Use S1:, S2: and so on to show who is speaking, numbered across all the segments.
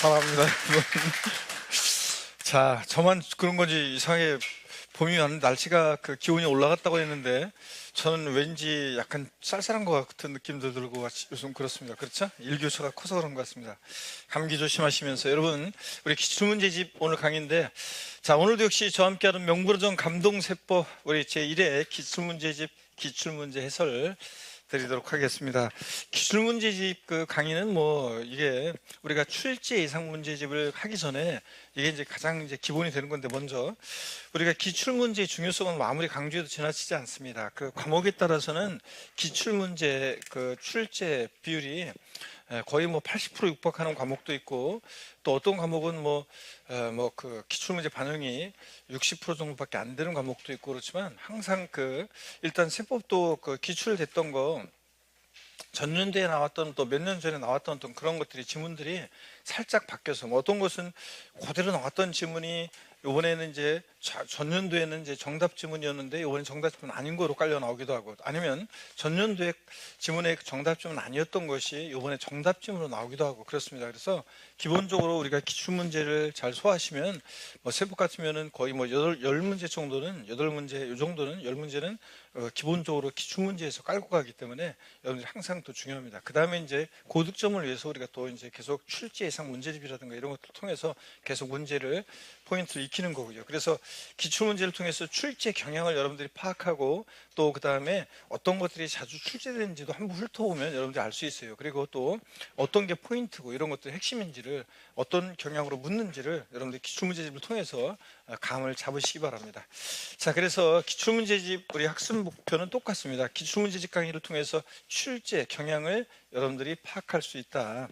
S1: 사랑합니다, 여러분. 자, 저만 그런 건지 이상하게 봄이 왔는데 날씨가 그 기온이 올라갔다고 했는데 저는 왠지 약간 쌀쌀한 것 같은 느낌도 들고 요즘 그렇습니다. 그렇죠? 일교차가 커서 그런 것 같습니다. 감기 조심하시면서 여러분, 우리 기출문제집 오늘 강의인데, 자, 오늘도 역시 저와 함께하는 명불허전 감동세법 우리 제1회 기출문제집 기출문제 해설 드리도록 하겠습니다. 기출문제집 그 강의는 뭐 이게 우리가 출제 예상 문제집을 하기 전에 이게 이제 가장 이제 기본이 되는 건데, 먼저 우리가 기출문제의 중요성은 아무리 강조해도 지나치지 않습니다. 그 과목에 따라서는 기출문제 그 출제 비율이 거의 뭐 80% 육박하는 과목도 있고, 또 어떤 과목은 뭐 그 기출문제 반영이 60% 정도밖에 안 되는 과목도 있고, 그렇지만 항상 그 일단 세법도 그 기출됐던 거 전년도에 나왔던, 또 몇 년 전에 나왔던 어떤 그런 것들이, 지문들이 살짝 바뀌어서, 뭐 어떤 것은 그대로 나왔던 지문이 이번에는 이제 전년도에는 이제 정답 지문이었는데 이번엔 정답 지문 아닌 거로 깔려 나오기도 하고, 아니면 전년도에 지문에 정답 지문 아니었던 것이 이번에 정답 지문으로 나오기도 하고 그렇습니다. 그래서 기본적으로 우리가 기출 문제를 잘 소화하시면, 뭐 세법 같으면은 거의 뭐 10문제 정도는, 8문제 이 정도는, 10문제는 기본적으로 기출 문제에서 깔고 가기 때문에 여러분들이 항상 또 중요합니다. 그 다음에 이제 고득점을 위해서 우리가 또 이제 계속 출제 예상 문제집이라든가 이런 것들을 통해서 계속 문제를 포인트를 익히는 거고요. 그래서 기출 문제를 통해서 출제 경향을 여러분들이 파악하고, 또 그 다음에 어떤 것들이 자주 출제되는지도 한번 훑어보면 여러분들이 알 수 있어요. 그리고 또 어떤 게 포인트고 이런 것들이 핵심인지를, 어떤 경향으로 묻는지를 여러분들이 기출 문제집을 통해서 감을 잡으시기 바랍니다. 자, 그래서 기출 문제집 우리 학습 목표는 똑같습니다. 기출 문제집 강의를 통해서 출제 경향을 여러분들이 파악할 수 있다.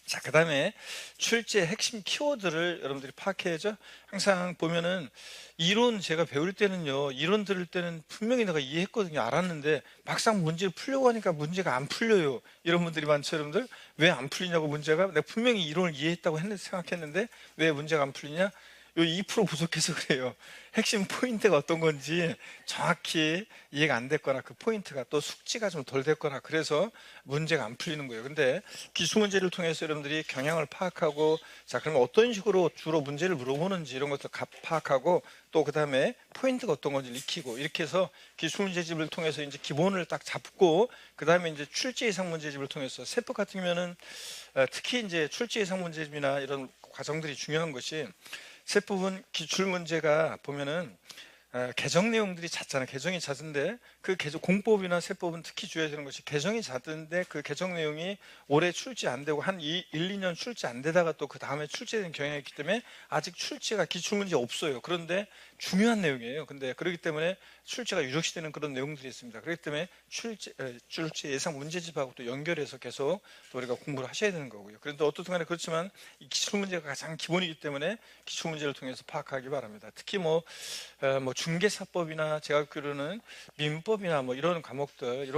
S1: 자, 그 다음에 출제 핵심 키워드를 여러분들이 파악해야죠. 항상 보면은 이론 제가 배울 때는요, 이론 들을 때는 분명히 내가 이해했거든요. 알았는데 막상 문제를 풀려고 하니까 문제가 안 풀려요. 이런 분들이 많죠, 여러분들. 왜 안 풀리냐고, 문제가. 내가 분명히 이론을 이해했다고 생각했는데 왜 문제가 안 풀리냐? 요 2% 부족해서 그래요. 핵심 포인트가 어떤 건지 정확히 이해가 안 됐거나, 그 포인트가 또 숙지가 좀 덜 됐거나, 그래서 문제가 안 풀리는 거예요. 근데 기출 문제를 통해서 여러분들이 경향을 파악하고, 자, 그러면 어떤 식으로 주로 문제를 물어보는지 이런 것도 파악하고, 또 그 다음에 포인트가 어떤 건지 익히고, 이렇게 해서 기출 문제집을 통해서 이제 기본을 딱 잡고, 그 다음에 이제 출제 예상 문제집을 통해서, 세법 같은 경우는 특히 이제 출제 예상 문제집이나 이런 과정들이 중요한 것이, 세법은 기출 문제가 보면은 개정 내용들이 잦잖아요. 개정이 잦은데, 그 개정, 공법이나 세법은 특히 주의해야 되는 것이, 개정이 잦은데 그 개정 내용이 올해 출제 안 되고 한 1, 2년 출제 안 되다가 또 그 다음에 출제된 경향이 있기 때문에 아직 출제가 기출문제 없어요. 그런데 중요한 내용이에요. 근데 그렇기 때문에 출제가 유력시되는 그런 내용들이 있습니다. 그렇기 때문에 출제 예상 문제집하고 또 연결해서 계속 또 우리가 공부를 하셔야 되는 거고요. 그런데 어떻든 간에 그렇지만 이 기출문제가 가장 기본이기 때문에 기출문제를 통해서 파악하기 바랍니다. 특히 뭐 중개사법이나 제가 알기로는 민법이나 뭐 이런 과목들,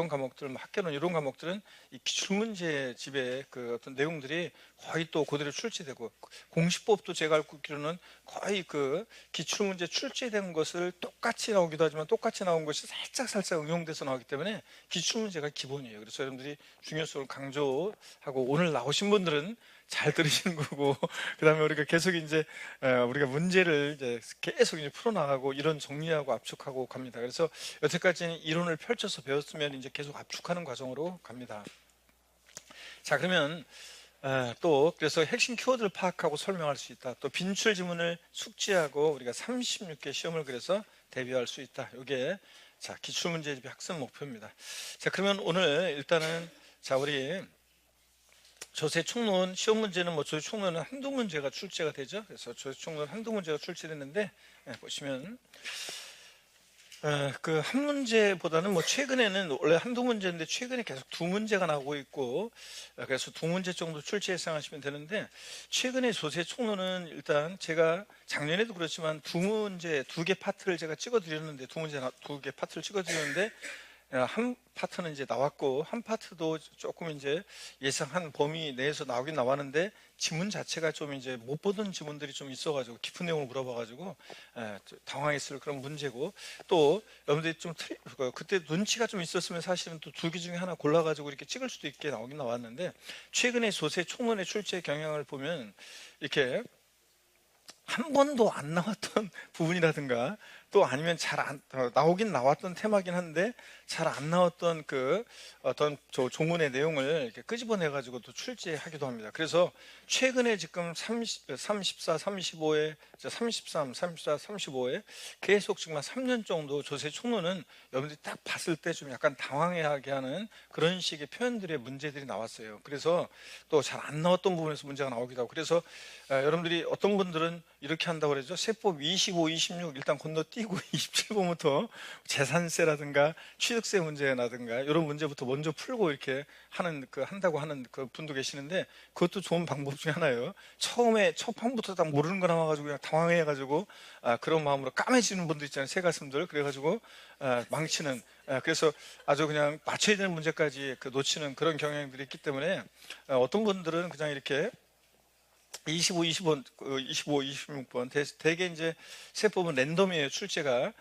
S1: 학교는 이런 과목들은 이 기출문제 집의 그 어떤 내용들이 거의 또 그대로 출제되고, 공시법도 제가 알기로는 거의 그 기출문제 출제된 것을 똑같이 나오기도 하지만, 똑같이 나온 것이 살짝 응용돼서 나오기 때문에 기출문제가 기본이에요. 그래서 여러분들이 중요성을 강조하고, 오늘 나오신 분들은 잘 들으시는 거고, 그 다음에 우리가 계속 이제 우리가 문제를 이제 계속 이제 풀어나가고, 이런 정리하고 압축하고 갑니다. 그래서 여태까지는 이론을 펼쳐서 배웠으면 이제 계속 압축하는 과정으로 갑니다. 자, 그러면 또 그래서 핵심 키워드를 파악하고 설명할 수 있다. 또 빈출 지문을 숙지하고 우리가 36개 시험을 그래서 대비할 수 있다. 이게 자, 기출문제집의 학습 목표입니다. 자, 그러면 오늘 일단은 자, 우리 조세 총론 시험 문제는 뭐 조세 총론은 한두 문제가 출제가 되죠. 그래서 조세 총론 한두 문제가 출제됐는데, 보시면 그 한 문제보다는 뭐 최근에는 원래 한두 문제인데 최근에 계속 두 문제가 나오고 있고, 그래서 두 문제 정도 출제 예상하시면 되는데, 최근에 조세 총론은 일단 제가 작년에도 그렇지만 두 개 파트를 제가 찍어 드렸는데, 두 개 파트를 찍어 드렸는데 한 파트는 이제 나왔고 한 파트도 조금 이제 예상한 범위 내에서 나오긴 나왔는데 지문 자체가 좀 이제 못 보던 지문들이 좀 있어가지고 깊은 내용을 물어봐가지고 당황했을 그런 문제고, 또 여러분들이 좀 그때 눈치가 좀 있었으면 사실은 또 두 개 중에 하나 골라가지고 이렇게 찍을 수도 있게 나오긴 나왔는데, 최근에 조세 총론의 출제 경향을 보면 이렇게 한 번도 안 나왔던 부분이라든가, 또 아니면 나오긴 나왔던 테마긴 한데 잘 안 나왔던 그 어떤 조문의 내용을 이렇게 끄집어내 가지고 또 출제하기도 합니다. 그래서 최근에 지금 34, 35회, 33, 34, 35회 계속 지금 한 3년 정도 조세 총론은 여러분들이 딱 봤을 때 좀 약간 당황하게 하는 그런 식의 표현들의 문제들이 나왔어요. 그래서 또 잘 안 나왔던 부분에서 문제가 나오기도 하고, 그래서 여러분들이 어떤 분들은 이렇게 한다고 그러죠. 세법 25, 26 일단 건너뛰고 27번부터 재산세라든가 취득세 문제라든가 이런 문제부터 먼저 풀고 이렇게 한다고 하는 그 분도 계시는데, 그것도 좋은 방법 중에 하나예요. 처음에 첫 판부터 딱 모르는 거 나와가지고 그냥 당황해가지고 그런 마음으로 까매지는 분들 있잖아요. 새 가슴들. 그래가지고 망치는, 그래서 아주 그냥 맞춰야 되는 문제까지 놓치는 그런 경향들이 있기 때문에 어떤 분들은 그냥 이렇게 25, 20번, 25, 26번. 대개 이제 세법은 랜덤이에요, 출제가.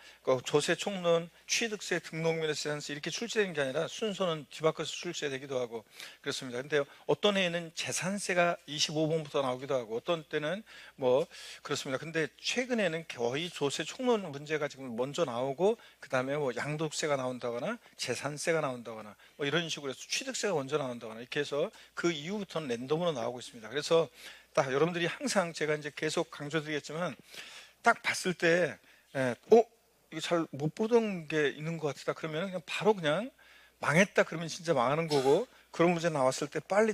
S1: 조세 총론, 취득세, 등록면허세, 재산세 이렇게 출제되는 게 아니라 순서는 뒤바꿔서 출제되기도 하고 그렇습니다. 근데 어떤 해에는 재산세가 25번부터 나오기도 하고 어떤 때는 뭐 그렇습니다. 근데 최근에는 거의 조세 총론 문제가 지금 먼저 나오고, 그 다음에 뭐 양도세가 나온다거나 재산세가 나온다거나 뭐 이런 식으로 해서 취득세가 먼저 나온다거나 이렇게 해서 그 이후부터는 랜덤으로 나오고 있습니다. 그래서 딱 여러분들이 항상 제가 이제 계속 강조드리겠지만 딱 봤을 때 이거 잘 못 보던 게 있는 것 같다 그러면 그냥 바로 그냥 망했다 그러면 진짜 망하는 거고, 그런 문제 나왔을 때 빨리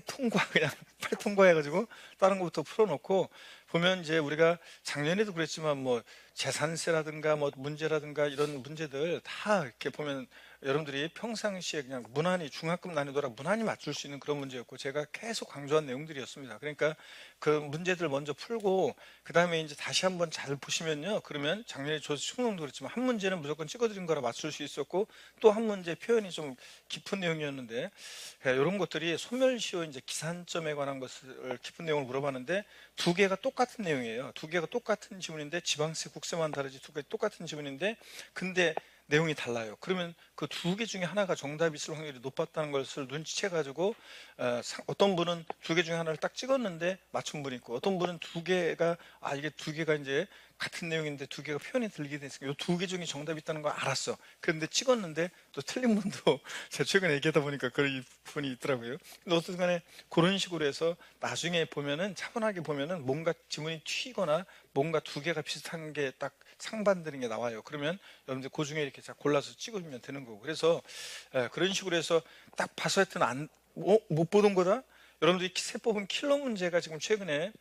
S1: 그냥 빨리 통과해가지고 다른 것부터 풀어놓고 보면, 이제 우리가 작년에도 그랬지만 뭐 재산세라든가 뭐 문제라든가 이런 문제들 다 이렇게 보면 여러분들이 평상시에 그냥 무난히 중하급 난이도라 무난히 맞출 수 있는 그런 문제였고, 제가 계속 강조한 내용들이었습니다. 그러니까 그 문제들 먼저 풀고 그 다음에 이제 다시 한번 잘 보시면요, 그러면 작년에 조세 총론도 그렇지만 한 문제는 무조건 찍어드린 거라 맞출 수 있었고, 또 한 문제 표현이 좀 깊은 내용이었는데 이런 것들이 소멸시효 이제 기산점에 관한 것을 깊은 내용을 물어봤는데 두 개가 똑같은 내용이에요. 두 개가 똑같은 지문인데 지방세 국세만 다르지 두 개 똑같은 지문인데 근데 내용이 달라요. 그러면 그 두 개 중에 하나가 정답이 있을 확률이 높았다는 것을 눈치채 가지고 어떤 분은 두 개 중에 하나를 딱 찍었는데 맞춘 분이 있고, 어떤 분은 두 개가 이게 두 개가 이제 같은 내용인데 두 개가 표현이 들리게 됐으니까 이 두 개 중에 정답이 있다는 걸 알았어. 그런데 찍었는데 또 틀린 분도 제가 최근에 얘기하다 보니까 그런 분이 있더라고요. 근데 어쨌든 간에 그런 식으로 해서 나중에 보면은 차분하게 보면은 뭔가 지문이 튀거나 뭔가 두 개가 비슷한 게 딱 상반되는 게 나와요. 그러면 여러분들 그 중에 이렇게 골라서 찍으면 되는 거고, 그래서 그런 식으로 해서 딱 봐서 하여튼 못 보던 거다. 여러분들이 세법은 킬러 문제가 지금 최근에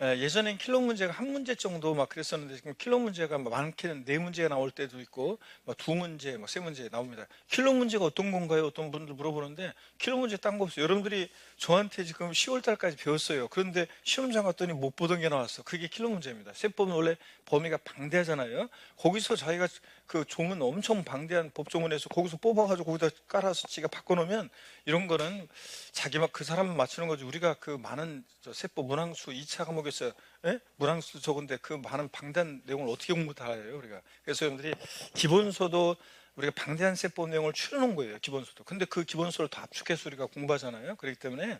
S1: 예전엔 킬러 문제가 한 문제 정도 막 그랬었는데 지금 킬러 문제가 많게는 네 문제가 나올 때도 있고 두 문제, 세 문제 나옵니다. 킬러 문제가 어떤 건가요? 어떤 분들 물어보는데 킬러 문제 딴 거 없어요. 여러분들이 저한테 지금 10월 달까지 배웠어요. 그런데 시험장 갔더니 못 보던 게 나왔어. 그게 킬러 문제입니다. 세법은 원래 범위가 방대하잖아요. 거기서 자기가 그 조문 엄청 방대한 법조문에서 거기서 뽑아가지고 거기다 깔아서 지가 바꿔놓으면 이런 거는 자기 막 그 사람만 맞추는 거지. 우리가 그 많은 세법 문항수 2차 과목에서 문항수 적은데 그 많은 방대한 내용을 어떻게 공부 다 해요 우리가. 그래서 여러분들이 기본서도 우리가 방대한 세법 내용을 추려놓은 거예요, 기본서도. 근데 그 기본서를 다 압축해서 우리가 공부하잖아요. 그렇기 때문에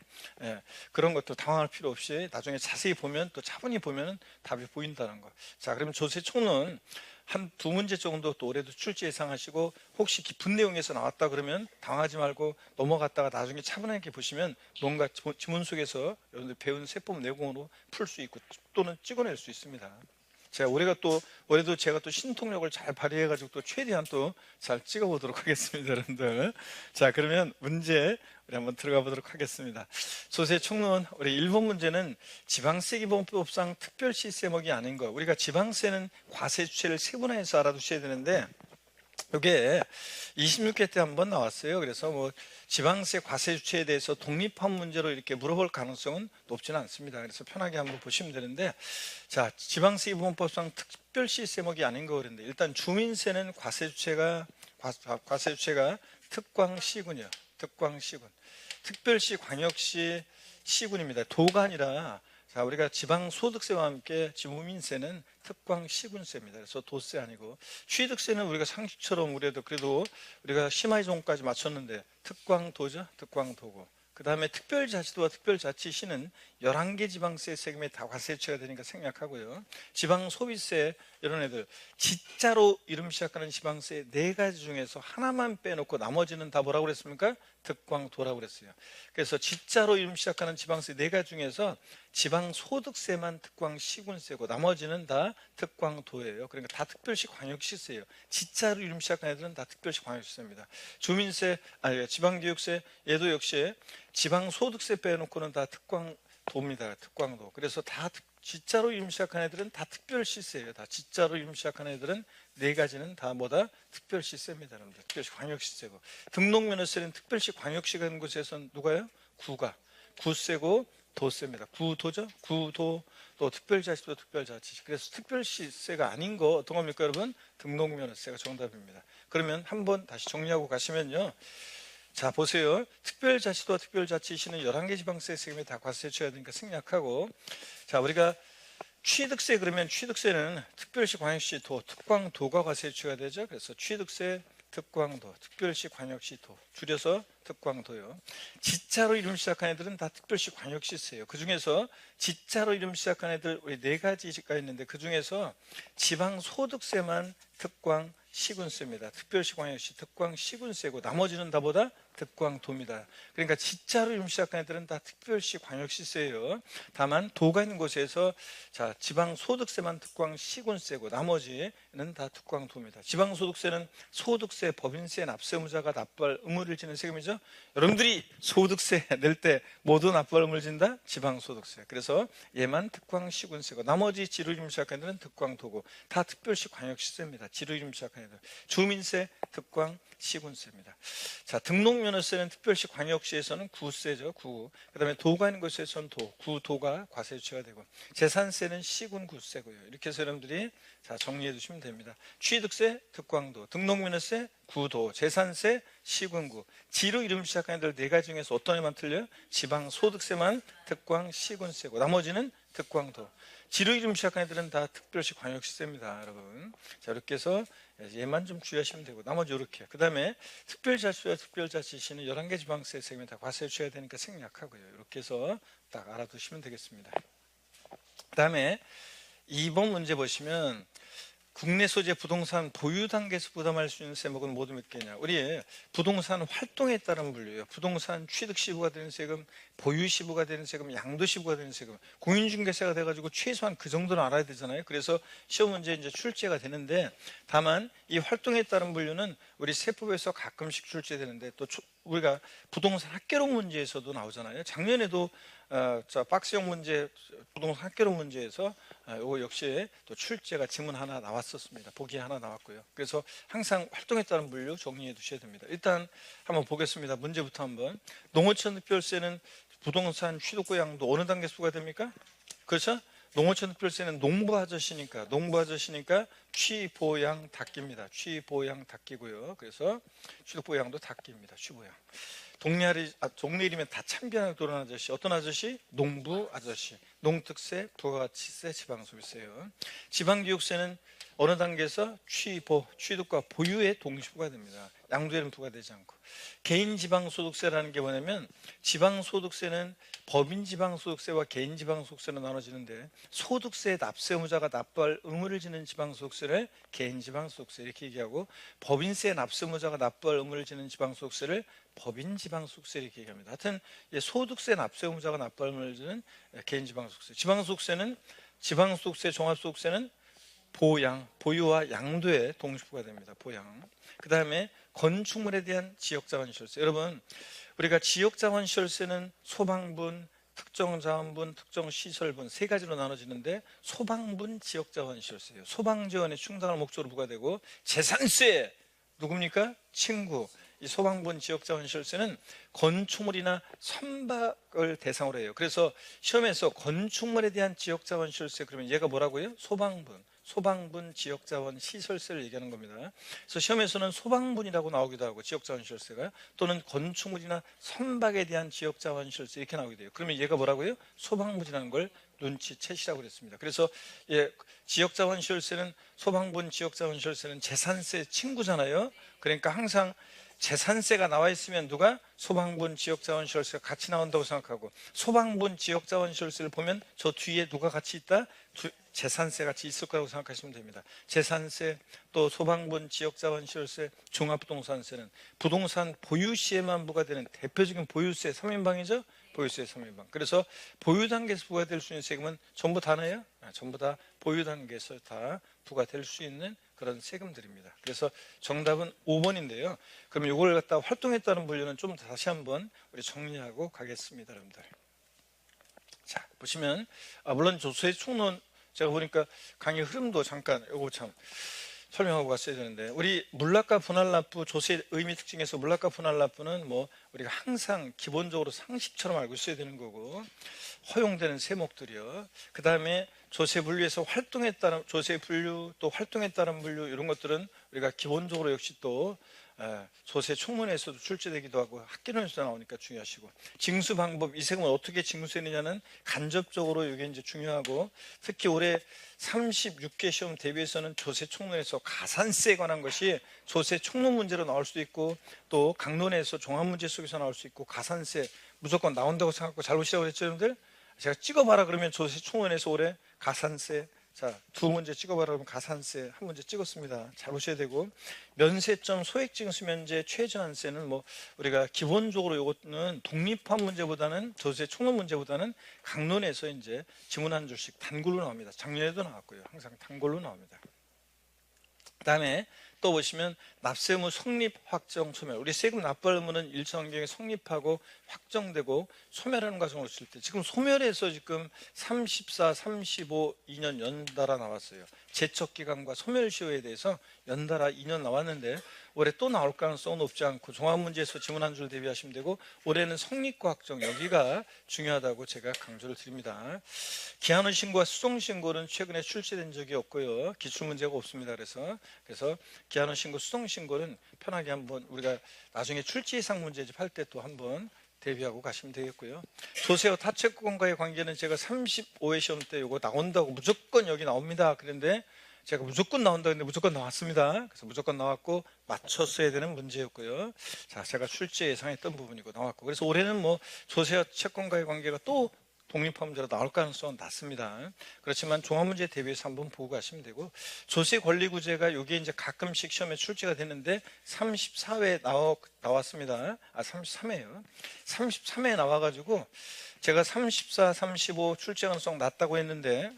S1: 그런 것도 당황할 필요 없이 나중에 자세히 보면 또 차분히 보면 답이 보인다는 거. 자, 그러면 조세 총론 한 두 문제 정도 또 올해도 출제 예상하시고, 혹시 깊은 내용에서 나왔다 그러면 당하지 말고 넘어갔다가 나중에 차분하게 보시면 뭔가 지문 속에서 여러분들 배운 세법 내용으로 풀 수 있고 또는 찍어낼 수 있습니다. 제가 올해도 제가 또 신통력을 잘 발휘해가지고 또 최대한 또 잘 찍어보도록 하겠습니다, 여러분들. 자, 그러면 문제 우리 한번 들어가 보도록 하겠습니다. 조세 총론 우리 1번 문제는 지방세기본법상 특별시 세목이 아닌 거. 우리가 지방세는 과세 주체를 세분화해서 알아두셔야 되는데 이게 26회 때 한번 나왔어요. 그래서 뭐 지방세 과세 주체에 대해서 독립한 문제로 이렇게 물어볼 가능성은 높지는 않습니다. 그래서 편하게 한번 보시면 되는데, 자, 지방세기본법상 특별시 세목이 아닌 거 그랬는데, 일단 주민세는 과세 주체가 특광시군이요. 특광시군. 특별시, 광역시, 시군입니다. 도가 아니라, 자, 우리가 지방소득세와 함께 지무민세는 특광시군세입니다. 그래서 도세 아니고, 취득세는 우리가 상식처럼 그래도 우리가 심화이종까지 맞췄는데 특광도죠. 특광도고. 그 다음에 특별자치도와 특별자치시는 11개 지방세 세금에 다 과세유치가 되니까 생략하고요. 지방소비세 이런 애들 지자로 이름 시작하는 지방세 4가지 중에서 하나만 빼놓고 나머지는 다 뭐라고 그랬습니까? 특광도라고 그랬어요. 그래서 지자로 이름 시작하는 지방세 4가지 중에서 지방소득세만 특광시군세고 나머지는 다 특광도예요. 그러니까 다 특별시 광역시세예요. 지자로 이름 시작하는 애들은 다 특별시 광역시세입니다. 주민세, 지방교육세 얘도 역시 지방소득세 빼놓고는 다 특광도입니다. 특광도. 그래서 다 지자로 이름 시작하는 애들은 다 특별시세예요. 다 지자로 이름 시작하는 애들은 4가지는 다 뭐다? 특별시세입니다. 여러분들. 특별시 광역시세고. 등록면허세는 특별시 광역시가 있는 곳에서는 누가요? 구가. 구세고 도세입니다. 구도죠? 구도, 또 특별자치도 특별자치. 그래서 특별시세가 아닌 거 어떤 겁니까, 여러분? 등록면허세가 정답입니다. 그러면 한번 다시 정리하고 가시면요. 자, 보세요. 특별자치도와 특별자치시는 11개 지방세 세금에 다 과세 쳐야 되니까 생략하고, 자, 우리가 취득세 그러면 취득세는 특별시, 광역시, 도, 특광도가 과세 쳐야 되죠. 그래서 취득세, 특광도, 특별시, 광역시, 도, 줄여서 특광도요. 지자로 이름 시작한 애들은 다 특별시, 광역시세요. 그 중에서 지자로 이름 시작한 애들 우리 4가지가 있는데 그 중에서 지방소득세만 특광시군세입니다. 특별시, 광역시, 특광시군세고 나머지는 다보다 특광도입니다. 그러니까 지자로 이름 시작한 애들은 다 특별시, 광역시세예요. 다만 도가 있는 곳에서 자, 지방소득세만 특광시군세고 나머지는 다 특광도입니다. 지방소득세는 소득세, 법인세, 납세 의무자가 납부할 의무를 지는 세금이죠. 여러분들이 소득세 낼 때 모두 납부할 의무를 진다? 지방소득세. 그래서 얘만 특광시군세고 나머지 지로 이름 시작한 애들은 특광도고 다 특별시, 광역시세입니다. 지로 이름 시작한 애들. 주민세, 특광시군세입니다. 자, 등록면허세는 특별시, 광역시에서는 구세죠. 구. 그 다음에 도가 있는 곳에서는 도. 구도가 과세유치가 되고 재산세는 시군구세고요. 이렇게 해서 여러분들이 자, 정리해 두시면 됩니다. 취득세, 특광도, 등록면허세, 구도, 재산세, 시군구. 지로 이름 시작하는 애들 4가지 중에서 어떤 애만 틀려요? 지방소득세만 특광시군세고 나머지는 특광도. 지로 이름 시작하는 애들은 다 특별시, 광역시세입니다. 여러분. 자, 이렇게 해서 얘만 좀 주의하시면 되고 나머지 이렇게. 그 다음에 특별자치와 특별자치시는 11개 지방세 세금에 다 과세 유치해야 되니까 생략하고요. 이렇게 해서 딱 알아두시면 되겠습니다. 그 다음에 2번 문제 보시면 국내 소재 부동산 보유 단계에서 부담할 수 있는 세목은 모두 몇 개냐? 우리 부동산 활동에 따른 분류예요. 부동산 취득 시부가 되는 세금, 보유 시부가 되는 세금, 양도 시부가 되는 세금, 공인중개세가 돼가지고 최소한 그 정도는 알아야 되잖아요. 그래서 시험 문제 이제 출제가 되는데 다만 이 활동에 따른 분류는 우리 세법에서 가끔씩 출제되는데 또 우리가 부동산 합계론 문제에서도 나오잖아요. 작년에도 자, 박스형 문제, 부동산 합계론 문제에서 이거 역시 또 출제가 지문 하나 나왔었습니다. 보기 하나 나왔고요. 그래서 항상 활동에 따른 분류 정리해 두셔야 됩니다. 일단 한번 보겠습니다. 문제부터 한번. 농어촌 특별세는 부동산 취득고 양도 어느 단계 수가 됩니까? 그렇죠? 농어촌 특별세는 농부 아저씨니까 취보양 닭기입니다. 취보양 닭기고요. 그래서 취득보양도 닭기입니다. 취보양. 동네 이름에 다 참견하게 돌아온 아저씨. 어떤 아저씨? 농부 아저씨. 농특세, 부가가치세, 지방소비세요. 지방교육세는 어느 단계에서 취득과 보유에 동시부가 됩니다. 양도에는 부과되지 않고. 개인지방소득세라는 게 뭐냐면 지방소득세는 법인지방소득세와 개인지방소득세로 나눠지는데 소득세 납세 의무자가 납부할 의무를 지는 지방소득세를 개인지방소득세 이렇게 얘기하고 법인세 납세 의무자가 납부할 의무를 지는 지방소득세를 법인지방소득세 이렇게 얘기합니다. 하여튼 소득세 납세 의무자가 납부할 의무를 지는 개인지방소득세. 지방소득세는 지방소득세, 종합소득세는 보유와 양도에 동시부가 됩니다. 보양. 그 다음에 건축물에 대한 지역자원시설세. 여러분, 우리가 지역자원시설세는 소방분, 특정자원분, 특정시설분 3가지로 나눠지는데 소방분 지역자원시설세예요. 소방지원에 충당할 목적으로 부과되고 재산세 누굽니까? 친구. 이 소방분 지역자원시설세는 건축물이나 선박을 대상으로 해요. 그래서 시험에서 건축물에 대한 지역자원시설세 그러면 얘가 뭐라고요? 소방분 지역자원시설세를 얘기하는 겁니다. 그래서 시험에서는 소방분이라고 나오기도 하고 지역자원시설세가 또는 건축물이나 선박에 대한 지역자원시설세 이렇게 나오게 돼요. 그러면 얘가 뭐라고요? 소방분이라는 걸 눈치채시라고 그랬습니다. 그래서 지역자원시설세는 소방분 지역자원시설세는 재산세 친구잖아요. 그러니까 항상 재산세가 나와 있으면 누가 소방분 지역자원시설세가 같이 나온다고 생각하고 소방분 지역자원시설세를 보면 저 뒤에 누가 같이 있다? 재산세 같이 있을 거라고 생각하시면 됩니다. 재산세 또 소방분 지역자원시설세 종합부동산세는 부동산 보유 시에만 부과되는 대표적인 보유세 3인방이죠. 보유세 3인방. 그래서 보유 단계에서 부과될 수 있는 세금은 전부 다 나요? 전부 다 보유 단계에서 다 부과될 수 있는 그런 세금들입니다. 그래서 정답은 5번인데요. 그럼 이걸 갖다 활동했다는 분류는 좀 다시 한번 우리 정리하고 가겠습니다, 여러분들. 자, 보시면 물론 조세의 총론 제가 보니까 강의 흐름도 잠깐 요거 참 설명하고 갔어야 되는데 우리 물납과 분할납부 조세 의미 특징에서 물납과 분할납부는 뭐 우리가 항상 기본적으로 상식처럼 알고 있어야 되는 거고 허용되는 세목들이요. 그 다음에 조세 분류에서 활동에 따른 조세 분류 또 활동에 따른 분류 이런 것들은 우리가 기본적으로 역시 또 조세 총론에서도 출제되기도 하고 학기론에서 나오니까 중요하시고 징수 방법 이 세금을 어떻게 징수했느냐는 간접적으로 이게 이제 중요하고 특히 올해 36개 시험 대비해서는 조세 총론에서 가산세에 관한 것이 조세 총론 문제로 나올 수도 있고 또 강론에서 종합 문제 속에서 나올 수 있고 가산세 무조건 나온다고 생각하고 잘 보시라고 그랬죠, 여러분들? 제가 찍어봐라 그러면 조세 총론에서 올해 가산세 자, 두 문제 찍어봐라 그러면 가산세 한 문제 찍었습니다. 잘 보셔야 되고 면세점 소액징수 면제 최저한세는 뭐 우리가 기본적으로 이것은 독립한 문제보다는 조세 총론 문제보다는 강론에서 이제 지문 한 줄씩 단글로 나옵니다. 작년에도 나왔고요. 항상 단글로 나옵니다. 그다음에 또 보시면 납세 의무 성립, 확정, 소멸. 우리 세금 납부할 의무는 일정 경에 성립하고 확정되고 소멸하는 과정을 쓸 때 지금 소멸해서 지금 34, 35, 2년 연달아 나왔어요. 제척기간과 소멸시효에 대해서 연달아 2년 나왔는데 올해 또 나올 가능성은 높지 않고 종합문제에서 지문 한 줄 대비하시면 되고 올해는 성립과 확정 여기가 중요하다고 제가 강조를 드립니다. 기한의 신고와 수정 신고는 최근에 출제된 적이 없고요. 기출문제가 없습니다. 그래서 기한의 신고, 수정 신고는 편하게 한번 우리가 나중에 출제 예상 문제집 할 때 또 한번 대비하고 가시면 되겠고요. 조세와 타채권과의 관계는 제가 35회 시험 때 이거 나온다고 무조건 여기 나옵니다. 그런데 제가 무조건 나온다 했는데 무조건 나왔습니다. 그래서 무조건 나왔고 맞췄어야 되는 문제였고요. 자, 제가 출제 예상했던 부분이고 나왔고 그래서 올해는 뭐 조세와 채권과의 관계가 또 독립한 문제로 나올 가능성은 낮습니다. 그렇지만 종합문제 대비해서 한번 보고 가시면 되고 조세 권리 구제가 이게 이제 가끔씩 시험에 출제가 되는데 34회 나왔습니다. 33회요. 33회 나와가지고 제가 34, 35 출제 가능성 낮다고 했는데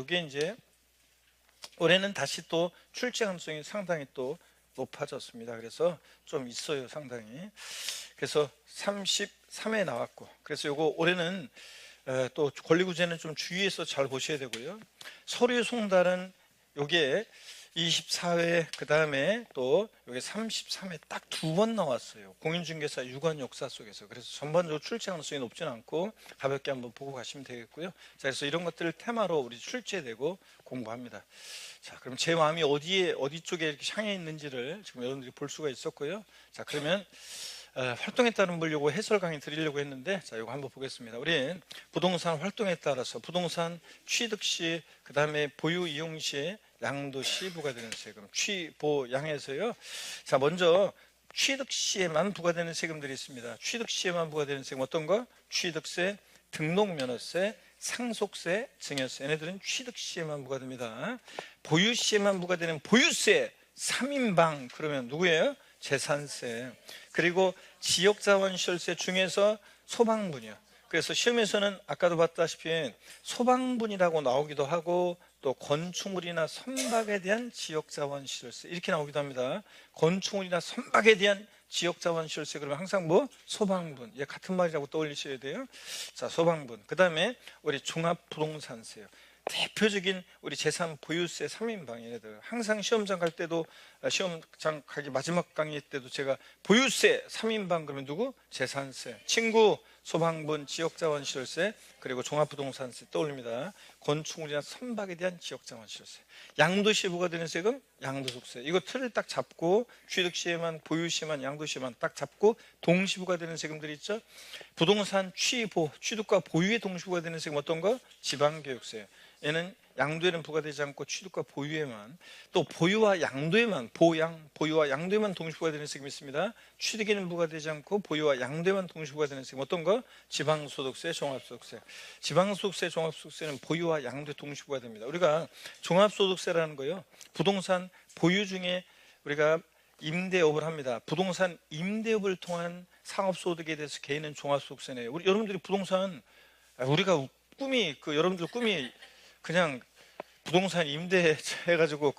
S1: 이게 이제 올해는 다시 또 출제 가능성이 상당히 또 높아졌습니다. 그래서 좀 있어요, 상당히. 그래서 33회 나왔고, 그래서 요거 올해는 또 권리구제는 좀 주의해서 잘 보셔야 되고요. 서류 송달은 요게 24회, 그 다음에 또 요게 33회 딱 두 번 나왔어요. 공인중개사 유관 역사 속에서. 그래서 전반적으로 출제 가능성이 높지는 않고 가볍게 한번 보고 가시면 되겠고요. 자, 그래서 이런 것들을 테마로 우리 출제되고 공부합니다. 자, 그럼 제 마음이 어디 쪽에 이렇게 향해 있는지를 지금 여러분들이 볼 수가 있었고요. 자, 그러면 활동에 따른 분류고 해설 강의 드리려고 했는데 자, 이거 한번 보겠습니다. 우리 부동산 활동에 따라서 부동산 취득 시, 그 다음에 보유 이용 시, 양도 시 부과되는 세금, 취보양에서요. 자, 먼저 취득 시에만 부과되는 세금들이 있습니다. 취득 시에만 부과되는 세금 어떤 거? 취득세, 등록면허세, 상속세, 증여세. 얘네들은 취득 시에만 부과됩니다. 보유 시에만 부과되는 보유세 3인방 그러면 누구예요? 재산세. 그리고 지역자원시설세 중에서 소방분이요. 그래서 시험에서는 아까도 봤다시피 소방분이라고 나오기도 하고 또 건축물이나 선박에 대한 지역자원시설세 이렇게 나오기도 합니다. 건축물이나 선박에 대한 지역자원시설세 그러면 항상 뭐 소방분 같은 말이라고 떠올리셔야 돼요. 자, 소방분. 그 다음에 우리 종합부동산세요. 대표적인 우리 제3 보유세 3인방 얘네들 항상 시험장 갈 때도 시험장 가기 마지막 강의 때도 제가 보유세 3인방 그러면 누구? 재산세, 친구, 소방분, 지역자원시설세, 그리고 종합부동산세 떠올립니다. 건축물이나 선박에 대한 지역자원시설세, 양도시에 부과되는 세금 양도소득세. 이거 틀을 딱 잡고 취득시에만 보유시에만 양도시에만 딱 잡고 동시 부과되는 세금들이 있죠. 부동산 취보, 취득과 보유에 동시 부과되는 세금 어떤 거? 지방교육세. 얘는 양도에는 부과되지 않고 취득과 보유에만, 또 보유와 양도에만, 보유와 양도에만 동시 부과되는 세금이 있습니다. 취득에는 부과되지 않고 보유와 양도에만 동시 부과되는 세금 어떤 거? 지방소득세, 종합소득세. 지방소득세, 종합소득세는 보유와 양도에 동시 부과됩니다. 우리가 종합소득세라는 거요, 부동산 보유 중에 우리가 임대업을 합니다. 부동산 임대업을 통한 상업소득에 대해서 개인은 종합소득세네요. 우리 여러분들이 부동산, 우리가 꿈이 여러분들 꿈이 그냥 부동산 임대해가지고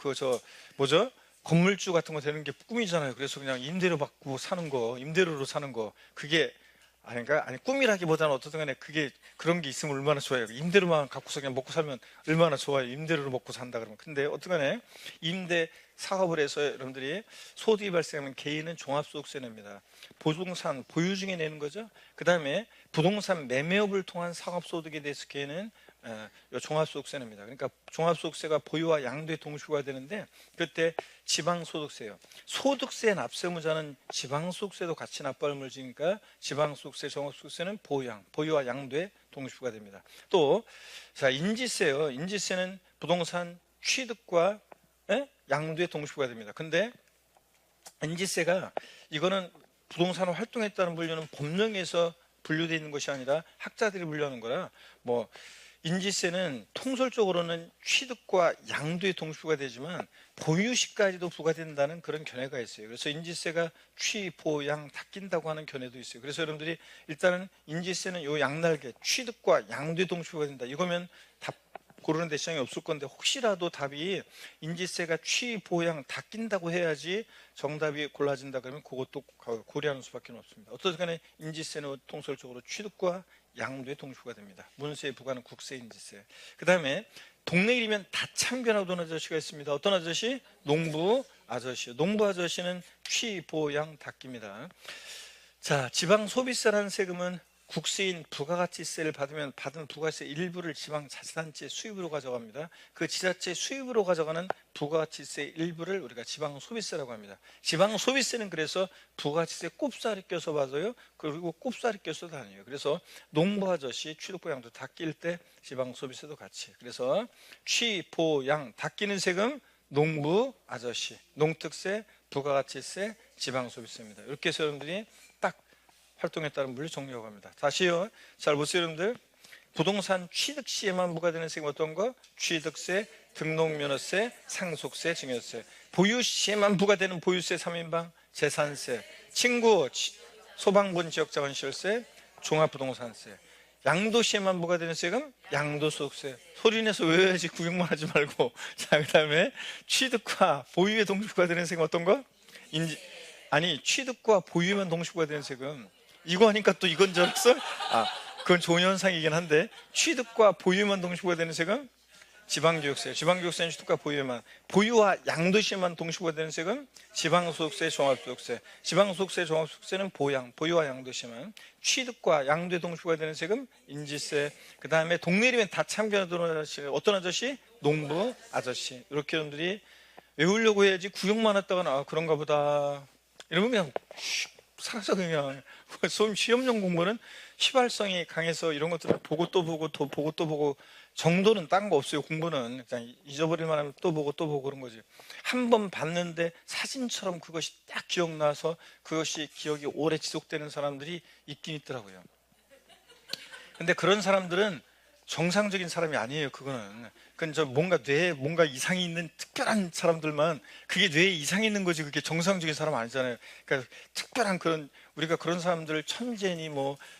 S1: 뭐죠? 건물주 같은 거 되는 게 꿈이잖아요. 그래서 그냥 임대료 받고 사는 거, 임대료로 사는 거, 그게 아닌가? 아니, 꿈이라기보다는 어떻든 간에 그게 그런 게 있으면 얼마나 좋아요. 임대료만 갖고서 그냥 먹고 살면 얼마나 좋아요. 임대료로 먹고 산다 그러면. 근데 어떻든 간에 임대 사업을 해서 여러분들이 소득이 발생하면 개인은 종합소득세 냅니다. 부동산 보유 중에 내는 거죠. 그 다음에 부동산 매매업을 통한 상업소득에 대해서 개인은 종합소득세 냅니다. 그러니까 종합소득세가 보유와 양도에 동시 부과되는데, 그때 지방소득세요. 소득세 납세무자는 지방소득세도 같이 납부할 물지니까 지방소득세, 종합소득세는 보유와 양도에 동시 부과됩니다. 또 인지세요. 인지세는 부동산 취득과 양도에 동시 부과됩니다. 근데 인지세가 이거는 부동산을 활동했다는 분류는 법령에서 분류되어 있는 것이 아니라 학자들이 분류하는 거라, 인지세는 통설적으로는 취득과 양도에 동시 부과되지만 보유시까지도 부과된다는 그런 견해가 있어요. 그래서 인지세가 취, 보, 양 다 낀다고 하는 견해도 있어요. 그래서 여러분들이 일단은 인지세는 요 양날개 취득과 양도에 동시 부과된다, 이거면 답 고르는 데 시장이 없을 건데, 혹시라도 답이 인지세가 취, 보, 양 다 낀다고 해야지 정답이 골라진다 그러면 그것도 고려하는 수밖에 없습니다. 어떻든 간에 인지세는 통설적으로 취득과 양도에 동시 부과됩니다. 문세에 부과는 국세인지세. 그 다음에 동네 이름이면 다 참견하던 아저씨가 있습니다. 어떤 아저씨? 농부 아저씨. 농부 아저씨는 취, 보, 양 다 낍니다. 자, 지방소비세라는 세금은 국세인 부가가치세를 받으면 받은 부가세 일부를 지방자치단체 수입으로 가져갑니다. 그 지자체 수입으로 가져가는 부가가치세 일부를 우리가 지방소비세라고 합니다. 지방소비세는 그래서 부가가치세 꼽사리 껴서 받아요. 그리고 꼽사리 껴서도 아니에요. 그래서 농부 아저씨 취득보 양도 다 낄 때 지방소비세도 같이. 그래서 취, 보, 양 다 끼는 세금 농부 아저씨, 농특세, 부가가치세, 지방소비세입니다. 이렇게 해서 여러분들이 딱 활동에 따른 물리 정리하고 합니다. 다시요. 잘 보세요, 여러분들. 부동산 취득 시에만 부과되는 세금 어떤 거? 취득세, 등록면허세, 상속세, 증여세. 보유 시에만 부과되는 보유세 3인방, 재산세, 친구, 소방분 지역자원시설세, 종합부동산세. 양도 시에만 부과되는 세금, 양도소득세. 소리내서 외워야지 구경만 하지 말고. 자, 그 다음에 취득과 보유에 동시 부과되는 세금 어떤 거? 취득과 보유에만 동시 부과되는 세금. 이거 하니까 또 이건 줄 알았어? 그건 좋은 현상이긴 한데, 취득과 보유에만 동시 부과되는 세금 지방교육세. 지방교육세는 취득과 보유에만. 보유와 양도시에만 동시 부과되는 세금 지방소득세, 종합소득세. 지방소득세, 종합소득세는 보유와 양도시에만. 취득과 양도에 동시 부과되는 세금 인지세. 그 다음에 동네 이름엔 다 참견하던 아저씨. 어떤 아저씨? 농부 아저씨. 이렇게 여러분들이 외우려고 해야지 구경만 했다가 그런가 보다 이러면 그냥 살아서 그냥. 시험용 공부는 휘발성이 강해서 이런 것들을 보고 또 보고 또 보고 또 보고 정도는 딴 거 없어요. 공부는 그냥 잊어버릴만 하면 또 보고 그런 거지. 한 번 봤는데 사진처럼 그것이 딱 기억나서 그것이 기억이 오래 지속되는 사람들이 있긴 있더라고요. 근데 그런 사람들은 정상적인 사람이 아니에요. 그건 뭔가 뇌에 뭔가 이상이 있는 특별한 사람들만, 그게 뇌에 이상이 있는 거지, 그게 정상적인 사람 아니잖아요. 그러니까 특별한 그런, 우리가 그런 사람들을 천재니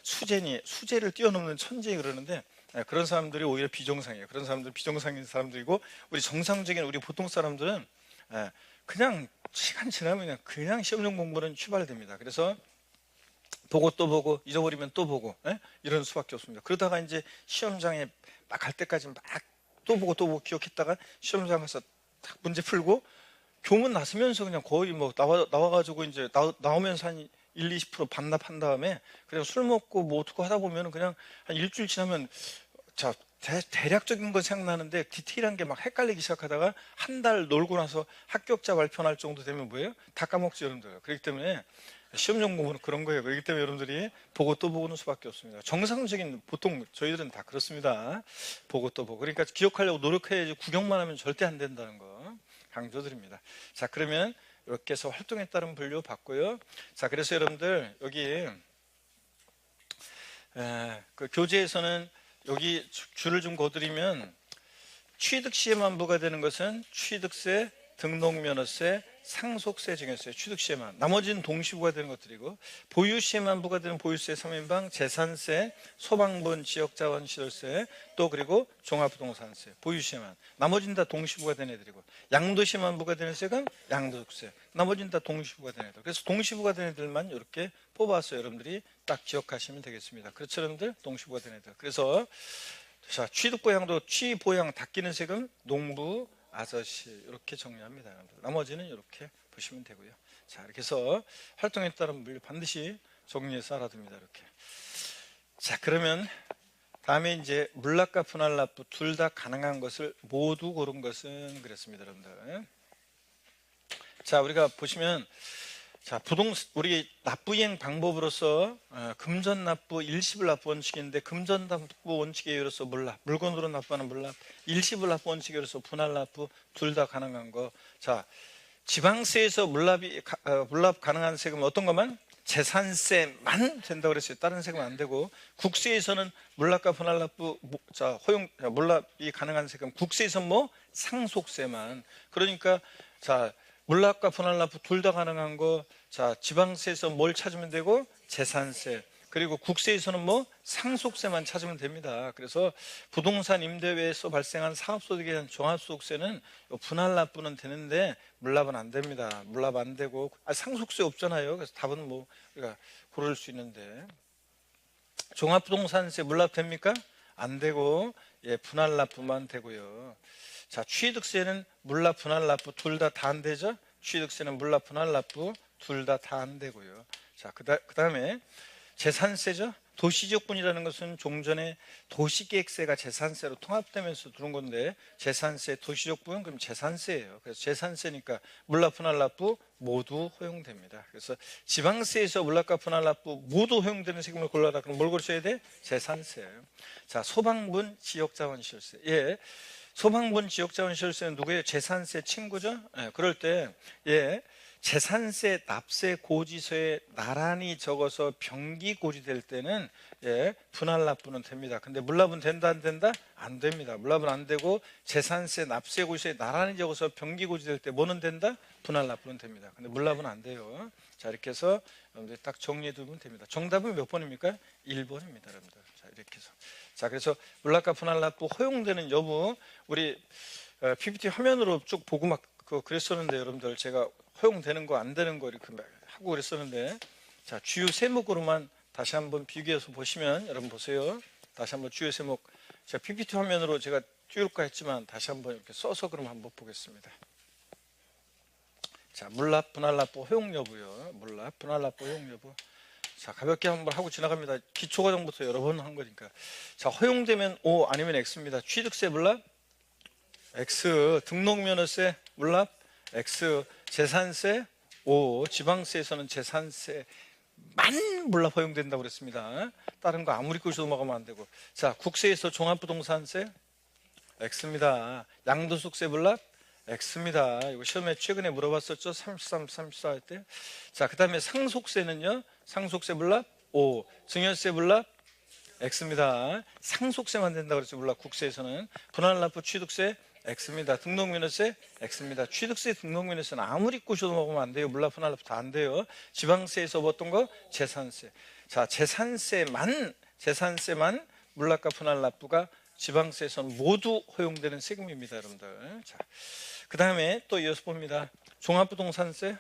S1: 수재를 뛰어넘는 천재 그러는데, 그런 사람들이 오히려 비정상이에요. 그런 사람들은 비정상인 사람들이고, 우리 정상적인 우리 보통 사람들은 그냥 시간 지나면 그냥 시험용 공부는 휘발됩니다. 그래서 보고 또 보고 잊어버리면 또 보고 이런 수밖에 없습니다. 그러다가 이제 시험장에 막 갈 때까지 막 또 보고 또 보고 기억했다가 시험장 가서 딱 문제 풀고 교문 나서면서 그냥 거의 뭐 나와가지고 이제 나오면서 한 1, 20% 반납한 다음에 그냥 술 먹고 뭐 어떻게 하다 보면 그냥 한 일주일 지나면 자 대략적인 건 생각나는데 디테일한 게 막 헷갈리기 시작하다가 한 달 놀고 나서 합격자 발표할 정도 되면 뭐예요? 다 까먹지 여러분들. 그렇기 때문에 시험용 공부는 그런 거예요. 그렇기 때문에 여러분들이 보고 또 보고는 수밖에 없습니다. 정상적인 보통 저희들은 다 그렇습니다. 보고 또 보고. 그러니까 기억하려고 노력해야지 구경만 하면 절대 안 된다는 거 강조드립니다. 자, 그러면 이렇게 해서 활동에 따른 분류 받고요. 자, 그래서 여러분들 여기 그 교재에서는 여기 줄을 좀 거드리면 취득 시에만 부과되는 것은 취득세, 등록면허세, 상속세, 증여세, 취득 시에만. 나머지는 동시 부과되는 것들이고 보유 시에만 부과되는 보유세 3인방, 재산세, 소방분, 지역자원 시설세, 또 그리고 종합부동산세, 보유 시에만. 나머지는 다 동시 부과되는 애들이고 양도 시에만 부과되는 세금, 양도세. 나머지는 다 동시 부과되는 애들. 그래서 동시 부과되는 애들만 이렇게 뽑아서 여러분들이 딱 기억하시면 되겠습니다. 그렇죠, 여러분들? 동시 부과되는 애들. 그래서 자, 취득보양도 취보양 닦이는 세금, 농부, 아저씨 이렇게 정리합니다. 나머지는 이렇게 보시면 되고요. 자, 이렇게 해서 활동에 따른 물류 반드시 정리해서 알아둡니다. 이렇게. 자, 그러면 다음에 이제 물납과 분할납부 둘 다 가능한 것을 모두 고른 것은 그랬습니다, 여러분들. 자, 우리가 보시면 자, 우리 납부이행 방법으로서 금전납부, 일시불 납부 원칙인데 금전납부 원칙에 의해서 물건으로 납부하는 물납, 일시불 납부 원칙에 의해서 분할납부 둘 다 가능한 거. 자, 지방세에서 물납 가능한 세금은 어떤 것만? 재산세만 된다고 그랬어요. 다른 세금은 안 되고 국세에서는 물납과 분할납부 물납이 가능한 세금 국세에서는 뭐 상속세만. 그러니까 자, 물납과 분할납부 둘 다 가능한 거. 자, 지방세에서 뭘 찾으면 되고 재산세, 그리고 국세에서는 뭐 상속세만 찾으면 됩니다. 그래서 부동산 임대회에서 발생한 사업소득에 대한 종합소득세는 분할납부는 되는데 물납은 안 됩니다. 물납 안 되고 상속세 없잖아요. 그래서 답은 뭐 우리가 고를 수 있는데 종합부동산세 물납 됩니까? 안 되고 분할납부만 되고요. 자, 취득세는 물납 분할납부 둘 다 안 되죠? 취득세는 물납 분할납부 둘 다 안 되고요. 자, 그다음에 재산세죠. 도시지역분이라는 것은 종전에 도시계획세가 재산세로 통합되면서 들어온 건데 재산세, 도시지역분 그럼 재산세예요. 그래서 재산세니까 물납 분할납부 모두 허용됩니다. 그래서 지방세에서 물납과 분할납부 모두 허용되는 세금을 골라라. 그럼 뭘 고르셔야 돼? 재산세예요. 자, 소방분, 지역자원시설세. 소방분, 지역자원시설세는 누구예요? 재산세 친구죠. 그럴 때 재산세 납세 고지서에 나란히 적어서 병기 고지될 때는 분할납부는 됩니다. 근데 물납은 된다 안 된다? 안 됩니다. 물납은 안 되고 재산세 납세 고지서에 나란히 적어서 병기 고지될 때 뭐는 된다? 분할납부는 됩니다. 근데 물납은 안 돼요. 자, 이렇게 해서 여러분들 딱 정리해 두면 됩니다. 정답은 몇 번입니까? 1번입니다, 여러분들. 자, 이렇게 해서. 자, 그래서 물납과 분할납부 허용되는 여부 우리 PPT 화면으로 쭉 보고 막 그랬었는데 여러분들 제가 허용되는 거 안 되는 거 이렇게 하고 그랬었는데 자, 주요 세목으로만 다시 한번 비교해서 보시면 여러분 보세요. 다시 한번 주요 세목 제가 PPT 화면으로 제가 띄울까 했지만 다시 한번 이렇게 써서 그럼 한번 보겠습니다. 자, 물납 분할납부 허용 여부요. 물납 분할납부 허용 여부. 자, 가볍게 한번 하고 지나갑니다. 기초과정부터 여러 번 한 거니까. 자, 허용되면 O 아니면 X입니다. 취득세 물납 X, 등록면허세 물납 X, 재산세 O, 지방세에서는 재산세만 물납 허용된다고 그랬습니다. 다른 거 아무리 꼬셔도 먹으면 안 되고. 자, 국세에서 종합부동산세 X입니다. 양도소득세 물납 X입니다. 이거 시험에 최근에 물어봤었죠. 33, 34 할 때. 자, 그 다음에 상속세는요. 상속세 물납 O, 증여세 물납 X입니다. 상속세만 된다고 그랬죠. 물납 국세에서는. 분할납부 취득세 X입니다. 등록면허세 X입니다. 취득세 등록면허세는 아무리 꼬셔도 먹으면 안 돼요. 물납 분할납부 다 안 돼요. 지방세에서 어떤 거? 재산세. 자, 재산세만 물납과 분할납부가 지방세에서는 모두 허용되는 세금입니다, 여러분들. 자, 그 다음에 또 이어서 봅니다. 종합부동산세,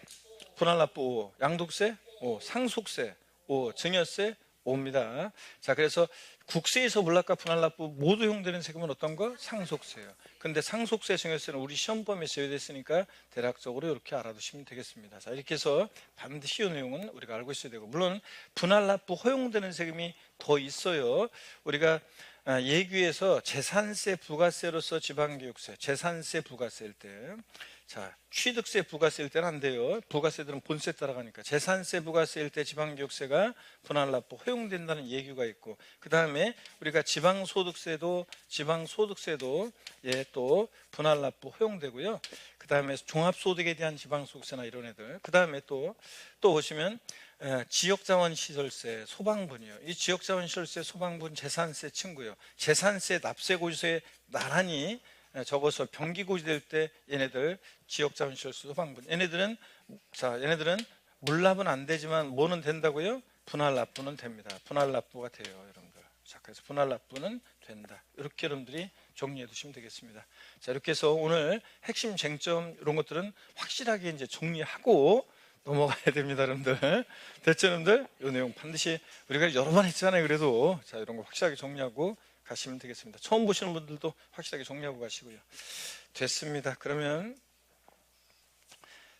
S1: 분할납부 O, 양도세 O, 상속세 O, 증여세 O입니다. 자, 그래서 국세에서 물납과 분할납부 모두 허용되는 세금은 어떤 거? 상속세예요. 근데 상속세 증여세는 우리 시험범위에 제외됐으니까 대략적으로 이렇게 알아두시면 되겠습니다. 자, 이렇게 해서 반드시 이 내용은 우리가 알고 있어야 되고, 물론 분할납부 허용되는 세금이 더 있어요. 우리가 예규에서 재산세, 부가세로서 지방교육세, 재산세, 부가세일 때, 자, 취득세, 부가세일 때는 안 돼요. 부가세들은 본세 따라가니까. 재산세, 부가세일 때 지방교육세가 분할납부 허용된다는 예규가 있고, 그 다음에 우리가 지방소득세도 예, 또 분할납부 허용되고요. 그 다음에 종합소득에 대한 지방소득세나 이런 애들. 그 다음에 또 보시면 지역자원시설세, 소방분이요. 이 지역자원시설세, 소방분, 재산세 친구요. 재산세, 납세고지서에 나란히 적어서 병기고지될 때 얘네들 지역자원시설세, 소방분. 얘네들은 물납은 안 되지만 뭐는 된다고요? 분할납부는 됩니다. 분할납부가 돼요, 여러분들. 자, 그래서 분할납부는 된다. 이렇게 여러분들이 정리해 두시면 되겠습니다. 자, 이렇게 해서 오늘 핵심 쟁점 이런 것들은 확실하게 이제 정리하고 넘어가야 됩니다, 여러분들. 됐죠, 여러분들? 이 내용 반드시 우리가 여러 번 했잖아요. 그래도 자, 이런 거 확실하게 정리하고 가시면 되겠습니다. 처음 보시는 분들도 확실하게 정리하고 가시고요. 됐습니다. 그러면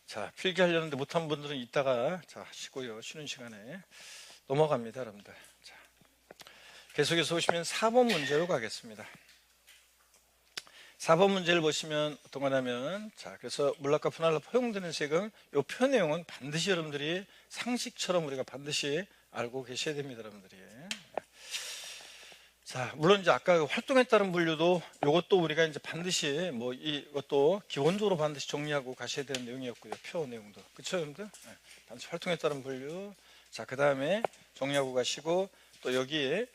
S1: 자, 필기하려는데 못한 분들은 이따가 자 하시고요. 쉬는 시간에 넘어갑니다, 여러분들. 자, 계속해서 보시면 4번 문제로 가겠습니다. 4번 문제를 보시면 어떤 거냐면, 자, 그래서 물납과 분할납부 허용되는 세금, 이 표 내용은 반드시 여러분들이 상식처럼 우리가 반드시 알고 계셔야 됩니다, 여러분들이. 자, 물론 이제 아까 활동에 따른 분류도 이것도 우리가 이제 반드시 뭐 이것도 기본적으로 반드시 정리하고 가셔야 되는 내용이었고요. 표 내용도. 그렇죠, 여러분들? 네. 반드시 활동에 따른 분류. 자, 그 다음에 정리하고 가시고, 또 여기에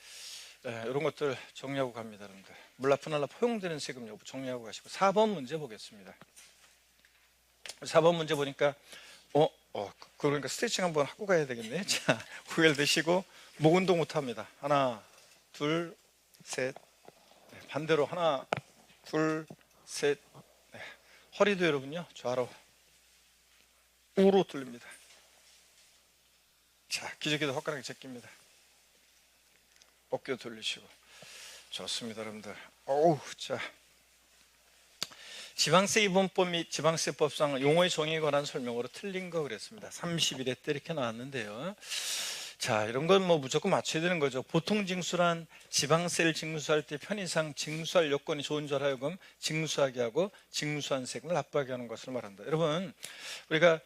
S1: 이런 것들 정리하고 갑니다, 여러분들. 물납, 분할납부 허용되는 세금 여부 정리하고 가시고 4번 문제 보겠습니다. 4번 문제 보니까 그러니까 스트레칭 한번 하고 가야 되겠네. 자, 후회를 드시고 목 운동 못 합니다. 하나, 둘, 셋. 네, 반대로 하나, 둘, 셋. 네. 허리도 여러분요, 좌로 우로 돌립니다. 자, 기저귀도 화끈하게 제낍니다. 어깨도 돌리시고. 좋습니다, 여러분들. 자, 지방세 기본법 및 지방세법상 용어의 정의에 관한 설명으로 틀린 거 그랬습니다. 31회 때 이렇게 나왔는데요. 자, 이런 건 뭐 무조건 맞춰야 되는 거죠. 보통 징수란 지방세를 징수할 때 편의상 징수할 여건이 좋은 자로 하여금 징수하게 하고 징수한 세금을 납부하게 하는 것을 말한다. 여러분, 우리가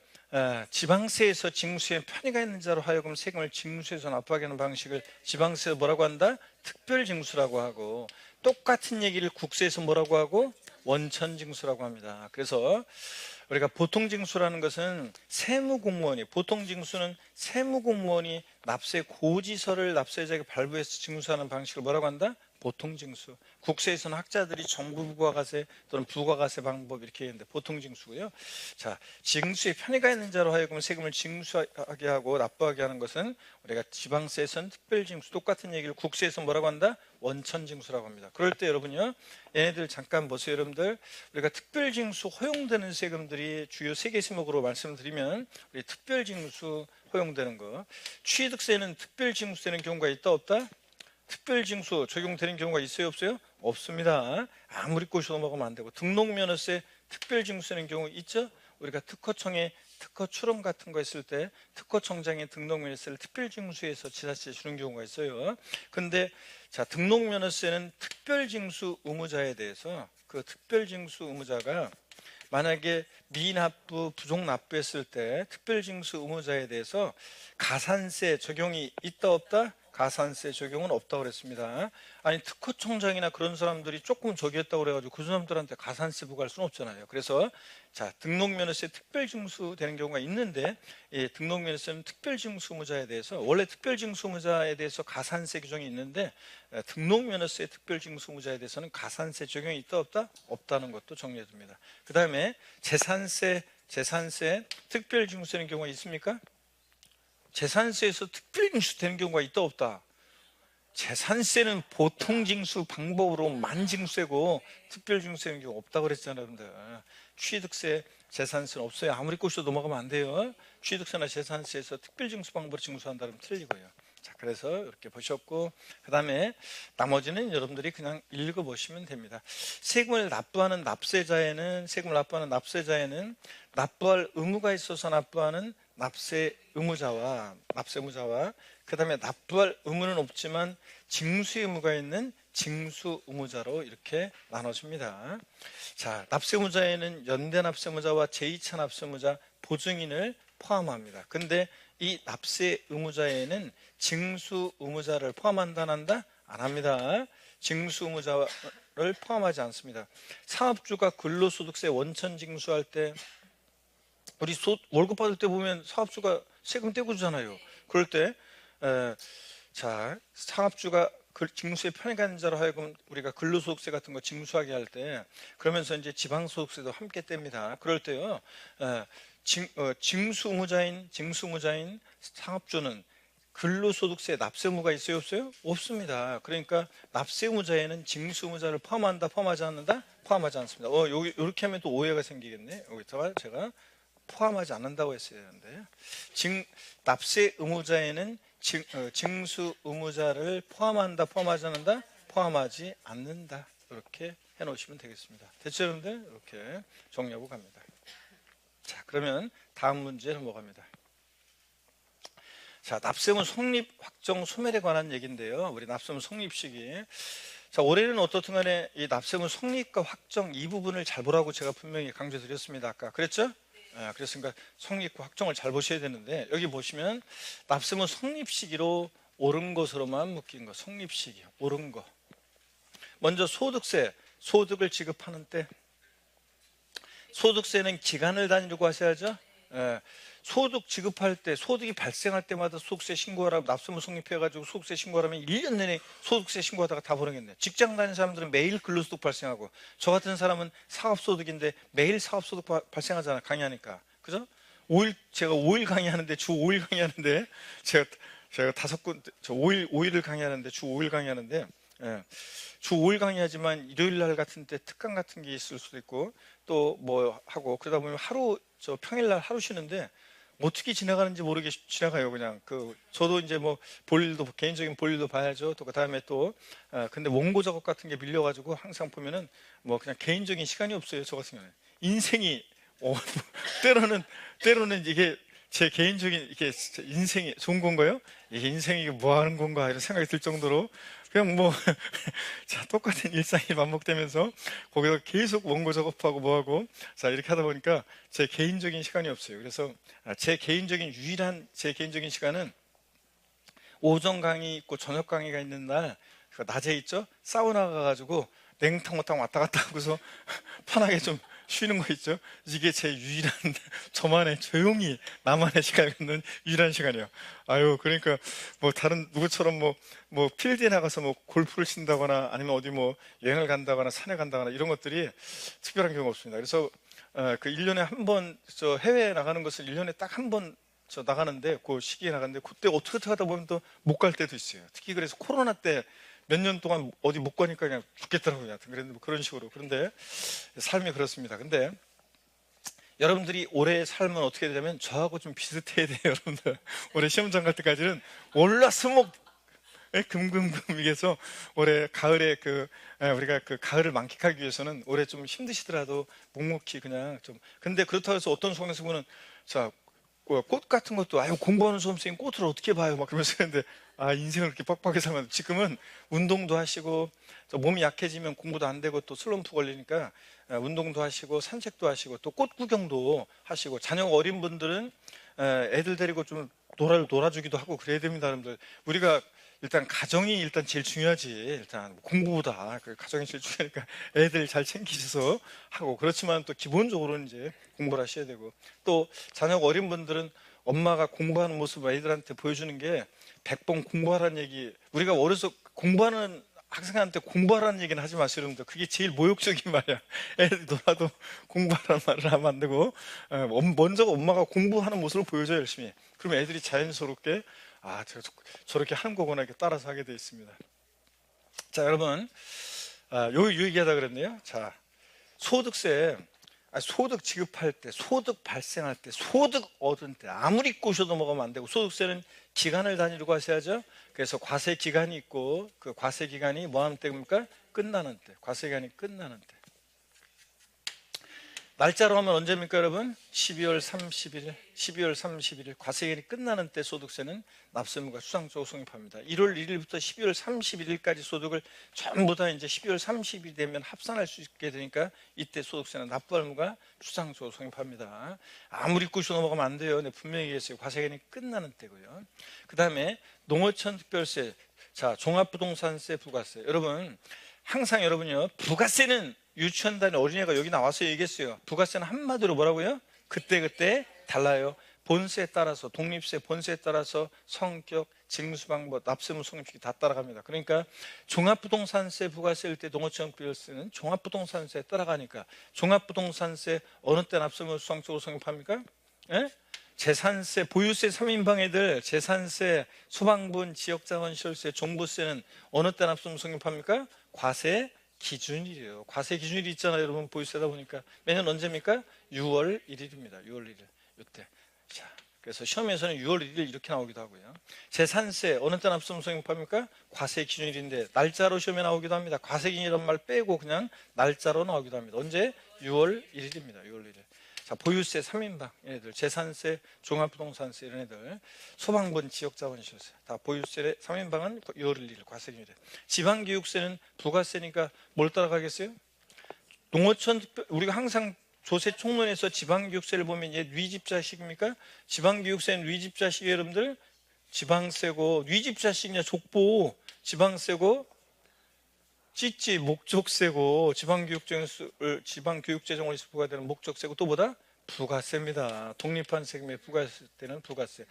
S1: 지방세에서 징수에 편의가 있는 자로 하여금 세금을 징수해서 납부하게 하는 방식을 지방세에서 뭐라고 한다? 특별징수라고 하고, 똑같은 얘기를 국세에서 뭐라고 하고? 원천징수라고 합니다. 그래서 우리가 보통징수라는 것은 보통징수는 세무공무원이 납세 고지서를 납세자에게 발부해서 징수하는 방식을 뭐라고 한다? 보통징수. 국세에서는 학자들이 정부부가세 또는 부가가세 방법 이렇게 했는데 보통징수고요. 자, 징수에 편의가 있는 자로 하여금 세금을 징수하게 하고 납부하게 하는 것은 우리가 지방세에서는 특별징수, 똑같은 얘기를 국세에서는 뭐라고 한다? 원천징수라고 합니다. 그럴 때 여러분요, 얘네들 잠깐 보세요, 여러분들. 우리가 특별징수 허용되는 세금들이 주요 3개 세목으로 말씀드리면, 우리 특별징수 허용되는 거, 취득세는 특별징수되는 경우가 있다 없다? 특별징수 적용되는 경우가 있어요, 없어요? 없습니다. 아무리 꼬셔 넘어가면 안 되고, 등록면허세 특별징수되는 경우 있죠? 우리가 특허청에 특허 출원 같은 거 했을 때 특허청장의 등록면허세를 특별징수해서 지자체에 주는 경우가 있어요. 근데 자, 등록면허세는 특별징수 의무자에 대해서 그 특별징수 의무자가 만약에 미납부, 부족납부했을 때 특별징수 의무자에 대해서 가산세 적용이 있다 없다? 가산세 적용은 없다고 그랬습니다. 아니, 특허청장이나 그런 사람들이 조금 저기 했다고 그래가지고 그 사람들한테 가산세 부과할 수는 없잖아요. 그래서 자, 등록면허세 특별징수 되는 경우가 있는데, 등록면허세는 특별징수 의무자에 대해서, 원래 특별징수 의무자에 대해서 가산세 규정이 있는데, 등록면허세 특별징수 의무자에 대해서는 가산세 적용이 있다 없다? 없다는 것도 정리해 둡니다. 그 다음에 재산세 특별징수 되는 경우가 있습니까? 재산세에서 특별징수 되는 경우가 있다 없다? 재산세는 보통징수 방법으로 만징수되고 특별징수 되는 경우 없다고 그랬잖아요, 여러분들. 취득세, 재산세는 없어요. 아무리 꼬셔도 넘어가면 안 돼요. 취득세나 재산세에서 특별징수 방법으로 징수한다면 틀리고요. 자, 그래서 이렇게 보셨고, 그 다음에 나머지는 여러분들이 그냥 읽어보시면 됩니다. 세금을 납부하는 납세자에는 납부할 의무가 있어서 납부하는 납세 의무자와 그 다음에 납부할 의무는 없지만 징수 의무가 있는 징수 의무자로 이렇게 나눠집니다. 자, 납세 의무자에는 연대 납세 의무자와 제2차 납세 의무자, 보증인을 포함합니다. 근데 이 납세 의무자에는 징수 의무자를 포함한다 안 한다? 안 합니다. 징수 의무자를 포함하지 않습니다. 사업주가 근로소득세 원천 징수할 때 우리 월급 받을 때 보면 사업주가 세금 떼고 주잖아요. 그럴 때 사업주가 징수에 편익하는 자로 하여금 우리가 근로소득세 같은 거 징수하게 할 때, 그러면서 이제 지방소득세도 함께 뗍니다. 그럴 때요, 징수 의무자인 사업주는 근로소득세 납세 의무가 있어요, 없어요? 없습니다. 그러니까 납세 의무자에는 징수 의무자를 포함한다, 포함하지 않는다? 포함하지 않습니다. 이렇게 하면 또 오해가 생기겠네. 여기다가 제가 포함하지 않는다고 했어야 되는데, 납세 의무자에는 징수 의무자를 포함한다, 포함하지 않는다? 포함하지 않는다. 이렇게 해놓으시면 되겠습니다. 됐죠, 여러분들? 이렇게 정리하고 갑니다. 자, 그러면 다음 문제 넘어갑니다. 자, 납세의무 성립, 확정, 소멸에 관한 얘기인데요. 우리 납세의무 성립 시기. 자, 올해는 어떻든 간에 이 납세의무 성립과 확정 이 부분을 잘 보라고 제가 분명히 강조드렸습니다. 아까 그랬죠? 그랬으니까 성립과 확정을 잘 보셔야 되는데, 여기 보시면 납세의무 성립 시기로 옳은 것으로만 묶인 거, 성립 시기 옳은 거. 먼저 소득을 지급하는 때, 소득세는 기간을 단위로 하셔야죠. 소득 지급할 때, 소득이 발생할 때마다 소득세 신고하라고 납세의무 성립해가지고 소득세 신고하라면 1년 내내 소득세 신고하다가 다 버리겠네. 직장 다니는 사람들은 매일 근로소득 발생하고, 저 같은 사람은 사업소득인데 매일 사업소득 발생하잖아, 강의하니까. 그죠? 제가 5일 강의하는데, 주 5일 강의하는데, 제가 5일을 강의하는데, 주 5일 강의하는데, 주 5일 강의하지만 일요일 날 같은 때 특강 같은 게 있을 수도 있고, 또 뭐 하고, 그러다 보면 평일날 하루 쉬는데 어떻게 지나가는지 모르게 지나가요. 그냥 저도 이제 뭐 개인적인 볼일도 봐야죠. 또 그 다음에 근데 원고 작업 같은 게 밀려가지고 항상 보면은 뭐 그냥 개인적인 시간이 없어요. 저 같은 경우는 인생이 때로는 이게 제 개인적인 이게 인생이 좋은 건가요? 이게 인생이 뭐 하는 건가 이런 생각이 들 정도로 그냥 자, 똑같은 일상이 반복되면서 거기서 계속 원고 작업하고 뭐하고 자, 이렇게 하다 보니까 제 개인적인 시간이 없어요. 그래서 제 개인적인 시간은 오전 강의 있고 저녁 강의가 있는 날, 낮에 있죠? 사우나 가가지고 냉탕탕 왔다 갔다 하고서 편하게 좀 쉬는 거 있죠? 이게 제 유일한 저만의 조용히 나만의 시간을 갖는 유일한 시간이에요. 그러니까 다른 누구처럼 필드에 나가서 골프를 친다거나 아니면 어디 여행을 간다거나 산에 간다거나 이런 것들이 특별한 경우가 없습니다. 그래서 1년에 한 번 해외에 나가는 것을 1년에 딱 한 번 나가는데, 그 시기에 나가는데, 그때 어떻게 하다 보면 또 못 갈 때도 있어요. 특히 그래서 코로나 때 몇 년 동안 어디 못 가니까 그냥 죽겠더라고요. 그랬는데 그런 식으로. 그런데 삶이 그렇습니다. 근데 여러분들이 올해의 삶은 어떻게 되냐면 저하고 좀 비슷해야 돼요. 여러분들 올해 시험장 갈 때까지는 올라서목 금금금 이게서 올해 가을에 우리가 가을을 만끽하기 위해서는 올해 좀 힘드시더라도 묵묵히 그냥 좀. 근데 그렇다고 해서 어떤 수강생분은 꽃 같은 것도 공부하는 수험생이 꽃을 어떻게 봐요 막 그러면서 했는데, 인생을 그렇게 빡빡하게 살면 지금은 운동도 하시고, 몸이 약해지면 공부도 안 되고 또 슬럼프 걸리니까 운동도 하시고 산책도 하시고 또 꽃 구경도 하시고, 자녀가 어린 분들은 애들 데리고 좀 놀아주기도 하고 그래야 됩니다. 여러분들 우리가 일단 가정이 일단 제일 중요하지. 일단 공부보다 가정이 제일 중요하니까 애들 잘 챙기셔서 하고, 그렇지만 또 기본적으로는 이제 공부를 하셔야 되고, 또 자녀가 어린 분들은 엄마가 공부하는 모습을 애들한테 보여주는 게 100번 공부하라는 얘기. 우리가 어려서 공부하는 학생한테 공부하라는 얘기는 하지 마세요, 여러분들. 그게 제일 모욕적인 말이야. 애들이 놀아도 공부하라는 말을 하면 안 되고, 먼저 엄마가 공부하는 모습을 보여줘야 열심히. 그러면 애들이 자연스럽게 저렇게 하는 거구나 이렇게 따라서 하게 되어 있습니다. 자, 여러분, 요 얘기하다 그랬네요. 자, 소득세 소득 지급할 때, 소득 발생할 때, 소득 얻은 때 아무리 꼬셔도 먹으면 안 되고, 소득세는 기간을 단위로 과세하죠. 그래서 과세 기간이 있고, 그 과세 기간이 뭐 하는 때입니까? 끝나는 때. 과세 기간이 끝나는 때. 날짜로 하면 언제입니까, 여러분? 12월 31일, 12월 31일 과세기간이 끝나는 때 소득세는 납세의무가 수상적으로 성립합니다. 1월 1일부터 12월 31일까지 소득을 전부 다 이제 12월 30일이 되면 합산할 수 있게 되니까 이때 소득세는 납부할 의무가 수상적으로 성립합니다. 아무리 꾸셔 넘어가면 안 돼요. 네, 분명히 얘기했어요. 과세기간이 끝나는 때고요. 그 다음에 농어촌 특별세, 자, 종합부동산세, 부가세. 여러분, 항상 여러분요, 부가세는 유치원 다니는 어린애가 여기 나와서 얘기했어요. 부가세는 한마디로 뭐라고요? 그때그때 달라요. 본세에 따라서, 독립세 본세에 따라서 성격, 징수방법, 납세의무 성립식이 다 따라갑니다. 그러니까 종합부동산세 부가세일 때 농어촌 특별세는 종합부동산세에 따라가니까 종합부동산세 어느 때 납세의무 수상적으로 성립합니까? 예? 재산세, 보유세 3인방 애들 재산세, 소방분, 지역자원시설세, 종부세는 어느 때 납세의무 성립합니까? 과세 기준일이에요. 과세 기준일이 있잖아요. 여러분 보유세다 보니까 매년 언제입니까? 6월 1일입니다. 6월 1일 이때. 자, 그래서 시험에서는 6월 1일 이렇게 나오기도 하고요. 재산세 어느 때 납세의무 성립합니까? 과세 기준일인데 날짜로 시험에 나오기도 합니다. 과세 기준이라는 말 빼고 그냥 날짜로 나오기도 합니다. 언제? 6월 1일입니다. 6월 1일. 자, 보유세 3인방 얘네들, 재산세, 종합부동산세 이런 애들, 소방분, 지역자원시설세 다 보유세 3인방은 6월 1일 과세기준일에. 지방교육세는 부가세니까 뭘 따라가겠어요? 농어촌 우리가 항상 조세 총론에서 지방교육세를 보면 얘 뉘집자식입니까? 지방교육세는 뉘집자식 여러분들 지방세고, 뉘집자식이냐 족보 지방세고, 찌찌 목적세고, 지방교육재정을 부과되는 목적세고, 또 보다 부가세입니다. 독립한 세금의 부과세 때는 부가세.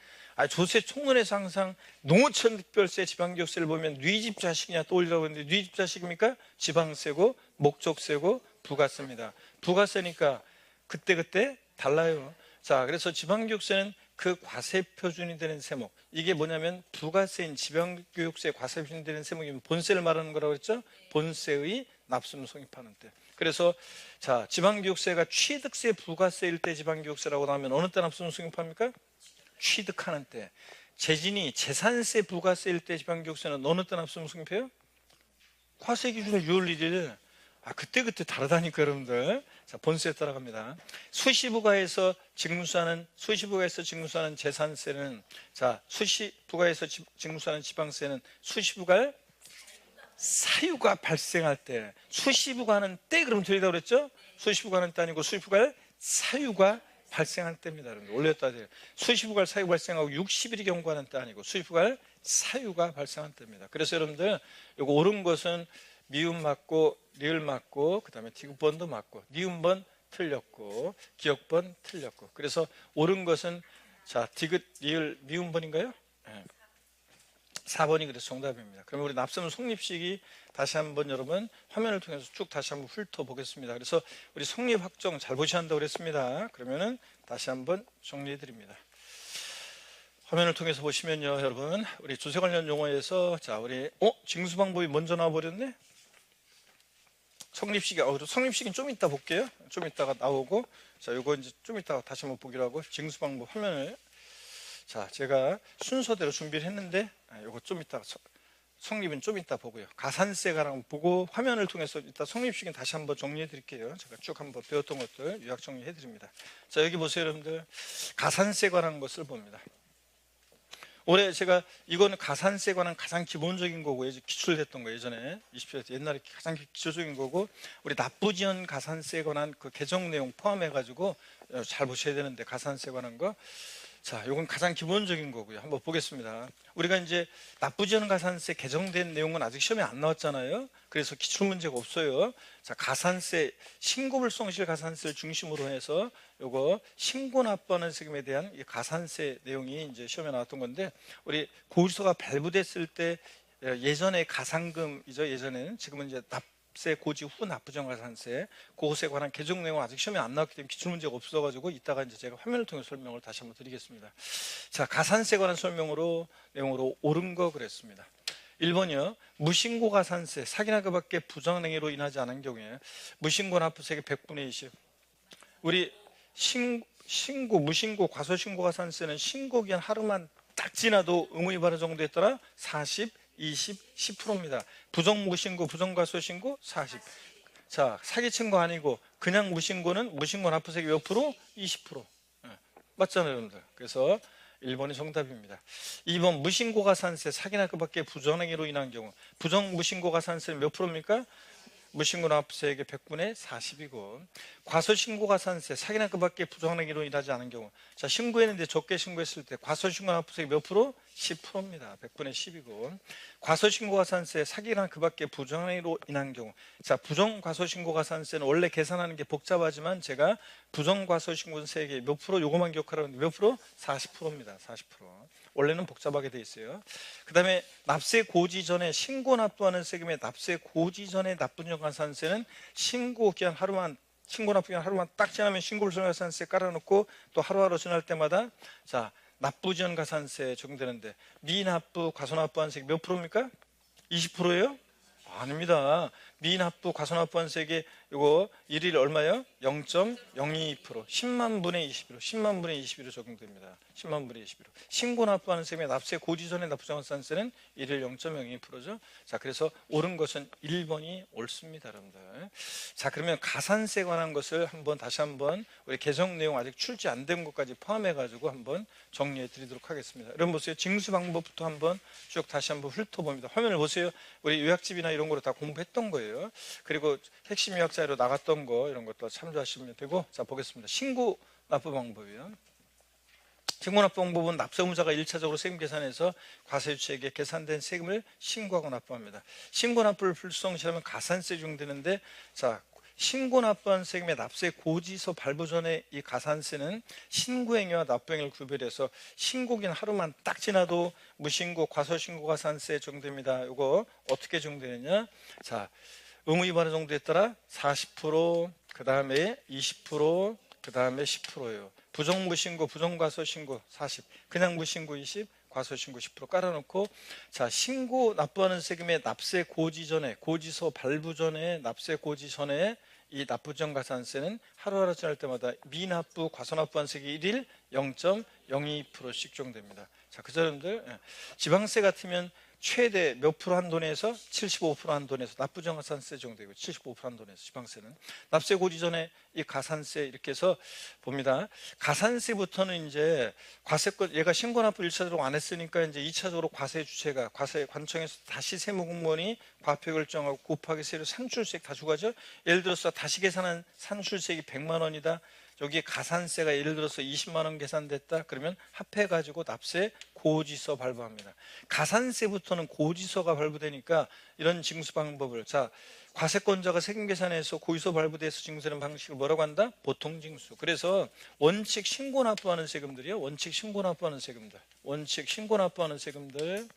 S1: 조세 총론에서 항상 농어촌 특별세, 지방교육세를 보면 뉘집자식이냐 떠올리라고 했는데 뉘집자식입니까? 지방세고 목적세고 부가세입니다. 부가세니까 그때그때 달라요. 자, 그래서 지방교육세는 그 과세 표준이 되는 세목, 이게 뭐냐면 부가세인 지방교육세 과세 표준이 되는 세목이면 본세를 말하는 거라고 했죠. 본세의 납세의무 성립하는 때. 그래서 자, 지방교육세가 취득세 부가세일 때 지방교육세라고 나오면 어느 때 납세의무 성립합니까? 취득하는 때. 재진이 재산세 부가세일 때 지방교육세는 어느 때 납세의무 성립해요? 과세 기준에 6월 1일. 그때 다르다니까 여러분들. 자, 본세에 따라갑니다. 수시부가에서 징수하는 재산세는, 자, 수시부가에서 징수하는 지방세는 수시부가 사유가 발생할 때, 수시부가는 때 그러면 들리다고 그랬죠? 수시부가는 때 아니고 수시부가 사유가 발생할 때입니다. 여러분들 올렸다 돼요. 수시부가 사유 발생하고 60일이 경과하는 때 아니고 수시부가 사유가 발생할 때입니다. 그래서 여러분들 이거 옳은 것은 미음 맞고 리을 맞고 그다음에 디귿번도 맞고, 니음번 틀렸고 기역번 틀렸고, 그래서 옳은 것은 자, 디귿 리을 미음번인가요? 네. 4번이 그래서 정답입니다. 그러면 우리 납세의무 성립식이 다시 한번 여러분 화면을 통해서 쭉 다시 한번 훑어보겠습니다. 그래서 우리 성립 확정 잘 보셔야 한다고 그랬습니다. 그러면은 다시 한번 정리해 드립니다. 화면을 통해서 보시면요, 여러분 우리 조세 관련 용어에서 자, 우리 징수 방법이 먼저 나와 버렸네. 성립식은 좀 이따 볼게요. 좀 이따가 나오고, 자, 요거 이제 좀 이따가 다시 한번 보기로 하고, 징수 방법 화면을, 자, 제가 순서대로 준비를 했는데 요거 좀 이따 성립은 좀 이따 보고요. 가산세가랑 보고 화면을 통해서 이따 성립식은 다시 한번 정리해 드릴게요. 제가 쭉 한번 배웠던 것들 요약 정리해 드립니다. 자, 여기 보세요, 여러분들. 가산세에 관한 것을 봅니다. 올해 제가 이거는 가산세에 관한 가장 기본적인 거고 기출됐던 거, 예전에 20대 옛날에 가장 기초적인 거고, 우리 납부지연 가산세에 관한 그 개정 내용 포함해 가지고 잘 보셔야 되는데, 가산세에 관한 거, 자, 이건 가장 기본적인 거고요. 한번 보겠습니다. 우리가 이제 납부지연 가산세 개정된 내용은 아직 시험에 안 나왔잖아요. 그래서 기출 문제가 없어요. 자, 가산세, 신고불성실 가산세를 중심으로 해서 요거 신고 납부하는 세금에 대한 이 가산세 내용이 이제 시험에 나왔던 건데, 우리 고지서가 발부됐을 때 예전에 가산금이죠. 예전에는, 지금은 이제 납세 고지 후 납부지연 가산세, 그것에 관한 개정 내용은 아직 시험에 안 나왔기 때문에 기출 문제가 없어가지고 이따가 이제 제가 화면을 통해 설명을 다시 한번 드리겠습니다. 자, 가산세에 관한 내용으로 옳은 거 그랬습니다. 1번이요. 무신고 가산세, 사기나 그밖에 부정행위로 인하지 않은 경우에 무신고 납부세액의 100분의 20, 우리 신고, 무신고, 과소신고 가산세는 신고 기한 하루만 딱 지나도 의무위 발효 정도 했더라 40, 20, 10%입니다. 부정무신고, 부정과소신고 40. 자, 사기친 거 아니고 그냥 무신고는 무신고 납부세액 몇 프로? 20%. 맞잖아요, 여러분들. 그래서 1번이 정답입니다. 2번 무신고 가산세 사기나 그 밖에 부정행위로 인한 경우 부정무신고 가산세는 몇 프로입니까? 무신고 납부세액의 100분의 40이고 과소신고 가산세 사기나 그 밖에 부정행위로 인하지 않은 경우 자 신고했는데 적게 신고했을 때 과소신고 납부세액 몇 프로? 10%입니다. 100분의 10이고 과소신고 가산세 사기나 그 밖에 부정행위로 인한 경우 자 부정과소신고 가산세는 원래 계산하는 게 복잡하지만 제가 부정과소신고세액의 몇 프로 요거만 기억하라는데 몇 프로? 40%입니다. 40%. 원래는 복잡하게 돼 있어요. 그 다음에 납세 고지 전에 신고 납부하는 세금의 납세 고지 전에 납부전 가산세는 신고 기한 하루만 신고 납부 기한 하루만 딱 지나면 신고불성 가산세 깔아놓고 또 하루하루 지날 때마다 자 납부전 가산세 적용되는데 미납부 과소납부한 세액 몇 프로입니까? 20%예요? 아닙니다. 미납부 과소납부한 세액이 이거 일일 얼마예요? 0.02% 10만 분의 21로 10만 분의 21로 적용됩니다. 10만 분의 21로 신고 납부하는 세금의 납세 고지 전에 납부정가산세는 일일 0.02%죠. 자 그래서 옳은 것은 1번이 옳습니다, 여러분들. 자 그러면 가산세에 관한 것을 다시 한번 우리 개정 내용 아직 출제 안 된 것까지 포함해 가지고 한번 정리해 드리도록 하겠습니다. 여러분 보세요. 징수 방법부터 한번 쭉 다시 한번 훑어봅니다. 화면을 보세요. 우리 요약집이나 이런 거로 다 공부했던 거예요. 그리고 핵심 요약 자료 나갔던 거 이런 것도 참조하시면 되고 자 보겠습니다. 신고 납부 방법이요. 신고 납부 방법은 납세 의무자가 1차적으로 세금 계산해서 과세주체에게 계산된 세금을 신고하고 납부합니다. 신고 납부를 불성실하면 가산세 적용되는데 자 신고 납부한 세금의 납세 고지서 발부 전에 이 가산세는 신고행위와 납부행위를 구별해서 신고기는 하루만 딱 지나도 무신고 과소신고 가산세 적용됩니다. 이거 어떻게 적용되느냐? 자 의무위반의 정도에 따라 40%, 그 다음에 20%, 그 다음에 10%예요. 부정무신고, 부정과소신고 40, 그냥 무신고 20, 과소신고 10% 깔아놓고 자 신고 납부하는 세금의 납세 고지 전에 고지서 발부 전에 납세 고지 전에 이 납부전 가산세는 하루하루 지날 때마다 미납부 과소납부한 세액이 1일 0.02%씩 적용됩니다. 자, 그 사람들 지방세 같으면 최대 몇 프로 한도내에서 75% 한도내에서 납부전 가산세 적용되고 75% 한도내에서 지방세는 납세 고지 전에 이 가산세 이렇게 해서 봅니다. 가산세부터는 이제 과세권 얘가 신고 납부 1차적으로 안 했으니까 이제 2차적으로 과세 주체가 과세 관청에서 다시 세무공무원이 과표 결정하고 곱하기 세율 산출세액 다 주고하죠. 예를 들어서 다시 계산한 산출세액이 100만 원이다. 여기에 가산세가 예를 들어서 20만 원 계산됐다. 그러면 합해가지고 납세 고지서 발부합니다. 가산세부터는 고지서가 발부되니까 이런 징수 방법을 자 과세권자가 세금 계산해서 고지서 발부돼서 징수하는 방식을 뭐라고 한다? 보통징수. 그래서 원칙 신고 납부하는 세금들이요. 원칙 신고 납부하는 세금들. 원칙 신고 납부하는 세금들.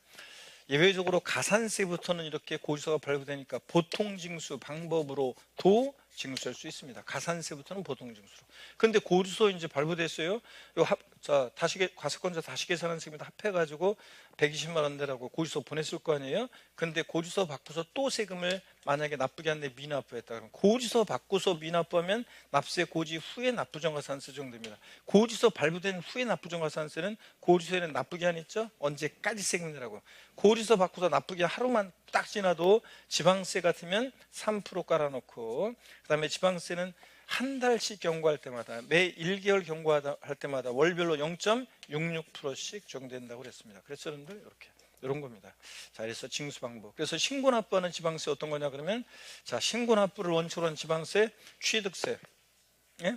S1: 예외적으로 가산세부터는 이렇게 고지서가 발부되니까 보통징수 방법으로도 징수할 수 있습니다. 가산세부터는 보통징수로. 근데 고지서 이제 발부됐어요. 자, 과세권자 다시 계산한 세금을 합해가지고 120만 원 내라고 고지서 보냈을 거 아니에요? 근데 고지서 바꾸서 또 세금을 만약에 납부기 한데 미납부했다. 그러면 고지서 바꾸서 미납부하면 납세 고지 후에 납부정가산세 적용됩니다. 고지서 발부된 후에 납부정가산세는 고지서에는 납부기한 있죠? 언제까지 세금 내라고. 고지서 바꾸서 납부기한 하루만 딱 지나도 지방세 같으면 3% 깔아놓고 그 다음에 지방세는 한 달씩 경고할 때마다 매 1개월 경고할 때마다 월별로 0.66%씩 적용된다고 그랬습니다. 그래서 여러분들 이렇게 이런 겁니다. 자, 그래서 징수 방법. 그래서 신고 납부하는 지방세 어떤 거냐 그러면 자 신고 납부를 원칙으로 한 지방세, 취득세, 예?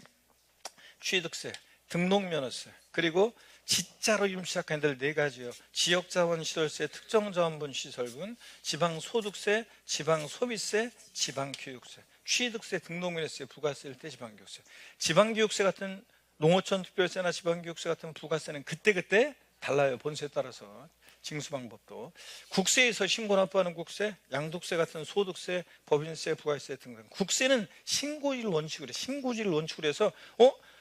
S1: 취득세, 등록면허세 그리고 지자로 이름 시작하는 데를 네 가지요. 지역자원시설세, 특정자원분 시설분, 지방소득세, 지방소비세, 지방교육세, 취득세, 등록면허세, 부가세일 때 지방교육세. 지방교육세 같은 농어촌 특별세나 지방교육세 같은 부가세는 그때그때 달라요. 본세에 따라서. 징수 방법도. 국세에서 신고 납부하는 국세, 양도세 같은 소득세, 법인세, 부가세 등등. 국세는 신고일 원칙으로 해. 신고일 원칙으로 해서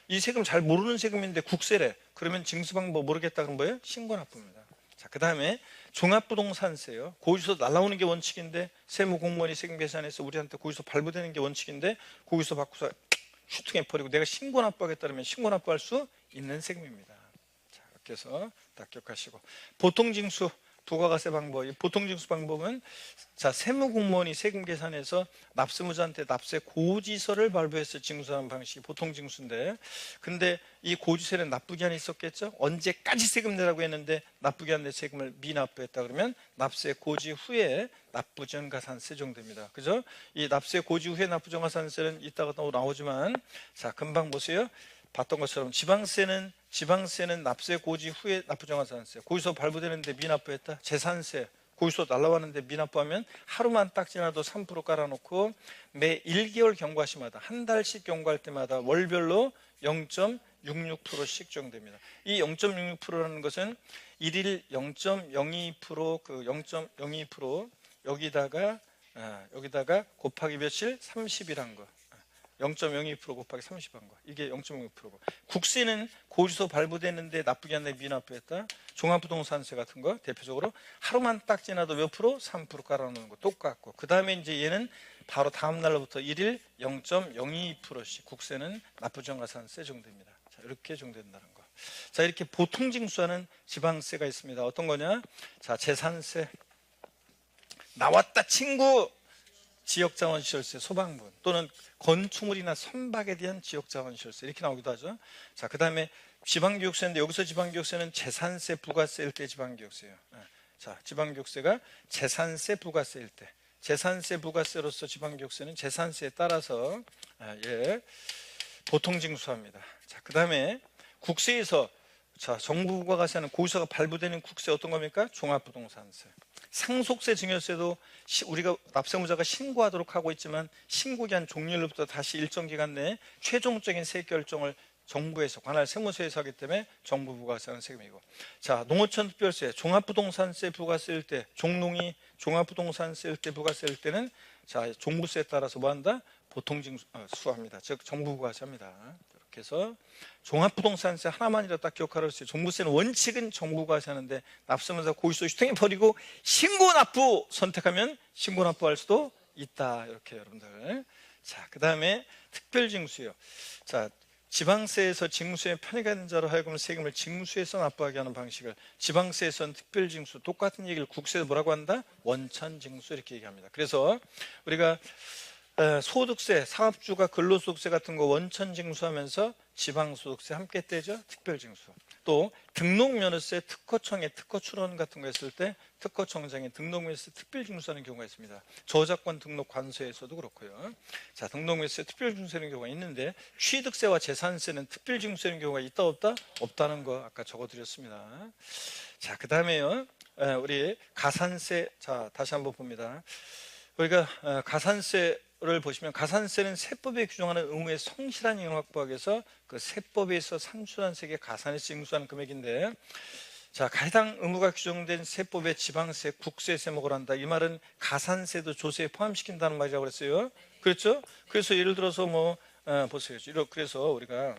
S1: 이 세금 잘 모르는 세금인데 국세래. 그러면 징수 방법 모르겠다 그런 거예요? 신고 납부입니다. 자, 그 다음에 종합부동산세요. 고지서 날라오는 게 원칙인데 세무공무원이 세금 계산해서 우리한테 고지서 발부되는 게 원칙인데 고지서 바꾸서 휴통에 버리고 내가 신고 납부하겠다 그러면 신고 납부할 수 있는 세금입니다. 자, 이렇게 해서 딱 기억하시고, 보통징수 부가가세 방법, 이 보통징수 방법은 자, 세무공무원이 세금 계산해서 납세무자한테 납세 고지서를 발부해서 징수하는 방식이 보통징수인데, 근데 이 고지서에는 납부기한이 있었겠죠. 언제까지 세금 내라고 했는데 납부기한 내 세금을 미납부했다 그러면 납세 고지 후에 납부전가산세 정도입니다. 그죠? 이 납세 고지 후에 납부전가산세는 이따가 또 나오지만, 자, 금방 보세요. 봤던 것처럼 지방세는 납세 고지 후에 납부정가산세, 고지서 발부되는데 미납부했다. 재산세, 고지서 날라왔는데 미납부하면 하루만 딱 지나도 3% 깔아놓고 매 1개월 경과시마다 한 달씩 경과할 때마다 월별로 0.66%씩 적용됩니다. 이 0.66%라는 것은 일일 0.02% 그 0.02% 여기다가 곱하기 며칠 30이란 거. 0.02% 곱하기 30한 거. 이게 0.02%고. 국세는 고지서 발부됐는데 납부기한 내 미납부했다. 종합부동산세 같은 거 대표적으로 하루만 딱 지나도 몇 프로? 3% 깔아놓는 거 똑같고. 그 다음에 이제 얘는 바로 다음 날로부터 일일 0.02%씩 국세는 납부정가산세 정도입니다. 자, 이렇게 정된다는 거. 자, 이렇게 보통징수하는 지방세가 있습니다. 어떤 거냐? 자, 재산세. 나왔다 친구. 지역자원시설세 소방분 또는 건축물이나 선박에 대한 지역자원시설세 이렇게 나오기도 하죠. 자, 그 다음에 지방교육세인데 여기서 지방교육세는 재산세 부가세일 때 지방교육세예요. 자, 지방교육세가 재산세 부가세일 때, 재산세 부가세로서 지방교육세는 재산세에 따라서 보통징수합니다. 자, 그 다음에 국세에서 자, 정부 부가가세하는 고지서가 발부되는 국세 어떤 겁니까? 종합부동산세. 상속세 증여세도 우리가 납세무자가 신고하도록 하고 있지만 신고기한 종료일로부터 다시 일정 기간 내에 최종적인 세액 결정을 정부에서 관할 세무서에서 하기 때문에 정부 부가세하는 세금이고, 자, 농어촌 특별세, 종합부동산세 부가세일 때, 종농이 종합부동산세일 때 부가세일 때는 자, 종부세에 따라서 뭐한다? 보통징수합니다. 즉 정부 부가세합니다. 이렇게 해서 종합부동산세 하나만이라도 딱 기억하라고 했어요. 종부세는 원칙은 정부가 하시는데 납세무자 고지서 휴통에 버리고 신고납부 선택하면 신고납부할 수도 있다. 이렇게 여러분들. 자, 그 다음에 특별징수요. 자, 지방세에서 징수에 편의가 있는 자로 하여금 세금을 징수해서 납부하게 하는 방식을 지방세에서는 특별징수, 똑같은 얘기를 국세에서 뭐라고 한다? 원천징수 이렇게 얘기합니다. 그래서 우리가 소득세, 사업주가 근로소득세 같은 거 원천징수하면서 지방소득세 함께 떼죠. 특별징수. 또 등록면허세, 특허청에 특허 출원 같은 거 했을 때 특허청장에 등록면허세 특별징수하는 경우가 있습니다. 저작권 등록 관세에서도 그렇고요. 자, 등록면허세 특별징수하는 경우가 있는데 취득세와 재산세는 특별징수하는 경우가 있다 없다? 없다는 거 아까 적어드렸습니다. 자, 그 다음에요. 우리 가산세. 자, 다시 한번 봅니다. 우리가 가산세를 보시면 가산세는 세법에 규정하는 의무의 성실한 이용 확보하기 위해서 그 세법에서 산출한 세액의 가산에서 징수하는 금액인데, 자, 해당 의무가 규정된 세법의 지방세, 국세 세목을 한다. 이 말은 가산세도 조세에 포함시킨다는 말이라고 그랬어요. 그렇죠? 그래서 예를 들어서 보세요. 그래서 우리가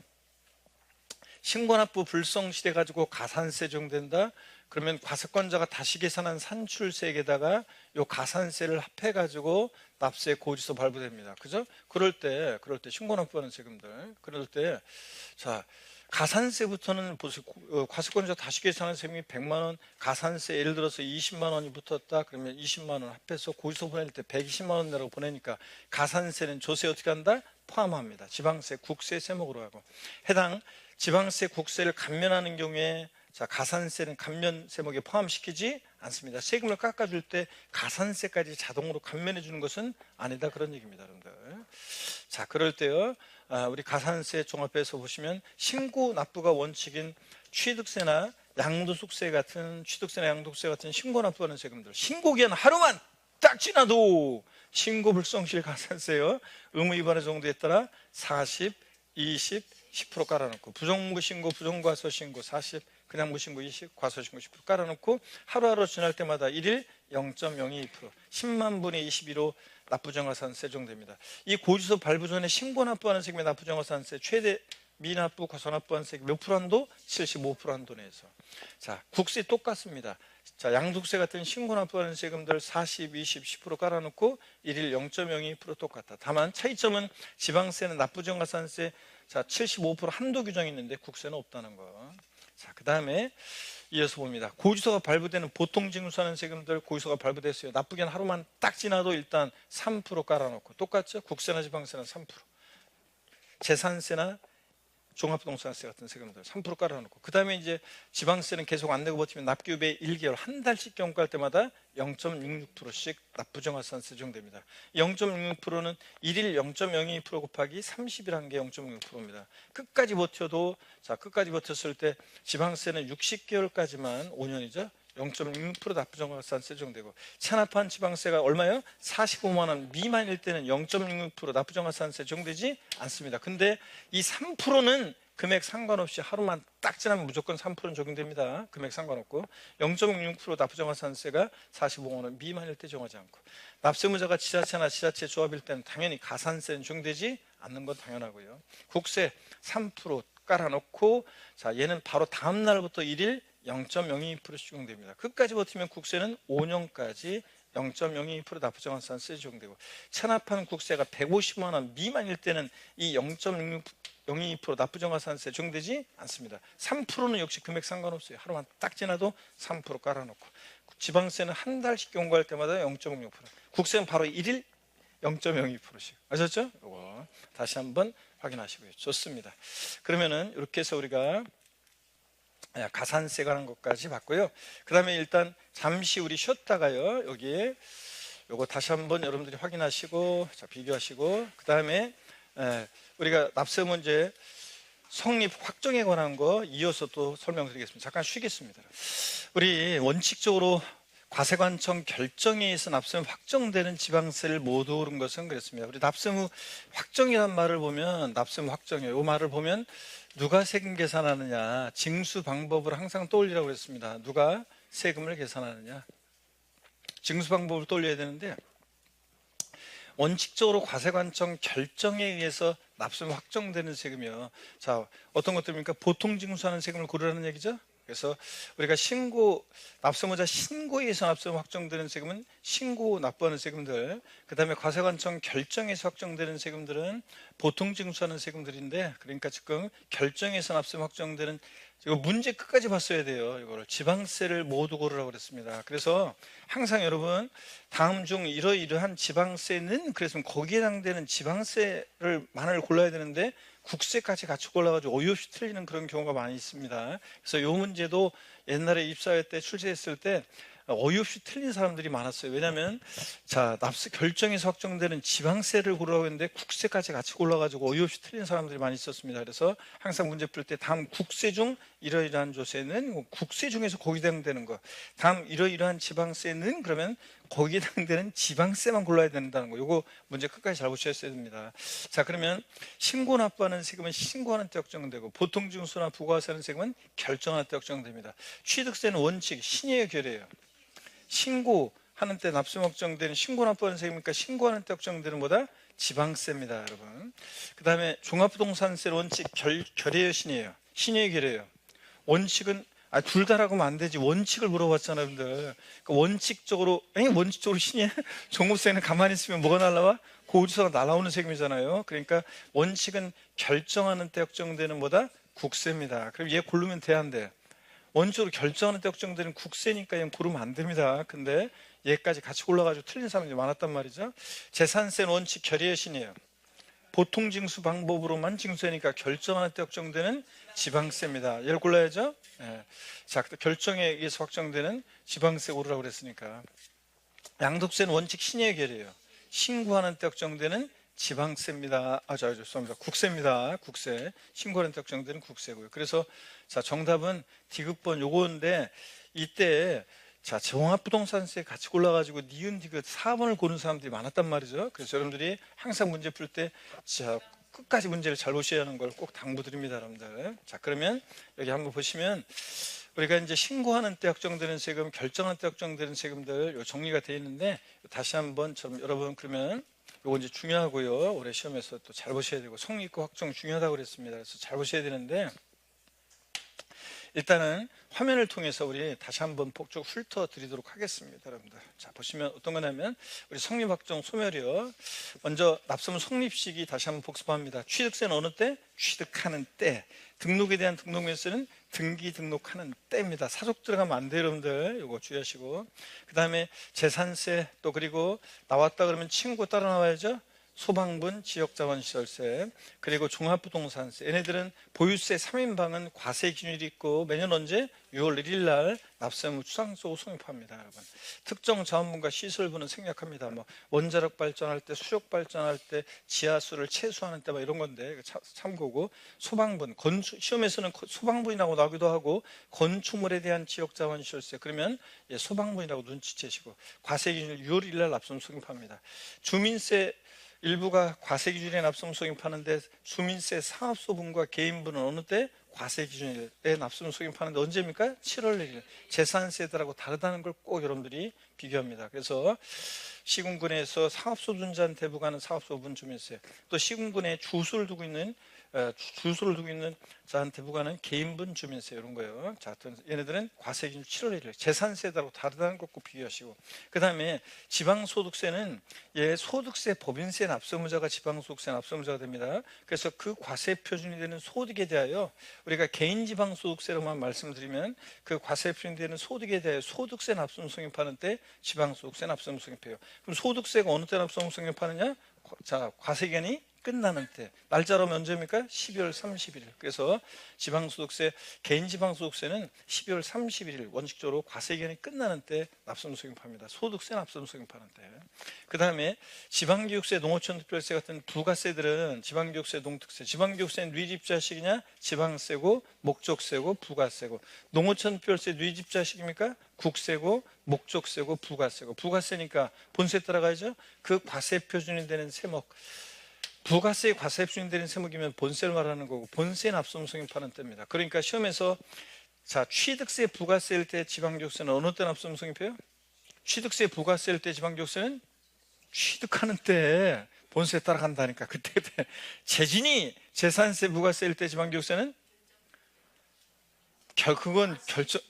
S1: 신고납부 불성실해 가지고 가산세 적용된다. 그러면 과세권자가 다시 계산한 산출세액에다가 요 가산세를 합해 가지고 납세 고지서 발부됩니다. 그죠? 그럴 때 신고납부하는 세금들, 그럴 때 자, 가산세부터는 보세요. 과세권자 다시 계산한 세금이 100만 원, 가산세 예를 들어서 20만 원이 붙었다. 그러면 20만 원 합해서 고지서 보낼 때 120만 원 내라고 보내니까 가산세는 조세 어떻게 한다? 포함합니다. 지방세, 국세 세목으로 하고, 해당 지방세, 국세를 감면하는 경우에 자, 가산세는 감면 세목에 포함시키지 않습니다. 세금을 깎아줄 때 가산세까지 자동으로 감면해 주는 것은 아니다, 그런 얘기입니다, 여러분들. 자, 그럴 때요, 우리 가산세 종합해서 보시면 신고 납부가 원칙인 취득세나 양도소득세 같은 신고 납부하는 세금들, 신고기한 하루만 딱 지나도 신고 불성실 가산세요, 의무 위반의 정도에 따라 40, 20, 10% 깔아놓고, 부정무신고, 부정과소신고 40, 그냥 무신고 20, 과소신고 10% 깔아놓고 하루하루 지날 때마다 일일 0.02%, 10만 분의 22로 납부정가산세 적용됩니다. 이 고지서 발부 전에 신고 납부하는 세금의 납부정가산세 최대 미납부 과소납부한 세금 몇 프로 한도? 75% 한도 내에서. 자, 국세 똑같습니다. 자, 양도세 같은 신고 납부하는 세금들 40, 20, 10% 깔아놓고 일일 0.02% 똑같다. 다만 차이점은 지방세는 납부정가산세 자 75% 한도 규정이 있는데 국세는 없다는 거. 자, 그 다음에 이어서 봅니다. 고지서가 발부되는 보통 징수하는 세금들 고지서가 발부됐어요. 납부기한 하루만 딱 지나도 일단 3% 깔아놓고 똑같죠? 국세나 지방세는 3%. 재산세나 종합부동산세 같은 세금들 3% 깔아놓고 그 다음에 이제 지방세는 계속 안 내고 버티면 납기 후에 1개월 한 달씩 경과할 때마다 0.66%씩 납부정가산세 적용됩니다. 0.66%는 1일 0.02% 곱하기 30일 한 게 0.66%입니다. 끝까지 버텨도 자 끝까지 버텼을 때 지방세는 60개월까지만 5년이죠. 0.66% 납부정가산세 적용되고 체납한 지방세가 얼마예요? 45만 원 미만일 때는 0.66% 납부정가산세 적용되지 않습니다. 근데 이 3%는 금액 상관없이 하루만 딱 지나면 무조건 3%는 적용됩니다. 금액 상관없고 0.66% 납부정가산세가 45만 원 미만일 때 적용하지 않고 납세무자가 지자체나 지자체 조합일 때는 당연히 가산세는 적용되지 않는 건 당연하고요. 국세 3% 깔아놓고 자 얘는 바로 다음 날부터 1일 0.02%씩 적용됩니다. 끝까지 버티면 국세는 5년까지 0.02% 납부정가산세 적용되고 체납한 국세가 150만 원 미만일 때는 이 0.02% 납부정가산세 적용되지 않습니다. 3%는 역시 금액 상관없어요. 하루만 딱 지나도 3% 깔아놓고 지방세는 한 달씩 경과할 때마다 0.06%, 국세는 바로 1일 0.02%씩. 아셨죠? 이거 다시 한번 확인하시고요. 좋습니다. 그러면은 이렇게 해서 우리가 가산세 관한 것까지 봤고요. 그 다음에 일단 잠시 우리 쉬었다가요. 여기에 요거 다시 한번 여러분들이 확인하시고 자, 비교하시고 그 다음에 우리가 납세 문제 성립 확정에 관한 거 이어서 또 설명드리겠습니다. 잠깐 쉬겠습니다. 우리 원칙적으로 과세관청 결정에 의해서 납세무 확정되는 지방세를 못 오른 것은 그렇습니다. 우리 납세무 확정이란 말을 보면 납세무 확정이에요. 이 말을 보면 누가 세금 계산하느냐 징수 방법을 항상 떠올리라고 그랬습니다. 누가 세금을 계산하느냐 징수 방법을 떠올려야 되는데 원칙적으로 과세관청 결정에 의해서 납세무 확정되는 세금이요. 자 어떤 것들입니까? 보통 징수하는 세금을 고르라는 얘기죠. 그래서 우리가 납세무자 신고에 의해서 납세무 확정되는 세금은 신고 납부하는 세금들, 그 다음에 과세관청 결정에서 확정되는 세금들은 보통 징수하는 세금들인데, 그러니까 지금 결정에서 납세무 확정되는 이거 문제 끝까지 봤어야 돼요. 이거를 지방세를 모두 고르라고 그랬습니다. 그래서 항상 여러분 다음 중 이러이러한 지방세는 그랬으면 거기에 해당되는 지방세를 만을 골라야 되는데 국세까지 같이 골라가지고 어이없이 틀리는 그런 경우가 많이 있습니다. 그래서 이 문제도 옛날에 입사할 때 출제했을 때 어이없이 틀린 사람들이 많았어요. 왜냐하면 자 납세 결정에서 확정되는 지방세를 고르라고 했는데 국세까지 같이 골라가지고 어이없이 틀린 사람들이 많이 있었습니다. 그래서 항상 문제 풀 때 다음 국세 중 이러이러한 조세는 국세 중에서 거기에 해당되는 거, 다음 이러이러한 지방세는 그러면 거기에 해당되는 지방세만 골라야 된다는 거, 요거 문제 끝까지 잘 보셨어야 됩니다. 자 그러면 신고 납부하는 세금은 신고하는 때 확정되고 보통 징수나 부가세하는 세금은 결정할 때 확정됩니다. 취득세는 원칙 신예의 결이에요. 신고하는 때 납세무 확정되는 신고 납부하는 세금이니까 신고하는 때 확정되는 뭐다? 지방세입니다, 여러분. 그 다음에 종합부동산세 원칙 결의의 신이에요. 신의 결의예요. 원칙은 둘 다라고 하면 안 되지. 원칙을 물어봤잖아요, 여러분들. 그러니까 원칙적으로 신이에요? 종부세는 가만히 있으면 뭐가 날라와? 고지서가 날아오는 세금이잖아요. 그러니까 원칙은 결정하는 때 확정되는 뭐다? 국세입니다. 그럼 얘 고르면 돼, 안 돼? 원칙으로 결정하는 때 확정되는 국세니까 얘는 고르면 안 됩니다. 근데 얘까지 같이 골라가지고 틀린 사람들이 많았단 말이죠. 재산세는 원칙 결의의 신이에요. 보통 징수 방법으로만 징수하니까 결정하는 때 확정되는 지방세입니다. 얘를 골라야죠. 네. 자, 결정에 의해서 확정되는 지방세 고르라고 그랬으니까. 양도세는 원칙 신의 결의예요. 신고하는 때 확정되는 지방세입니다. 죄송합니다. 국세입니다. 국세. 신고하는 때 확정되는 국세고요. 그래서 자 정답은 디귿번 요거인데 이때 자 종합부동산세 같이 골라가지고 니은 디귿 4번을 고른 사람들이 많았단 말이죠. 그래서 여러분들이 항상 문제 풀 때 자 끝까지 문제를 잘 보셔야 하는 걸 꼭 당부드립니다, 여러분들. 자 그러면 여기 한번 보시면 우리가 이제 신고하는 때 확정되는 세금, 결정하는 때 확정되는 세금들 요 정리가 되어 있는데 다시 한번 여러분 그러면 요거 이제 중요하고요. 올해 시험에서 또 잘 보셔야 되고 성립과 확정 중요하다고 그랬습니다. 그래서 잘 보셔야 되는데 일단은 화면을 통해서 우리 다시 한번 복적 훑어 드리도록 하겠습니다, 여러분들. 자, 보시면 어떤 거냐면 우리 성립학종 소멸이요. 먼저 납품 성립식이 다시 한번 복습합니다. 취득세는 어느 때? 취득하는 때. 등록에 대한 등록면세는 등기 등록하는 때입니다. 사족 들어가면 안 돼요, 여러분들. 이거 주의하시고. 그 다음에 재산세, 또 그리고 나왔다 그러면 친구 따라 나와야죠. 소방분, 지역자원시설세, 그리고 종합부동산세. 얘네들은 보유세 3인방은 과세 기준이 있고 매년 언제? 6월 1일 날 납세무 추상소 성립합니다, 여러분. 특정 자원분과 시설분은 생략합니다. 뭐 원자력 발전할 때, 수력 발전할 때, 지하수를 채수하는 때, 뭐 이런 건데 참고고. 소방분, 시험에서는 소방분이라고 나오기도 하고 건축물에 대한 지역자원시설세. 그러면 소방분이라고 눈치채시고 과세 기준을 6월 1일 날 납세무 성립합니다. 주민세 일부가 과세 기준에 납세무 성립하는데 주민세 사업소분과 개인분은 어느 때? 과세 기준에 납세무 성립하는데 언제입니까? 7월 1일. 재산세들하고 다르다는 걸 꼭 여러분들이 비교합니다. 그래서 시군군에서 사업소분자한테 부과하는 사업소분 주민세, 또 시군군에 주소를 두고 있는 자한테 부과하는 개인분 주민세, 이런 거예요. 자, 얘네들은 과세 기준 7월 1일. 재산세하고 다르다는 것 꼭 비교하시고. 그 다음에 지방소득세는 소득세 법인세 납세무자가 지방소득세 납세무자가 됩니다. 그래서 그 과세 표준이 되는 소득에 대하여 우리가 개인지방소득세로만 말씀드리면 그 과세 표준이 되는 소득에 대하여 소득세 납세무 성립하는 때 지방소득세 납세무 성립해요. 그럼 소득세가 어느 때 납세무 성립하느냐? 자, 과세기간이 끝나는 때. 날짜로 언제입니까? 12월 31일. 그래서 지방소득세, 개인지방소득세는 12월 31일 원칙적으로 과세기간이 끝나는 때 납세무 성립합니다. 소득세 납세무 성립하는 때. 그 다음에 지방교육세, 농어촌특별세 같은 부가세들은 지방교육세, 농특세. 지방교육세는 뉘집자식이냐? 지방세고 목적세고 부가세고. 농어촌특별세 뉘집자식입니까? 국세고 목적세고 부가세고. 부가세니까 본세 따라가야죠. 그 과세 표준이 되는 세목. 부가세의 과세 표준이 되는 세목이면 본세를 말하는 거고 본세 납세무 성립하는 때입니다. 그러니까 시험에서 자, 취득세 부가세일 때 지방교육세는 어느 때 납세무 성립해요? 취득세 부가세일 때 지방교육세는 취득하는 때 본세 따라간다니까. 그때 재진이 재산세 부가세일 때 지방교육세는 그건 결정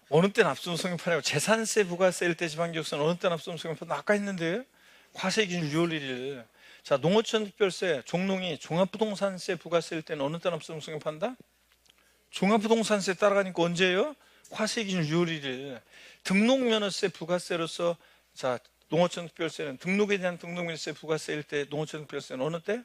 S1: 어느 때 납세무 성립하냐고. 재산세 부가세일 때 지방교육세는 어느 때 납세무 성립하냐고. 아까 했는데 과세 기준 6월 1일. 자, 농어촌특별세, 종농이 종합부동산세 부가세일 때는 어느 때 납세무 성립한다? 종합부동산세 따라가니까 언제예요? 과세 기준 6월 1일. 등록면허세 부가세로서 자, 농어촌특별세는 등록에 대한 등록면허세 부가세일 때 농어촌특별세는 어느 때?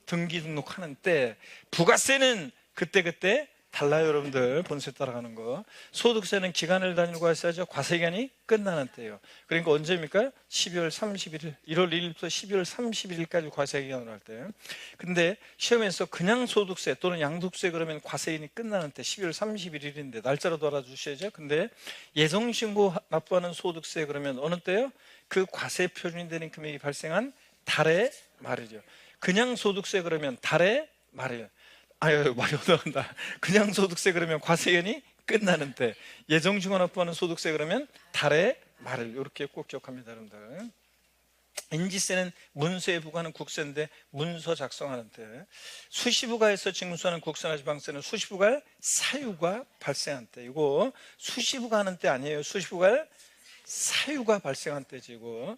S1: 등기 등록하는 때. 부가세는 그때 달라요, 여러분들. 본세 따라가는 거. 소득세는 기간을 단위로 했어야죠. 과세기간이 끝나는 때예요. 그러니까 언제입니까? 12월 31일, 1월 1일부터 12월 31일까지 과세기간으로 할 때. 근데 시험에서 그냥 소득세 또는 양도세 그러면 과세기간이 끝나는 때 12월 31일인데 날짜로도 알아주셔야죠. 근데 예정신고 납부하는 소득세 그러면 어느 때요? 그 과세 표준이 되는 금액이 발생한 달의 말이죠. 그냥 소득세 그러면 달의 말이에요. 아유, 말이 어려운다. 그냥 소득세 그러면 과세기간이 끝나는 때. 예정신고 납부하는 소득세 그러면 달의 말을 이렇게 꼭 기억합니다, 여러분들. 인지세는 문서에 부과하는 국세인데 문서 작성하는 때. 수시부가에서 징수하는 국세나 지방세는 수시부가 사유가 발생한 때. 이거 수시부가 하는 때 아니에요. 수시부가 사유가 발생한 때지고.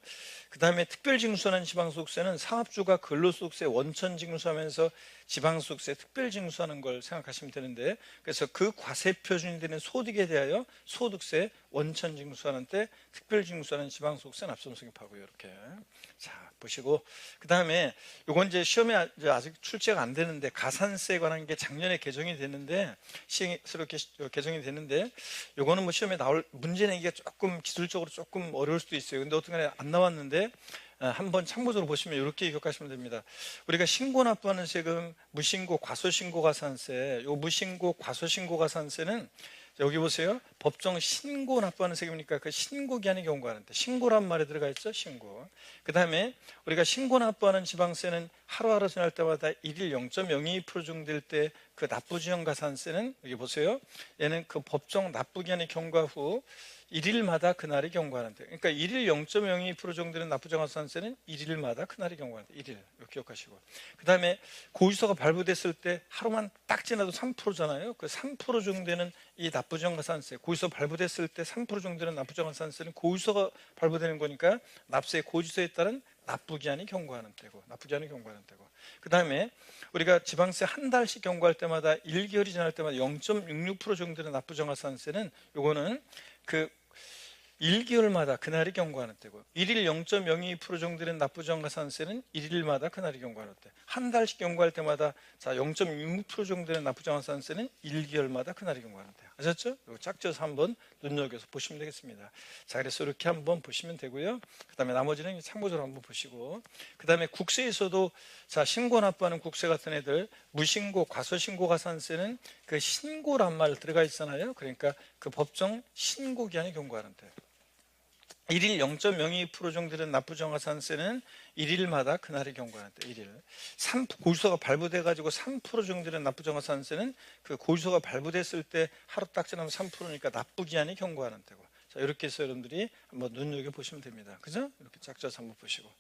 S1: 그 다음에 특별징수하는 지방소득세는 사업주가 근로소득세 원천징수하면서 지방소득세 특별징수하는 걸 생각하시면 되는데, 그래서 그 과세 표준이 되는 소득에 대하여 소득세 원천징수하는 때 특별징수하는 지방소득세 납세무 성립하고요. 이렇게 자 보시고, 그 다음에 요건 이제 시험에 아직 출제가 안 되는데 가산세에 관한 게 작년에 개정이 됐는데 시행스럽게 개정이 됐는데, 요거는 뭐 시험에 나올 문제 내기가 조금 기술적으로 조금 어려울 수도 있어요. 근데 어떻게 안 나왔는데 한번 참고적으로 보시면 이렇게 기억하시면 됩니다. 우리가 신고 납부하는 세금, 무신고 과소신고 가산세. 요 무신고 과소신고 가산세는 여기 보세요. 법정 신고 납부하는 세금이니까 그 신고 기한의 경우가 하는데 신고란 말에 들어가 있죠. 신고. 그 다음에 우리가 신고 납부하는 지방세는 하루하루 지날 때마다 일일 0.02% 정도 될 때 그 납부지원 가산세는 여기 보세요. 얘는 그 법정 납부기한이 경과 후 일일마다 그날이 경과하는데, 그러니까 일일 0.02% 정도 되는 납부지원 가산세는 일일마다 그날이 경과하는데, 일일 이거 기억하시고, 그 다음에 고지서가 발부됐을 때 하루만 딱 지나도 3%잖아요. 그 3% 정도 되는 이 납부지원 가산세, 고지서 발부됐을 때 3% 정도 되는 납부지원 가산세는 고지서가 발부되는 거니까 납세 고지서에 따른 납부기한이 경과하는 때고, 납부기한이 경과하는 때고, 그 다음에 우리가 지방세 한 달씩 경과할 때마다 1개월이 지날 때마다 0.66% 정도 되는 납부정가산세는 요거는 그 1개월마다 그날이 경과하는 때고, 일일 0.02% 정도 되는 납부정가산세는 일일마다 그날이 경과하는 때, 한 달씩 경과할 때마다 자 0.66% 정도 되는 납부정가산세는 1개월마다 그날이 경과하는 때. 아셨죠? 이거 짝져서 한번 눈여겨서 보시면 되겠습니다. 자, 그래서 이렇게 한번 보시면 되고요. 그 다음에 나머지는 참고적으로 한번 보시고, 그 다음에 국세에서도 자 신고 납부하는 국세 같은 애들 무신고, 과소신고 가산세는 그 신고란 말 들어가 있잖아요. 그러니까 그 법정 신고 기한이 경과하는 때, 일일 0.02% 정도 되는 납부정가산세는 일일마다 그날이 경과하는 때, 일일. 고지서가 발부돼 가지고 3% 정도 되는 납부정가산세는 그 고지서가 발부됐을 때 하루 딱 지나면 3%니까 납부기한이 경과하는 때고. 자, 이렇게 해서 여러분들이 한번 눈여겨 보시면 됩니다. 그죠? 이렇게 짝져서 한번 보시고.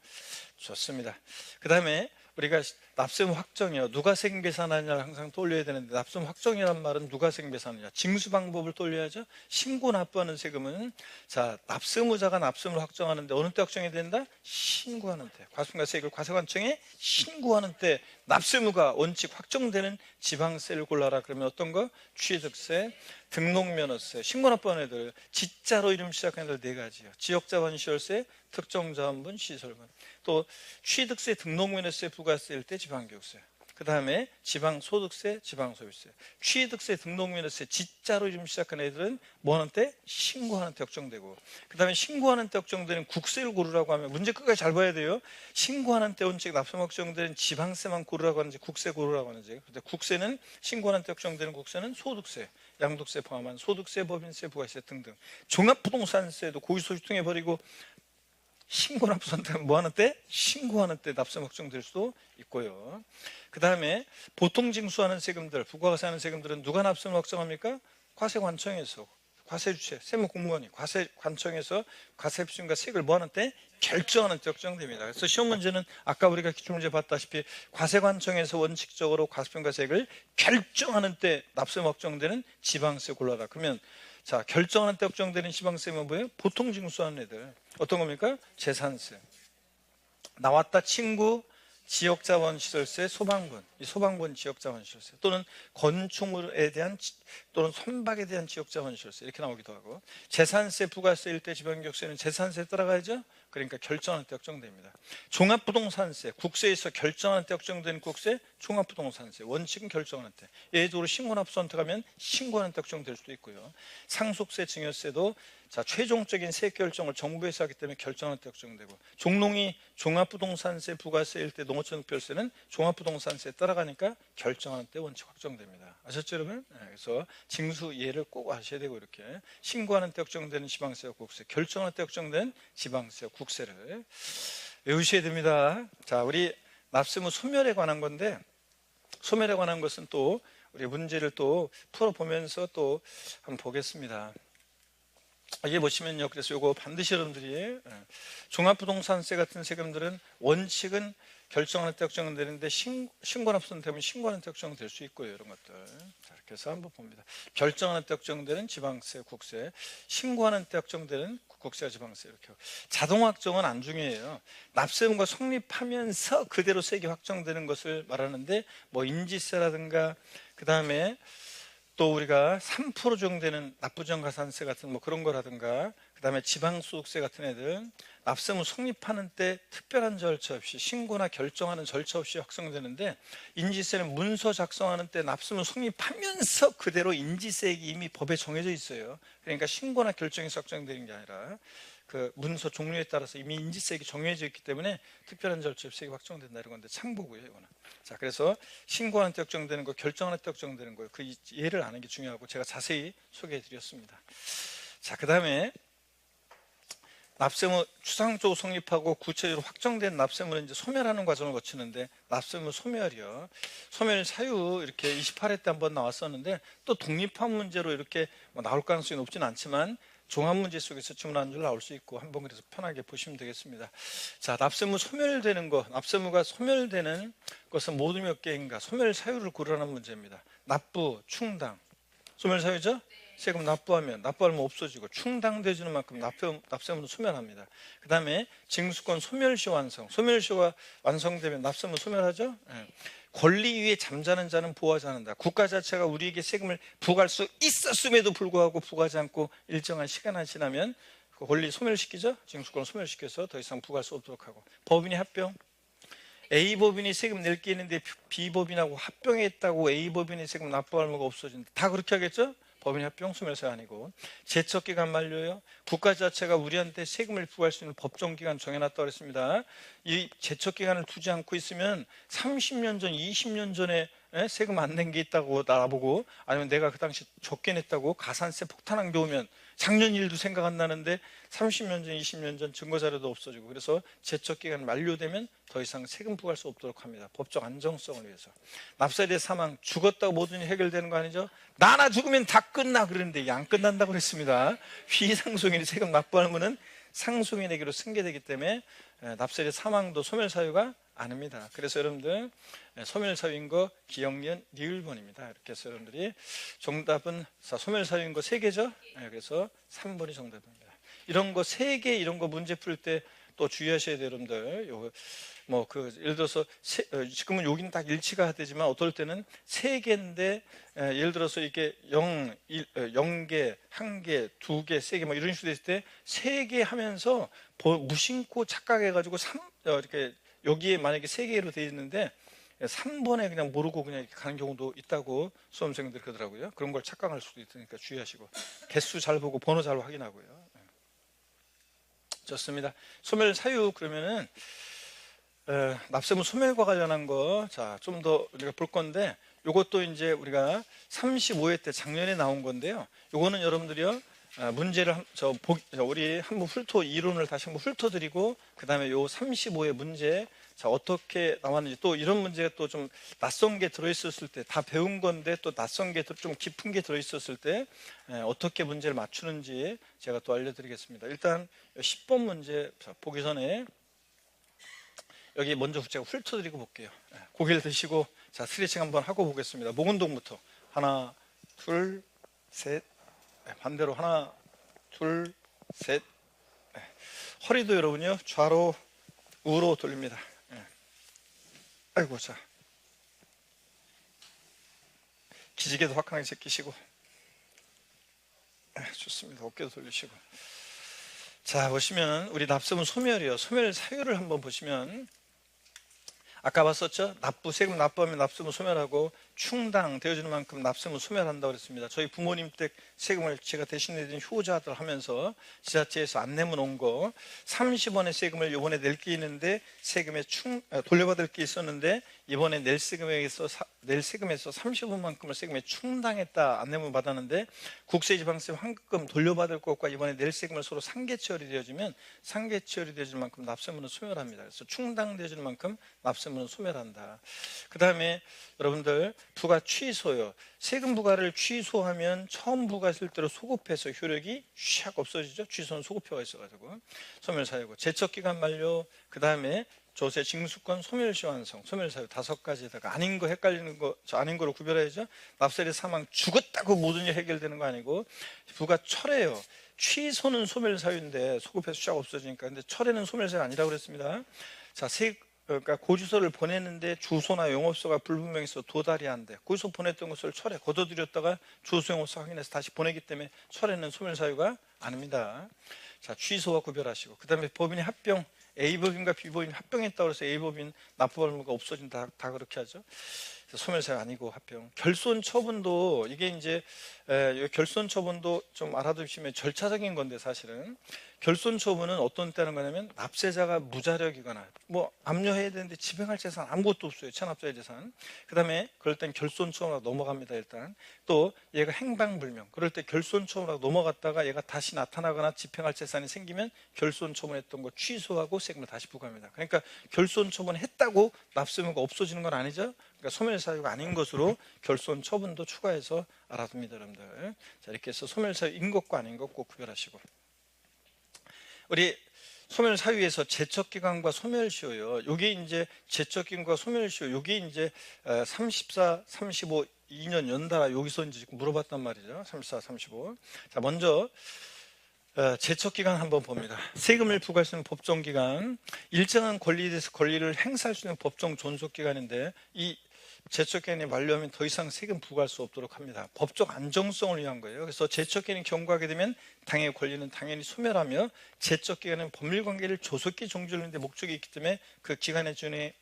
S1: 좋습니다. 그 다음에 우리가 납세무 확정이요, 누가 세금계산하느냐를 항상 떠올려야 되는데, 납세무 확정이란 말은 누가 세금계산하느냐, 징수 방법을 떠올려야죠. 신고 납부하는 세금은 자 납세무자가 납세무를 확정하는데 어느 때 확정이 된다? 신고하는 때. 과세관청에 과세관청에 신고하는 때 납세무가 원칙 확정되는 지방세를 골라라. 그러면 어떤 거? 취득세, 등록면허세, 신고 납부하는 애들, 지자로 이름 시작하는 애들 4가지요. 지역자본시설세, 특정자원분, 시설분. 또 취득세, 등록면허세, 부가세일 때 지방교육세. 그 다음에 지방소득세, 지방소비세. 취득세, 등록면허세, 지자로 이름 시작하는 애들은 뭐 하는 때? 신고하는 때 확정되고, 그 다음에 신고하는 때 확정되는 국세를 고르라고 하면 문제 끝까지 잘 봐야 돼요. 신고하는 때 원칙 납세무 확정되는 지방세만 고르라고 하는지 국세 고르라고 하는지. 근데 국세는 신고하는 때 확정되는 국세는 소득세, 양도세 포함한 소득세, 법인세, 부가세 등등. 종합부동산세도 고지서 유통해버리고 신고 납부선택은 뭐 하는 때? 신고하는 때 납세무 확정될 수도 있고요. 그 다음에 보통 징수하는 세금들, 부가가세하는 세금들은 누가 납세무 확정합니까? 과세관청에서, 과세주체, 세무공무원이 과세관청에서 과세비중과 세액을 뭐 하는 때? 결정하는 때 확정됩니다. 그래서 시험 문제는 아까 우리가 기출문제 봤다시피 과세관청에서 원칙적으로 과세비중과 세액을 결정하는 때 납세무 확정되는 지방세 골라라. 그러면 자 결정하는 때 확정되는 지방세는 뭐예요? 보통 징수하는 애들 어떤 겁니까? 재산세, 나왔다 친구, 지역자원시설세, 소방분, 이 소방분 지역자원시설세, 또는 건축물에 대한 또는 선박에 대한 지역자원시설세 이렇게 나오기도 하고, 재산세, 부가세일 때 지방교육세는 재산세에 따라가야죠. 그러니까 결정하는 때 확정됩니다. 종합부동산세, 국세에서 결정하는 때 확정되는 국세, 종합부동산세, 원칙은 결정하는 때. 예외적으로 신고납부 선택하면 신고하는 때 확정될 수도 있고요. 상속세, 증여세도 자 최종적인 세액 결정을 정부에서 하기 때문에 결정하는 때 확정되고, 종농이 종합부동산세, 부가세일 때 농어촌특별세는 종합부동산세에 따라가니까 결정하는 때 원칙 확정됩니다. 아셨죠 여러분? 네, 그래서 징수 이해를 꼭 하셔야 되고, 이렇게 신고하는 때 확정되는 지방세와 국세, 결정하는 때 확정된 지방세와 국세를 외우셔야 됩니다. 자, 우리 납세무 소멸에 관한 건데, 소멸에 관한 것은 또 우리 문제를 또 풀어보면서 또 한번 보겠습니다. 여기 보시면요, 그래서 요거 반드시 여러분들이 종합부동산세 같은 세금들은 원칙은 결정하는 때 확정되는데 신고납부 되면 신고하는 때 확정될 수 있고요. 이런 것들. 자, 이렇게 해서 한번 봅니다. 결정하는 때 확정되는 지방세, 국세, 신고하는 때 확정되는 국세와 지방세. 이렇게 자동 확정은 안 중요해요. 납세문과 성립하면서 그대로 세액이 확정되는 것을 말하는데, 뭐 인지세라든가 그 다음에 또 우리가 3% 정도 되는 납부정가산세 같은 뭐 그런 거라든가, 그 다음에 지방소득세 같은 애들 납세무 성립하는 때 특별한 절차 없이, 신고나 결정하는 절차 없이 확정되는데, 인지세는 문서 작성하는 때 납세무 성립하면서 그대로 인지세액이 이미 법에 정해져 있어요. 그러니까 신고나 결정에서 확정되는 게 아니라 그 문서 종류에 따라서 이미 인지세액이 정해져 있기 때문에 특별한 절차 없이 세액이 확정된다, 이런 건데 참고고요, 이거는. 자, 그래서 신고하는 때 확정되는 거, 결정하는 때 확정되는 거예요. 그 예를 아는 게 중요하고 제가 자세히 소개해 드렸습니다. 자, 그 다음에 납세무 추상적으로 성립하고 구체적으로 확정된 납세무는 이제 소멸하는 과정을 거치는데, 납세무 소멸이요. 소멸 사유 이렇게 28회 때 한번 나왔었는데, 또 독립한 문제로 이렇게 뭐 나올 가능성이 높지는 않지만 종합 문제 속에서 주문한 줄 나올 수 있고, 한번 그래서 편하게 보시면 되겠습니다. 자, 납세무 소멸되는 것, 납세무가 소멸되는 것은 모두 몇 개인가? 소멸 사유를 고르라는 문제입니다. 납부, 충당. 소멸 사유죠? 세금 납부하면 없어지고, 충당되어지는 만큼 납세무는 소멸합니다. 그 다음에 징수권 소멸시 완성. 소멸시가 완성되면 납세무 소멸하죠? 예. 권리 위에 잠자는 자는 부과하지 않는다. 국가 자체가 우리에게 세금을 부과할 수 있었음에도 불구하고 부과하지 않고 일정한 시간이 지나면 그 권리 소멸시키죠? 징수권 소멸시켜서 더 이상 부과할 수 없도록 하고. 법인이 합병. A법인이 세금 낼 게 있는데 B법인하고 합병했다고 A법인이 세금 납부할 의무가 없어진다. 다 그렇게 하겠죠? 법인 합병 소멸사 아니고. 제척기간 만료요. 국가 자체가 우리한테 세금을 부과할 수 있는 법정기간 정해놨다고 했습니다. 이 제척기간을 두지 않고 있으면 30년 전, 20년 전에 세금 안 낸 게 있다고 나보고, 아니면 내가 그 당시 적게 냈다고 가산세 폭탄한 게 오면 작년 일도 생각 안 나는데 30년 전, 20년 전 증거자료도 없어지고, 그래서 제척기간 만료되면 더 이상 세금 부과할 수 없도록 합니다. 법적 안정성을 위해서. 납세대 사망, 죽었다고 모든 일이 해결되는 거 아니죠? 나나 죽으면 다 끝나 그러는데 이게 안 끝난다고 그랬습니다. 피상속인이 세금 납부하는 거는 상속인에게로 승계되기 때문에 납세대 사망도 소멸사유가 아닙니다. 그래서 여러분들 소멸사유인 거 기억니은 리을번입니다. 이렇게 해서 여러분들이 정답은 소멸사유인 거 3개죠. 그래서 3번이 정답입니다. 이런 거 3개 이런 거 문제 풀 때 또 주의하셔야 돼요, 여러분들. 예를 들어서 지금은 여기는 딱 일치가 되지만 어떨 때는 3개인데 예를 들어서 이게 0개, 1개, 2개, 3개 뭐 이런 식으로 됐을 때 3개 하면서 무심코 착각해가지고 이렇게 여기에 만약에 3개로 되어 있는데 3번에 그냥 모르고 그냥 이렇게 가는 경우도 있다고 수험생들이 그러더라고요. 그런 걸 착각할 수도 있으니까 주의하시고, 개수 잘 보고 번호 잘 확인하고요. 좋습니다. 소멸 사유 그러면은 납세무 소멸과 관련한 거 좀 더 우리가 볼 건데, 이것도 이제 우리가 35회 때 작년에 나온 건데요. 요거는 여러분들이요 문제를 우리 한번 이론을 다시 한번 훑어드리고, 그 다음에 요 35회 문제 어떻게 나왔는지, 또 이런 문제가 또 좀 낯선 게 들어있었을 때, 다 배운 건데 또 낯선 게 좀 깊은 게 들어있었을 때 어떻게 문제를 맞추는지 제가 또 알려드리겠습니다. 일단 10번 문제 보기 전에 여기 먼저 제가 훑어드리고 볼게요. 고개를 드시고 스트레칭 한번 하고 보겠습니다. 목 운동부터. 하나, 둘, 셋. 반대로 하나, 둘, 셋. 허리도 여러분요 좌로 우로 돌립니다. 아이고, 기지개도 화끈하게 제끼시고. 좋습니다. 어깨도 돌리시고. 보시면 우리 납세무 소멸이요. 소멸 사유를 한번 보시면 아까 봤었죠? 세금 납부하면 납세무 소멸하고, 충당되어지는 만큼 납세무 소멸한다고 그랬습니다. 저희 부모님 댁 세금을 제가 대신 내드린 효자들 하면서 지자체에서 안내문 온 거 30원의 세금을 이번에 낼 게 있는데 돌려받을 게 있었는데 이번에 낼 세금에서 30원만큼을 세금에 충당했다 안내문 받았는데, 국세지방세 환급금 돌려받을 것과 이번에 낼 세금을 서로 상계처리 되어지면 상계처리 되어질 만큼 납세무는 소멸합니다. 그래서 충당되어지는 만큼 납세무는 소멸한다. 그 다음에 여러분들 부과 취소요. 세금 부과를 취소하면 처음 부과했을 때로 소급해서 효력이 샥 없어지죠. 취소는 소급효가 있어가지고 소멸사유고, 제척기간 만료, 그 다음에 조세 징수권 소멸시 완성, 소멸사유 5가지에다가 아닌 거 헷갈리는 거, 아닌 거로 구별해야죠. 납세대 사망, 죽었다고 모든 일 해결되는 거 아니고, 부가 철회요. 취소는 소멸사유인데 소급해서 쫙 없어지니까. 근데 철회는 소멸사유가 아니라고 그랬습니다. 그러니까 고주서를 보냈는데 주소나 영업소가 불분명해서 도달이 안 돼. 고주소 보냈던 것을 철회, 거둬들였다가 주소 영업소 확인해서 다시 보내기 때문에 철회는 소멸사유가 아닙니다. 취소와 구별하시고, 그 다음에 법인의 합병, A법인과 B법인이 합병했다고 해서 A법인 납부할 의무가 없어진다, 다 그렇게 하죠. 소멸사유 아니고 합병. 결손 처분도 이게 이제 결손 처분도 좀 알아두시면 절차적인 건데, 사실은 결손 처분은 어떤 때는 거냐면 납세자가 무자력이거나 뭐 압류해야 되는데 집행할 재산 아무것도 없어요. 체납자의 재산. 그다음에 그럴 땐 결손 처분으로 넘어갑니다. 일단 또 얘가 행방불명, 그럴 때 결손 처분으로 넘어갔다가 얘가 다시 나타나거나 집행할 재산이 생기면 결손 처분했던 거 취소하고 세금을 다시 부과합니다. 그러니까 결손 처분했다고 납세의무가 없어지는 건 아니죠. 그러니까 소멸사유가 아닌 것으로 결손 처분도 추가해서 알아둡니다, 여러분들. 자, 이렇게 해서 소멸사유인 것과 아닌 것 꼭 구별하시고, 우리 소멸사유에서 제척기간과 소멸시효요. 요게 이제 제척기간과 소멸시효, 요게 이제 34, 35, 2년 연달아 여기서 이제 물어봤단 말이죠. 34, 35. 자, 먼저 제척기간 한번 봅니다. 세금을 부과할 수 있는 법정기간, 일정한 권리에 대해서 권리를 행사할 수 있는 법정 존속기간인데, 이 제척기간이 만료하면 더 이상 세금 부과할 수 없도록 합니다. 법적 안정성을 위한 거예요. 그래서 제척기간이 경과하게 되면 당의 권리는 당연히 소멸하며, 제척기간은 법률관계를 조속히 종결하는 데 목적이 있기 때문에 그 기간의 중에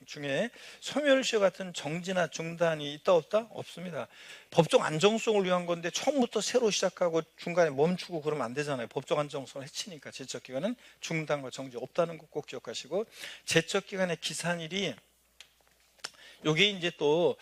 S1: 소멸시효 같은 정지나 중단이 있다 없다? 없습니다. 법적 안정성을 위한 건데 처음부터 새로 시작하고 중간에 멈추고 그러면 안 되잖아요. 법적 안정성을 해치니까. 제척기간은 중단과 정지 없다는 거 꼭 기억하시고, 제척기간의 기산일이 요게 이제 또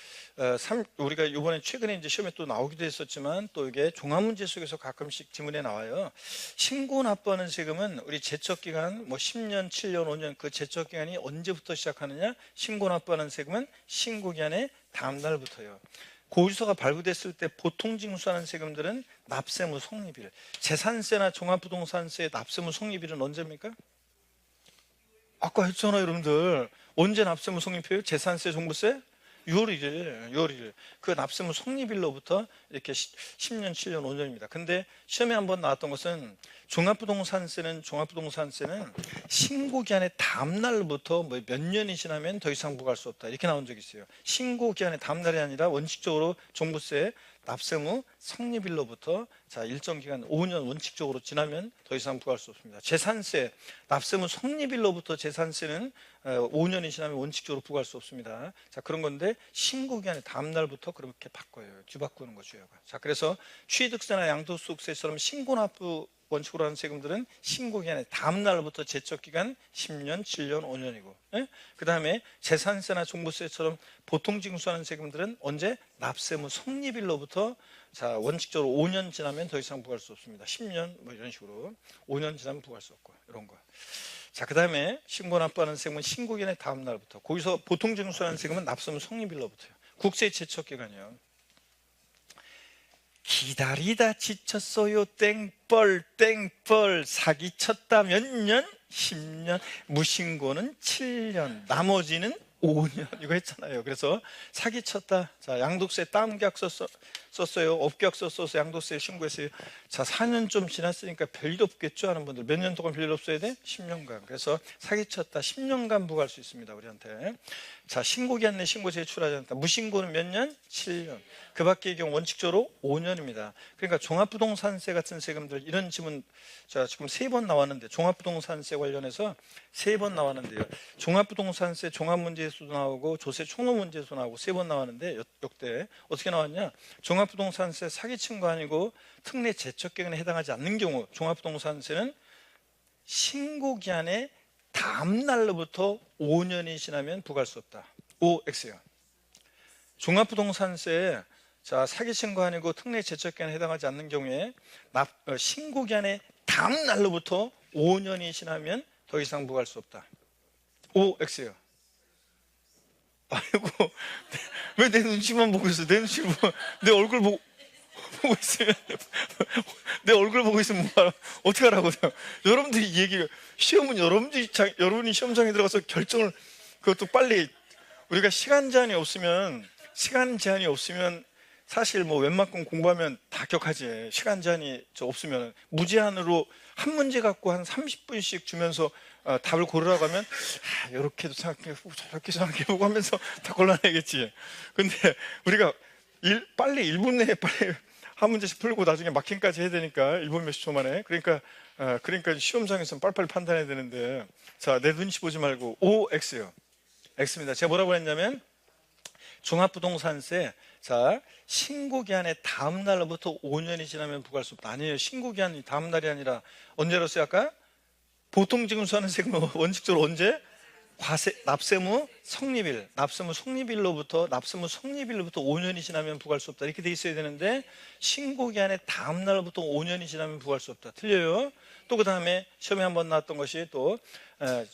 S1: 우리가 이번에 최근에 이제 시험에 또 나오기도 했었지만, 또 이게 종합문제 속에서 가끔씩 지문에 나와요. 신고 납부하는 세금은 우리 제척기간 뭐 10년, 7년, 5년 그 제척기간이 언제부터 시작하느냐? 신고 납부하는 세금은 신고기한의 다음 날부터요. 고지서가 발부됐을 때 보통 징수하는 세금들은 납세무 성립일, 재산세나 종합부동산세의 납세무 성립일은 언제입니까? 아까 했잖아요, 여러분들. 언제 납세무 성립해요? 재산세, 종부세? 6월 1일, 6월 1일. 그 납세무 성립일로부터 이렇게 10년, 7년, 5년입니다. 근데 시험에 한번 나왔던 것은 종합부동산세는 신고기한의 다음 날부터 뭐 몇 년이 지나면 더 이상 부과할 수 없다, 이렇게 나온 적이 있어요. 신고기한의 다음 날이 아니라 원칙적으로 종부세 납세무 성립일로부터 일정 기간 5년 원칙적으로 지나면 더 이상 부과할 수 없습니다. 재산세 납세무 성립일로부터 재산세는 5년이 지나면 원칙적으로 부과할 수 없습니다. 자, 그런 건데 신고기한의 다음 날부터 그렇게 바꿔요. 뒤바꾸는 거죠. 자, 그래서 취득세나 양도소득세처럼 신고납부 원칙으로 하는 세금들은 신고기한의 다음 날부터 제척기간 10년, 7년, 5년이고, 그 다음에 재산세나 종부세처럼 보통 징수하는 세금들은 언제? 납세무 성립일로부터 원칙적으로 5년 지나면 더 이상 부과할 수 없습니다. 10년 뭐 이런 식으로 5년 지나면 부과할 수 없고, 이런 거. 자, 그 다음에 신고 납부하는 세금은 신고기한의 다음 날부터, 거기서 보통 징수하는 세금은 납세무 성립일로부터요. 국세 제척기간이요. 기다리다 지쳤어요. 땡벌 사기쳤다 몇 년? 10년. 무신고는 7년, 나머지는 5년. 이거 했잖아요. 그래서 사기쳤다. 자, 양도세 땀계약서 썼어요. 업계약서 써서 양도세 신고했어요. 자, 4년 좀 지났으니까 별일 없겠죠 하는 분들, 몇 년 동안 별일 없어야 돼? 10년간. 그래서 사기쳤다 10년간 부과할 수 있습니다, 우리한테. 자, 신고기한 내 신고 제출하지 않았다. 무신고는 몇 년? 7년. 그 밖의 경우 원칙적으로 5년입니다. 그러니까 종합부동산세 같은 세금들, 이런 지문, 자, 지금 3번 나왔는데, 종합부동산세 관련해서 3번 나왔는데요. 종합부동산세 종합문제에서도 나오고 조세 총론문제에서도 나오고 3번 나왔는데, 역대 어떻게 나왔냐? 종합부동산세 사기친 거 아니고 특례 제척기간에 해당하지 않는 경우, 종합부동산세는 신고기한의 다음 날로부터 5년이 지나면 부과할 수 없다. OX요. 종합부동산세에 사기친 거 아니고 특례 제척기간에 해당하지 않는 경우에 신고기한의 다음 날로부터 5년이 지나면 더 이상 부과할 수 없다. OX요. 아이고, 왜 내 눈치만 보고 있어? 내 눈치 내 얼굴 보고 있으면 내 얼굴 보고 있으면 어떻게 하라고요? 여러분들이 얘기, 시험은 여러분이 시험장에 들어가서 결정을, 그것도 빨리, 우리가 시간 제한이 없으면 사실 뭐 웬만큼 공부하면 다 기억하지. 시간 제한이 없으면 무제한으로 한 문제 갖고 한 30분씩 주면서 답을 고르라고 하면 이렇게도 생각해보고 저렇게 생각해보고 하면서 다 골라내겠지. 근데 우리가 빨리 1분 내에 빨리 한 문제씩 풀고 나중에 마킹까지 해야 되니까 1분 몇십 초 만에. 그러니까 시험장에서는 빨리빨리 판단해야 되는데, 자, 내 눈치 보지 말고 OX요. X입니다. 제가 뭐라고 했냐면 종합부동산세, 자, 신고기한의 다음 날로부터 5년이 지나면 부과할 수 없다. 아니에요. 신고기한이 다음 날이 아니라 언제로서요? 아까 보통 징수하는 세금은 원칙적으로 언제? 납세무 성립일, 납세무 성립일로부터 5년이 지나면 부과할 수 없다. 이렇게 돼 있어야 되는데 신고기한의 다음 날부터 5년이 지나면 부과할 수 없다. 틀려요. 또 그 다음에 시험에 한번 나왔던 것이 또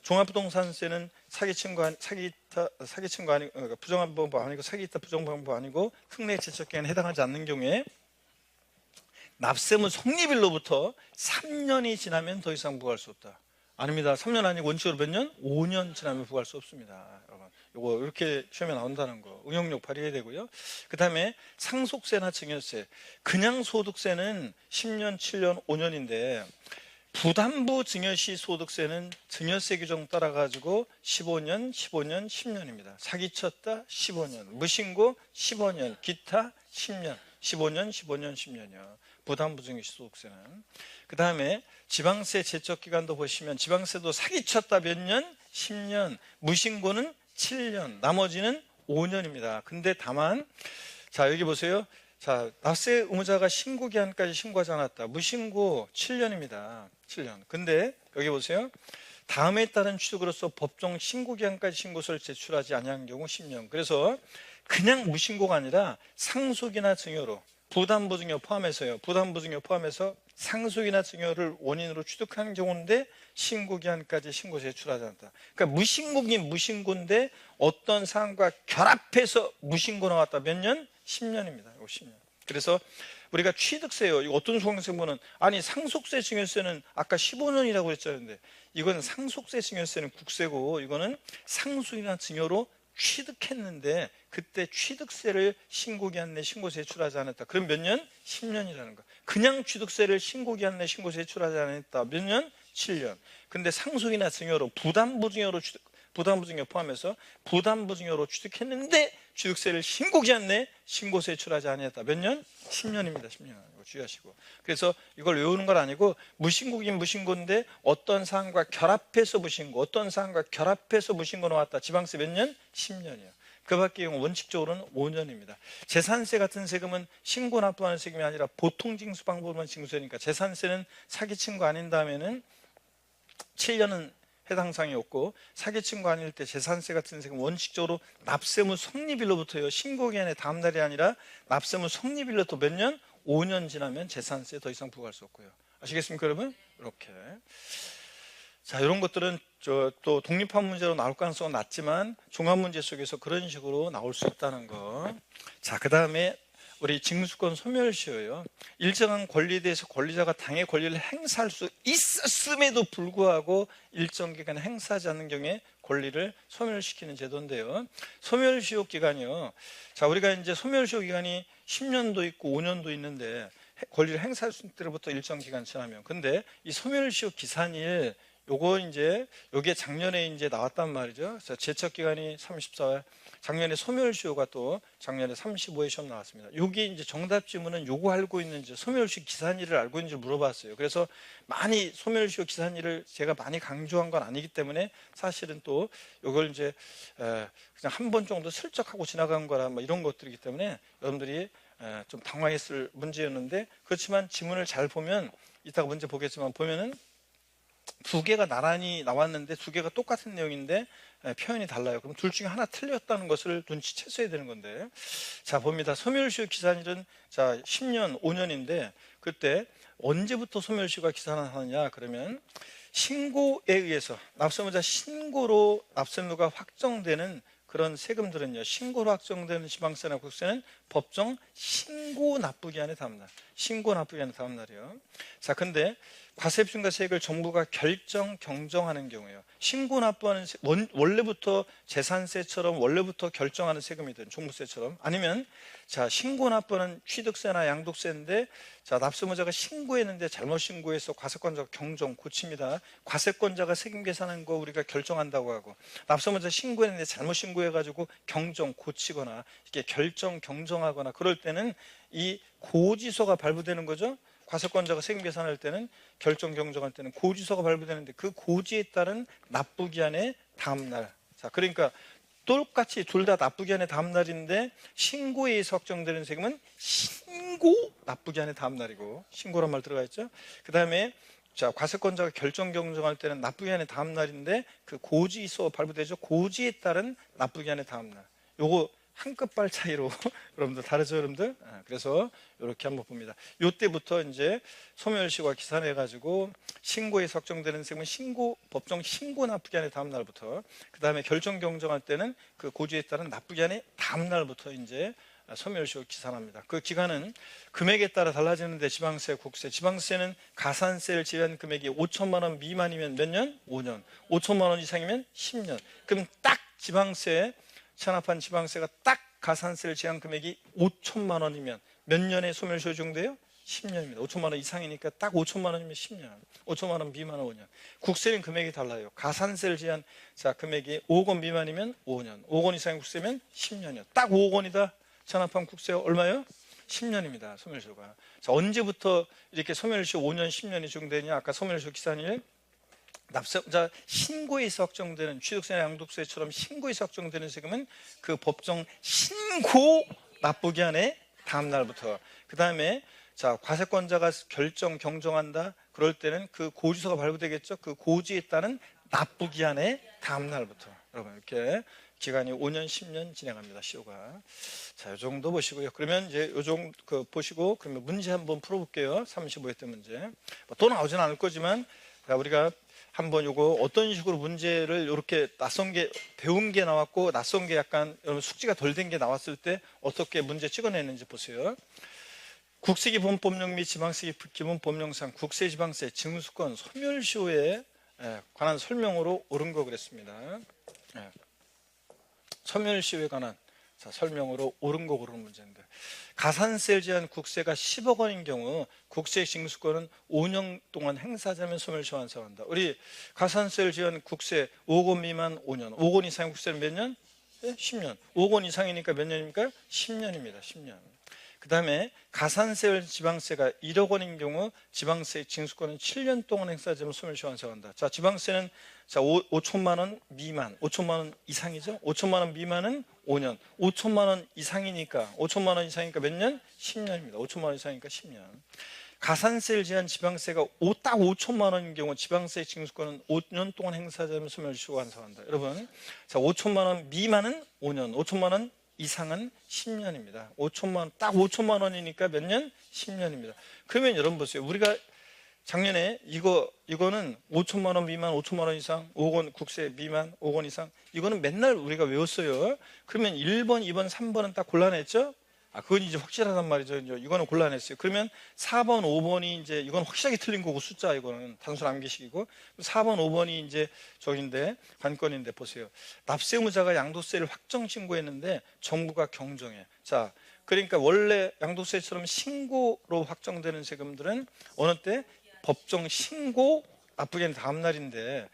S1: 종합부동산세는 사기친거 아니고 그러니까 부정한 방법 아니고 사기이다 부정방법 아니고 특례 제척기한에 해당하지 않는 경우에 납세무 성립일로부터 3년이 지나면 더 이상 부과할 수 없다. 아닙니다. 3년 아니고 원칙으로 몇 년? 5년 지나면 부과할 수 없습니다. 여러분, 요거 이렇게 시험에 나온다는 거 응용력 발휘해야 되고요. 그 다음에 상속세나 증여세, 그냥 소득세는 10년, 7년, 5년인데 부담부 증여시 소득세는 증여세 규정 따라 가지고 15년, 10년입니다. 사기쳤다 15년, 무신고 15년, 기타 10년, 15년, 10년이요. 부담부 증여시 소득세는. 그 다음에 지방세 제척기간도 보시면 지방세도 사기쳤다 몇 년? 10년, 무신고는 7년, 나머지는 5년입니다. 근데 다만 자 여기 보세요. 자, 납세 의무자가 신고기한까지 신고하지 않았다. 무신고 7년입니다. 7년. 근데 여기 보세요. 다음에 따른 취득으로서 법정 신고기한까지 신고서를 제출하지 아니한 경우 10년. 그래서 그냥 무신고가 아니라 상속이나 증여로 부담부 증여 포함해서요. 부담부 증여 포함해서 상속이나 증여를 원인으로 취득하는 경우인데 신고기한까지 신고 제출하지 않았다. 그러니까 무신고긴 무신고인데 어떤 사항과 결합해서 무신고 나왔다. 몇 년? 10년입니다. 10년. 그래서 우리가 취득세요. 이거 어떤 수강생분은 아니 상속세 증여세는 아까 15년이라고 그랬잖아요. 이건 상속세 증여세는 국세고 이거는 상속이나 증여로 취득했는데 그때 취득세를 신고기한 내 신고 제출하지 않았다. 그럼 몇 년? 10년이라는 거. 그냥 취득세를 신고기한 내 신고 제출하지 않았다. 몇 년? 7년. 근데 상속이나 증여로 부담부 증여 포함해서 부담부 증여로 취득했는데 취득세를 신고기한 내 신고 제출하지 않았다. 몇 년? 10년입니다. 10년. 이거 주의하시고. 그래서 이걸 외우는 건 아니고 무신고긴 무신고인데 어떤 사항과 결합해서 무신고, 어떤 사항과 결합해서 무신고 나왔다. 지방세 몇 년? 10년이요. 그 밖의 경우 원칙적으로는 5년입니다. 재산세 같은 세금은 신고 납부하는 세금이 아니라 보통 징수 방법으로만 징수되니까 재산세는 사기친 거 아닌 다음에는 7년은 해당 사항이 없고 사기친 거 아닐 때 재산세 같은 세금 원칙적으로 납세무 성립일로부터요. 신고기한의 다음 날이 아니라 납세무 성립일로부터 몇 년? 5년 지나면 재산세 더 이상 부과할 수 없고요. 아시겠습니까, 여러분? 이렇게. 자, 이런 것들은 또 독립한 문제로 나올 가능성은 낮지만 종합 문제 속에서 그런 식으로 나올 수 있다는 거. 자, 그 다음에 우리 징수권 소멸시효요. 일정한 권리에 대해서 권리자가 당의 권리를 행사할 수 있었음에도 불구하고 일정 기간 행사하지 않는 경우에 권리를 소멸시키는 제도인데요. 소멸시효 기간이요. 자, 우리가 이제 소멸시효 기간이 10년도 있고 5년도 있는데 권리를 행사할 수 있을 때로부터 일정 기간 지나면. 근데 이 소멸시효 기산일 요거 이제 요게 작년에 이제 나왔단 말이죠. 제척 기간이 34회. 작년에 소멸시효가 또 작년에 35회 시험 나왔습니다. 여기 이제 정답 질문은 요거 알고 있는지 소멸시효 기산일을 알고 있는지 물어봤어요. 그래서 많이 소멸시효 기산일을 제가 많이 강조한 건 아니기 때문에 사실은 또 요걸 이제 그냥 한 번 정도 슬쩍 하고 지나간 거라 뭐 이런 것들이기 때문에 여러분들이 좀 당황했을 문제였는데 그렇지만 지문을 잘 보면 이따가 문제 보겠지만 보면은 두 개가 나란히 나왔는데 두 개가 똑같은 내용인데 표현이 달라요. 그럼 둘 중에 하나 틀렸다는 것을 눈치챘어야 되는 건데. 자, 봅니다. 소멸시효 기산일은 자 10년, 5년인데 그때 언제부터 소멸시효가 기산하느냐 그러면 신고에 의해서 납세무자 신고로 납세무가 확정되는 그런 세금들은요. 신고로 확정되는 지방세나 국세는 법정 신고 납부기한의 다음 날. 신고 납부기한의 다음 날이요. 자, 근데 과세표준과 세액을 정부가 경정하는 경우에요. 신고 납부하는 원래부터 재산세처럼 원래부터 결정하는 세금이든 종부세처럼 아니면 자 신고 납부하는 취득세나 양도세인데 자 납세무자가 신고했는데 잘못 신고해서 과세권자가 경정 고칩니다. 과세권자가 세금 계산한 거 우리가 결정한다고 하고 납세무자 신고했는데 잘못 신고해가지고 경정 고치거나 이렇게 경정하거나 그럴 때는 이 고지서가 발부되는 거죠. 과세권자가 세금 계산할 때는 경정할 때는 고지서가 발부되는데 그 고지에 따른 납부기한의 다음 날. 자, 그러니까 똑같이 둘 다 납부기 한의 다음 날인데 신고에 의해서 확정되는 세금은 신고 납부기 한의 다음 날이고, 신고란 말 들어가 있죠. 그 다음에 자, 과세권자가 결정 경정할 때는 납부기 한의 다음 날인데 그 고지 있어 발부되죠. 고지에 따른 납부기 한의 다음 날. 요거 한 끗발 차이로 여러분들 다르죠, 여러분들? 그래서 이렇게 한번 봅니다. 요때부터 이제 소멸시효가 기산해 가지고 신고에서 확정되는 세금은 법정 신고 납부기 한의 다음 날부터, 그 다음에 결정 경정할 때는 그 고지에 따른 납부기 한의 다음 날부터 이제 소멸시효 기산합니다. 그 기간은 금액에 따라 달라지는데 지방세, 국세, 지방세는 가산세를 제외한 금액이 5천만 원 미만이면 몇 년? 5년. 5천만 원 이상이면 10년. 그럼 딱 지방세, 체납한 지방세가 딱 가산세를 제한 금액이 5천만 원이면 몇 년에 소멸시효 적용돼요? 10년입니다. 5천만 원 이상이니까 딱 5천만 원이면 10년, 5천만 원 미만은 5년. 국세는 금액이 달라요. 가산세를 제한 금액이 5억 원 미만이면 5년, 5억 원 이상의 국세면 10년이요. 딱 5억 원이다. 체납한 국세가 얼마예요? 10년입니다. 소멸시효가. 자, 언제부터 이렇게 소멸시효 5년, 10년이 적용되냐? 아까 소멸시효 기산일 납세자 신고에서 확정되는 취득세나 양도세처럼 신고에서 확정되는 세금은 그 법정 신고 납부기 한의 다음 날부터, 그 다음에 자, 과세권자가 결정 경정한다 그럴 때는 그 고지서가 발부되겠죠. 그 고지에 따른 납부기 한의 다음 날부터. 여러분 이렇게 기간이 5년, 10년 진행합니다. 시효가. 자, 이 정도 보시고요. 그러면 이제 요 정도 보시고 그러면 문제 한번 풀어볼게요. 35회 때 문제. 또 나오진 않을 거지만 우리가 한번 요거 어떤 식으로 문제를 이렇게 낯선 게 배운 게 나왔고 낯선 게 약간 여러분 숙지가 덜 된 게 나왔을 때 어떻게 문제 찍어내는지 보세요. 국세기본법령 및 지방세기본법령상 국세지방세 징수권 소멸시효에 관한 설명으로 옳은 거 그랬습니다. 소멸시효에 관한 설명으로 옳은 거 고르는 문제인데, 가산세를 제한 국세가 10억 원인 경우 국세 징수권은 5년 동안 행사하자면 소멸시효 완성한다. 우리 가산세를 제한 국세 5억 원 미만 5년, 5억 원 이상의 국세는 몇 년? 10년. 5억 원 이상이니까 몇 년입니까? 10년입니다. 10년. 그 다음에 가산세를 지방세가 1억 원인 경우 지방세 징수권은 7년 동안 행사하자면 소멸시효 완성한다. 자, 지방세는 자, 5천만 원 미만, 5천만 원 이상이죠. 5천만 원 미만은 5년, 5천만 원 이상이니까 5천만 원 이상이니까 몇 년? 10년입니다. 5천만 원 이상이니까 10년. 가산세를 제한 지방세가 딱 5천만 원인 경우 지방세 징수권은 5년 동안 행사하자면 소멸시효 완성한다. 여러분, 자, 5천만 원 미만은 5년, 5천만 원 이상은 10년입니다. 5천만 원, 딱 5천만 원이니까 몇 년? 10년입니다. 그러면 여러분 보세요. 우리가 작년에 이거는 5천만 원 미만, 5천만 원 이상, 5억 원 국세 미만, 5억 원 이상, 이거는 맨날 우리가 외웠어요. 그러면 1번, 2번, 3번은 딱 골라냈죠? 그건 이제 확실하단 말이죠. 이거는 곤란했어요. 그러면 4번, 5번이 이제 이건 확실하게 틀린 거고 숫자 이거는 단순 암기식이고 4번, 5번이 이제 저긴데 관건인데 보세요. 납세의무자가 양도세를 확정 신고했는데 정부가 경정해. 자, 그러니까 원래 양도세처럼 신고로 확정되는 세금들은 어느 때 법정 신고 납부기한 다음 날인데,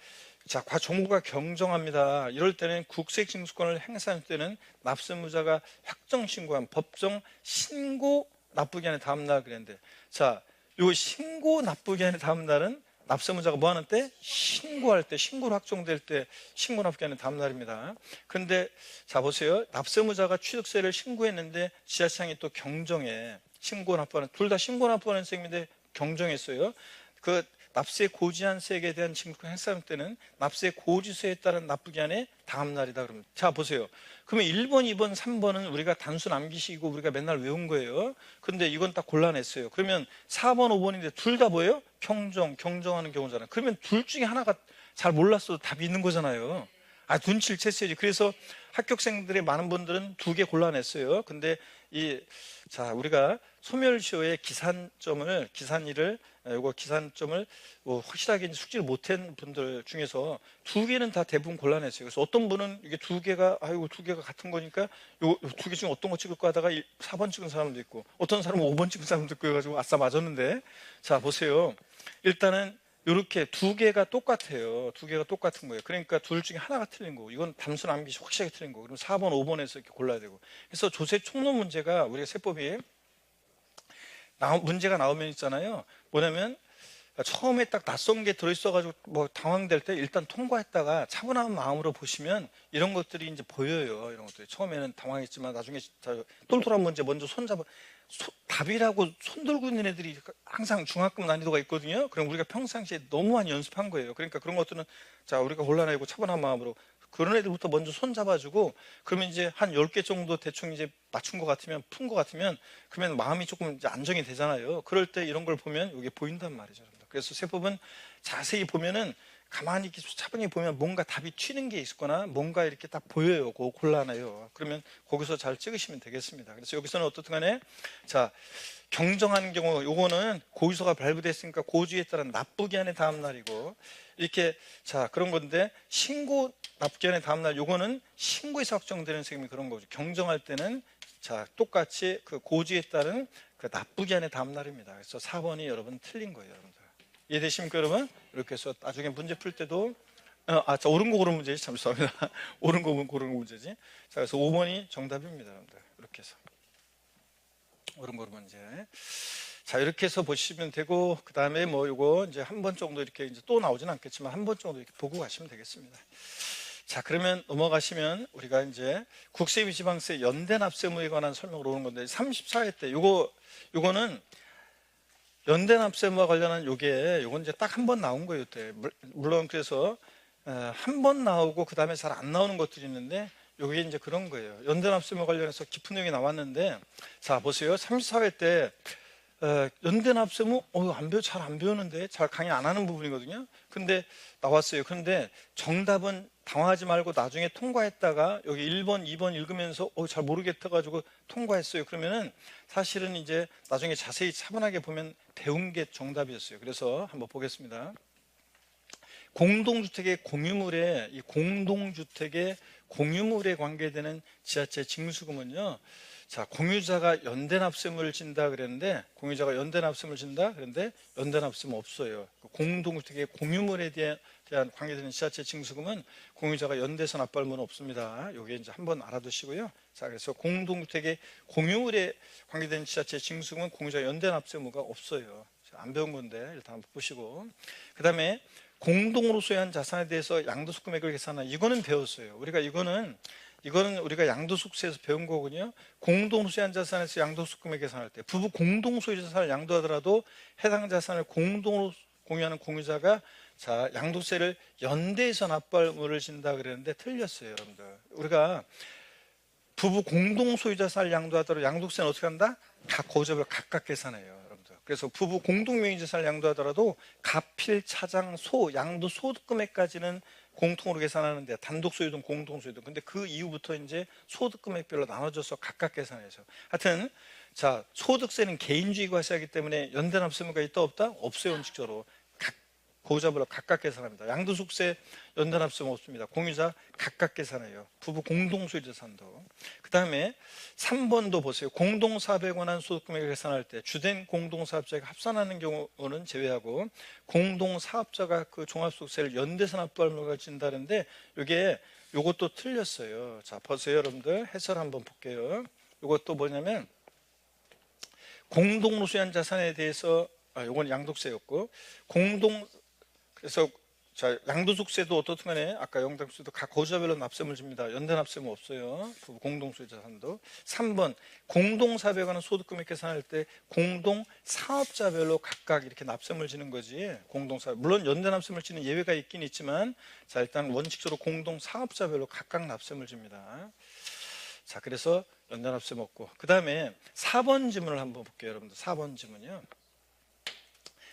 S1: 자, 정부가 경정합니다. 이럴 때는 국세징수권을 행사할 때는 납세의무자가 확정 신고한 법정 신고 납부기한의 다음 날 그랬는데, 자, 요 신고 납부기한의 다음 날은 납세의무자가 뭐 하는 때? 신고할 때, 신고로 확정될 때 신고 납부기한의 다음 날입니다. 그런데 자, 보세요. 납세의무자가 취득세를 신고했는데 지자체장이 또 경정해. 신고 납부하는, 둘 다 신고 납부하는 세금인데 경정했어요. 그 납세 고지한세액에 대한 징수권 행사할 때는 납세 고지서에 따른 납부기한의 다음 날이다. 그러면 자, 보세요. 그러면 1번, 2번, 3번은 우리가 단순 암기식이고 우리가 맨날 외운 거예요. 근데 이건 딱 곤란했어요. 그러면 4번, 5번인데 둘 다 뭐예요? 경정하는 경우잖아요. 그러면 둘 중에 하나가 잘 몰랐어도 답이 있는 거잖아요. 눈치를 챘어야지. 그래서 합격생들의 많은 분들은 두 개 골라냈어요. 근데 자, 우리가 소멸시효의 기산점을 확실하게 숙지를 못한 분들 중에서 두 개는 다 대부분 곤란했어요. 그래서 어떤 분은 이게 두 개가 같은 거니까 요 두 개 중에 어떤 거 찍을까 하다가 4번 찍은 사람도 있고, 어떤 사람은 5번 찍은 사람도 있고 해가지고 아싸 맞았는데, 자, 보세요. 일단은 이렇게 두 개가 똑같아요. 두 개가 똑같은 거예요. 그러니까 둘 중에 하나가 틀린 거고, 이건 단순 암기 확실하게 틀린 거고, 그럼 4번, 5번에서 이렇게 골라야 되고. 그래서 조세 총론 문제가 우리가 세법이 문제가 나오면 있잖아요. 뭐냐면 처음에 딱 낯선 게 들어있어가지고 뭐 당황될 때 일단 통과했다가 차분한 마음으로 보시면 이런 것들이 이제 보여요. 이런 것들이 처음에는 당황했지만 나중에 똘똘한 문제 먼저 손잡아 답이라고 손 들고 있는 애들이 항상 중학급 난이도가 있거든요. 그럼 우리가 평상시에 너무 많이 연습한 거예요. 그러니까 그런 것들은 자 우리가 곤란하고 차분한 마음으로 그런 애들부터 먼저 손 잡아주고 그러면 이제 한 10개 정도 대충 이제 맞춘 것 같으면 푼 것 같으면 그러면 마음이 조금 이제 안정이 되잖아요. 그럴 때 이런 걸 보면 이게 보인단 말이죠. 그래서 세법은 자세히 보면은 가만히 이렇게 차분히 보면 뭔가 답이 튀는 게 있거나 뭔가 이렇게 딱 보여요. 곤란해요. 그러면 거기서 잘 찍으시면 되겠습니다. 그래서 여기서는 어떻든 간에 자 경정하는 경우 요거는 고의소가 발부됐으니까 고주에 따른 납부기한의 다음 날이고 이렇게 자 그런 건데 신고 납부기한의 다음 날 요거는 신고에서 확정되는 세금이 그런 거죠. 경정할 때는 자 똑같이 그 고주에 따른 그 납부기한의 다음 날입니다. 그래서 4번이 여러분 틀린 거예요, 여러분들. 이해되십니까, 여러분? 이렇게 해서 나중에 문제 풀 때도 자 옳은 거 고르는 문제지. 잠시만요. 옳은 거 고르는 문제지. 자 그래서 5번이 정답입니다, 여러분들. 이렇게 해서 옳은 거 문제. 자 이렇게 해서 보시면 되고 그 다음에 뭐 요거 이제 한 번 정도 이렇게 이제 또 나오진 않겠지만 한 번 정도 이렇게 보고 가시면 되겠습니다. 자 그러면 넘어가시면 우리가 이제 국세비 지방세 연대 납세 의무에 관한 설명으로 오는 건데 34회 때 요거는 연대 납세 의무와 관련한 요건 이제 딱 한 번 나온 거예요. 때 물론 그래서 한 번 나오고 그 다음에 잘 안 나오는 것들이 있는데 요게 이제 그런 거예요. 연대 납세 의무와 관련해서 깊은 내용이 나왔는데 자 보세요. 34회 때 연대 납세 의무 잘 안 배우는데 잘 강의 안 하는 부분이거든요. 근데 나왔어요. 그런데 정답은 당황하지 말고 나중에 통과했다가 여기 1번, 2번 읽으면서 잘 모르겠다 가지고 통과했어요. 그러면은 사실은 이제 나중에 자세히 차분하게 보면 배운 게 정답이었어요. 그래서 한번 보겠습니다. 공동주택의 공유물에 이 공동주택의 공유물에 관계되는 지자체 징수금은요. 자, 공유자가 연대납세금을 진다 그랬는데 공유자가 연대납세금을 진다 그랬는데 연대납세금 없어요. 공동주택의 공유물에 대한 관계되는 지자체 징수금은 공유자가 연대서 납부할 의무는 없습니다. 이게 이제 한번 알아두시고요. 자, 그래서 공동주택의 공유물에 관계되는 지자체 징수금은 공유자 연대납세 의무가 없어요. 안 배운 건데 일단 한번 보시고 그 다음에 공동으로 소유한 자산에 대해서 양도소 금액을 계산한 이거는 배웠어요. 이거는 우리가 양도소득세에서 배운 거군요. 공동 소유한 자산에서 양도소 금액 계산할 때 부부 공동 소유 자산을 양도하더라도 해당 자산을 공동으로 공유하는 공유자가 자 양도세를 연대해서 납부할 의무를 진다 그랬는데 틀렸어요, 여러분들. 우리가 부부 공동 소유 자산을 양도하더라도 양도세는 어떻게 한다? 각 고지법을 각각 계산해요. 그래서 부부 공동명의재산을 양도하더라도 가필, 차장, 소, 양도 소득 금액까지는 공통으로 계산하는데 단독 소유든 공동 소유든 근데 그 이후부터 이제 소득 금액별로 나눠져서 각각 계산해서 하여튼 자 소득세는 개인주의 과세하기 때문에 연대납세 의무가 있다 없다? 없어요. 원칙적으로 고유자별로 각각 계산합니다. 양도소득세 연대납세 의무 없습니다. 공유자 각각 계산해요. 부부 공동소유자산도. 그 다음에 3번도 보세요. 공동사업에 관한 소득금액을 계산할 때 주된 공동사업자가 합산하는 경우는 제외하고 공동사업자가 그 종합소득세를 연대서 납부할 의무가 진다는데 요것도 틀렸어요. 자 보세요, 여러분들 해설 한번 볼게요. 요것도 뭐냐면 공동으로 소유한 자산에 대해서 요건 양도세였고 그래서 자 양도소득세도 어떻든 간에 아까 양도소득세도 각 거주자별로 납세금을 줍니다. 연대납세금 없어요. 공동소유자산도. 3번 공동사업에 관한 소득금액 계산할 때 공동사업자별로 각각 이렇게 납세금을 지는 거지. 공동사업 물론 연대납세금을 지는 예외가 있긴 있지만 자 일단 원칙적으로 공동사업자별로 각각 납세금을 줍니다. 자 그래서 연대납세금 없고 그 다음에 4번 지문을 한번 볼게요, 여러분들. 4번 지문이요.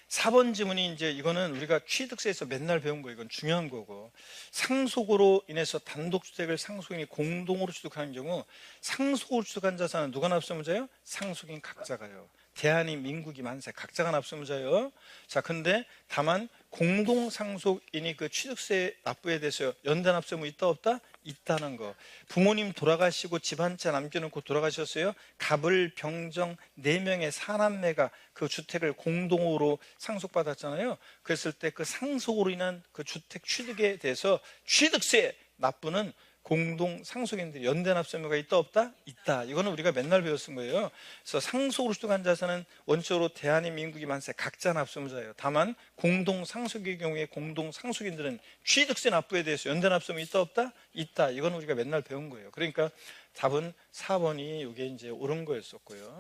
S1: 4번 지문이 이제 이거는 우리가 취득세에서 맨날 배운 거 이건 중요한 거고 상속으로 인해서 단독주택을 상속인이 공동으로 취득하는 경우 상속으로 취득한 자산은 누가 납세의무자예요? 상속인 각자가요. 대한이 민국이 만세 각자가 납세의무자예요. 자 근데 다만 공동상속인이 그 취득세 납부에 대해서 연대납세 의무 있다 없다? 있다는 거. 부모님 돌아가시고 집 한 채 남겨놓고 돌아가셨어요. 갑을 병정 4명의 사남매가 그 주택을 공동으로 상속받았잖아요. 그랬을 때 그 상속으로 인한 그 주택 취득에 대해서 취득세 납부는 공동 상속인들이 연대납세의무가 있다 없다? 있다. 이거는 우리가 맨날 배웠은 거예요. 그래서 상속으로 취득한 자산은 원칙으로 대한민 민국이 만세 각자 납세의무자예요. 다만 공동 상속의 경우에 공동 상속인들은 취득세 납부에 대해서 연대납세의무 있다 없다? 있다. 이거는 우리가 맨날 배운 거예요. 그러니까 답은 4번이 이게 이제 옳은 거였었고요.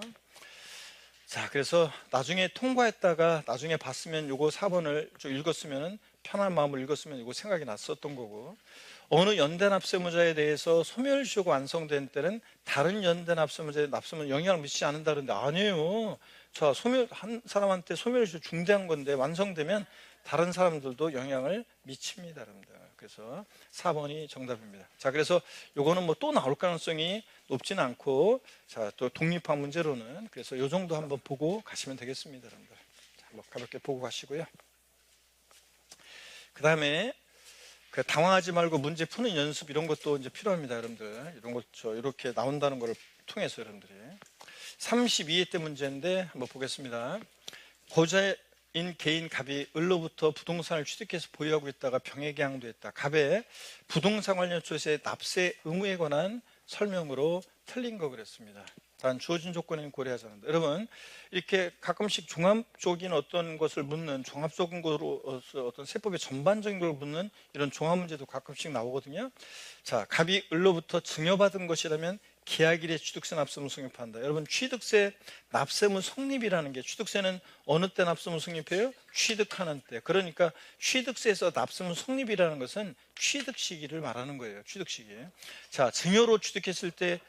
S1: 자, 그래서 나중에 통과했다가 나중에 봤으면 요거 4번을 좀 읽었으면 편한 마음으로 읽었으면 이거 생각이 났었던 거고, 어느 연대납세무자에 대해서 소멸시효가 완성된 때는 다른 연대납세무자의 납세무는 영향을 미치지 않는다는데 아니에요. 자, 한 사람한테 소멸시효 중대한 건데 완성되면 다른 사람들도 영향을 미칩니다, 여러분들. 그래서 4번이 정답입니다. 자, 그래서 요거는 뭐 또 나올 가능성이 높지는 않고, 자, 또 독립학 문제로는 그래서 요 정도 한번 보고 가시면 되겠습니다, 여러분들. 자, 뭐 가볍게 보고 가시고요. 그 다음에 그 당황하지 말고 문제 푸는 연습 이런 것도 이제 필요합니다, 여러분들. 이런 것 이렇게 나온다는 것을 통해서 여러분들이 32회 때 문제인데 한번 보겠습니다. 고자인 개인 갑이 을로부터 부동산을 취득해서 보유하고 있다가 병해계약도했다. 갑의 부동산 관련 조세의 납세 의무에 관한 설명으로 틀린 거 그랬습니다. 단 주어진 조건은 고려하지 않는다. 여러분, 이렇게 가끔씩 종합적인 어떤 것을 묻는, 종합적인 것으로 어떤 세법의 전반적인 걸 묻는 이런 종합 문제도 가끔씩 나오거든요. 자, 갑이 을로부터 증여받은 것이라면 계약일에 취득세 납세의무 성립한다. 여러분, 취득세 납세의무 성립이라는 게, 취득세는 어느 때 납세의무 성립해요? 취득하는 때. 그러니까 취득세에서 납세의무 성립이라는 것은 취득 시기를 말하는 거예요. 취득 시기. 자, 증여로 취득했을 때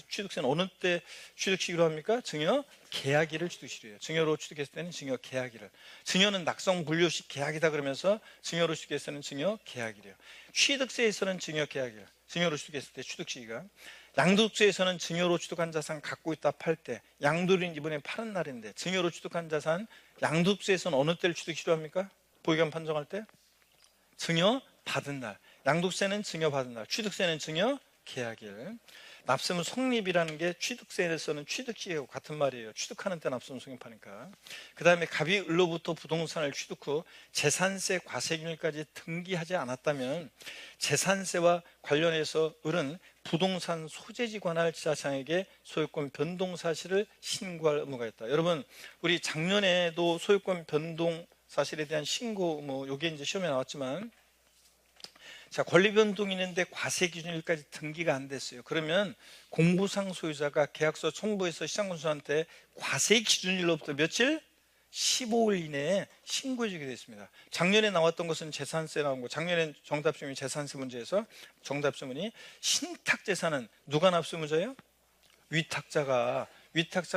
S1: 취득세는 어느 때 취득시기로 합니까? 증여 계약일을 취득시기로 해요. 증여로 취득했을 때는 증여 계약일을. 증여는 낙성 분류식 계약이다 그러면서 증여로 취득했을 때는 증여 계약일이에요. 취득세에서는 증여 계약일, 증여로 취득했을 때 취득시기가. 양도세에서는 증여로 취득한 자산 갖고 있다 팔 때, 양도일은 이번에 파는 날인데, 증여로 취득한 자산 양도세에서는 어느 때를 취득시기로 합니까? 보유권 판정할 때? 증여 받은 날. 양도세는 증여 받은 날, 취득세는 증여 계약일. 납세의무 성립이라는 게 취득세에서는 취득시기하고 같은 말이에요. 취득하는 때 납세의무 성립하니까. 그 다음에 갑이 을로부터 부동산을 취득 후 재산세 과세기일까지 등기하지 않았다면 재산세와 관련해서 을은 부동산 소재지 관할 지자장에게 소유권 변동 사실을 신고할 의무가 있다. 여러분, 우리 작년에도 소유권 변동 사실에 대한 신고, 뭐 요게 이제 시험에 나왔지만, 자, 권리 변동이 있는데 과세 기준일까지 등기가 안 됐어요. 그러면 공부상 소유자가 계약서 첨부해서 시장군수한테 과세 기준일로부터 며칠? 15일 이내에 신고해 주게 됐습니다. 작년에 나왔던 것은 재산세 나온 거. 작년엔 정답지문이 재산세 문제에서 정답지문이 신탁재산은 누가 납세의무자예요? 위탁자가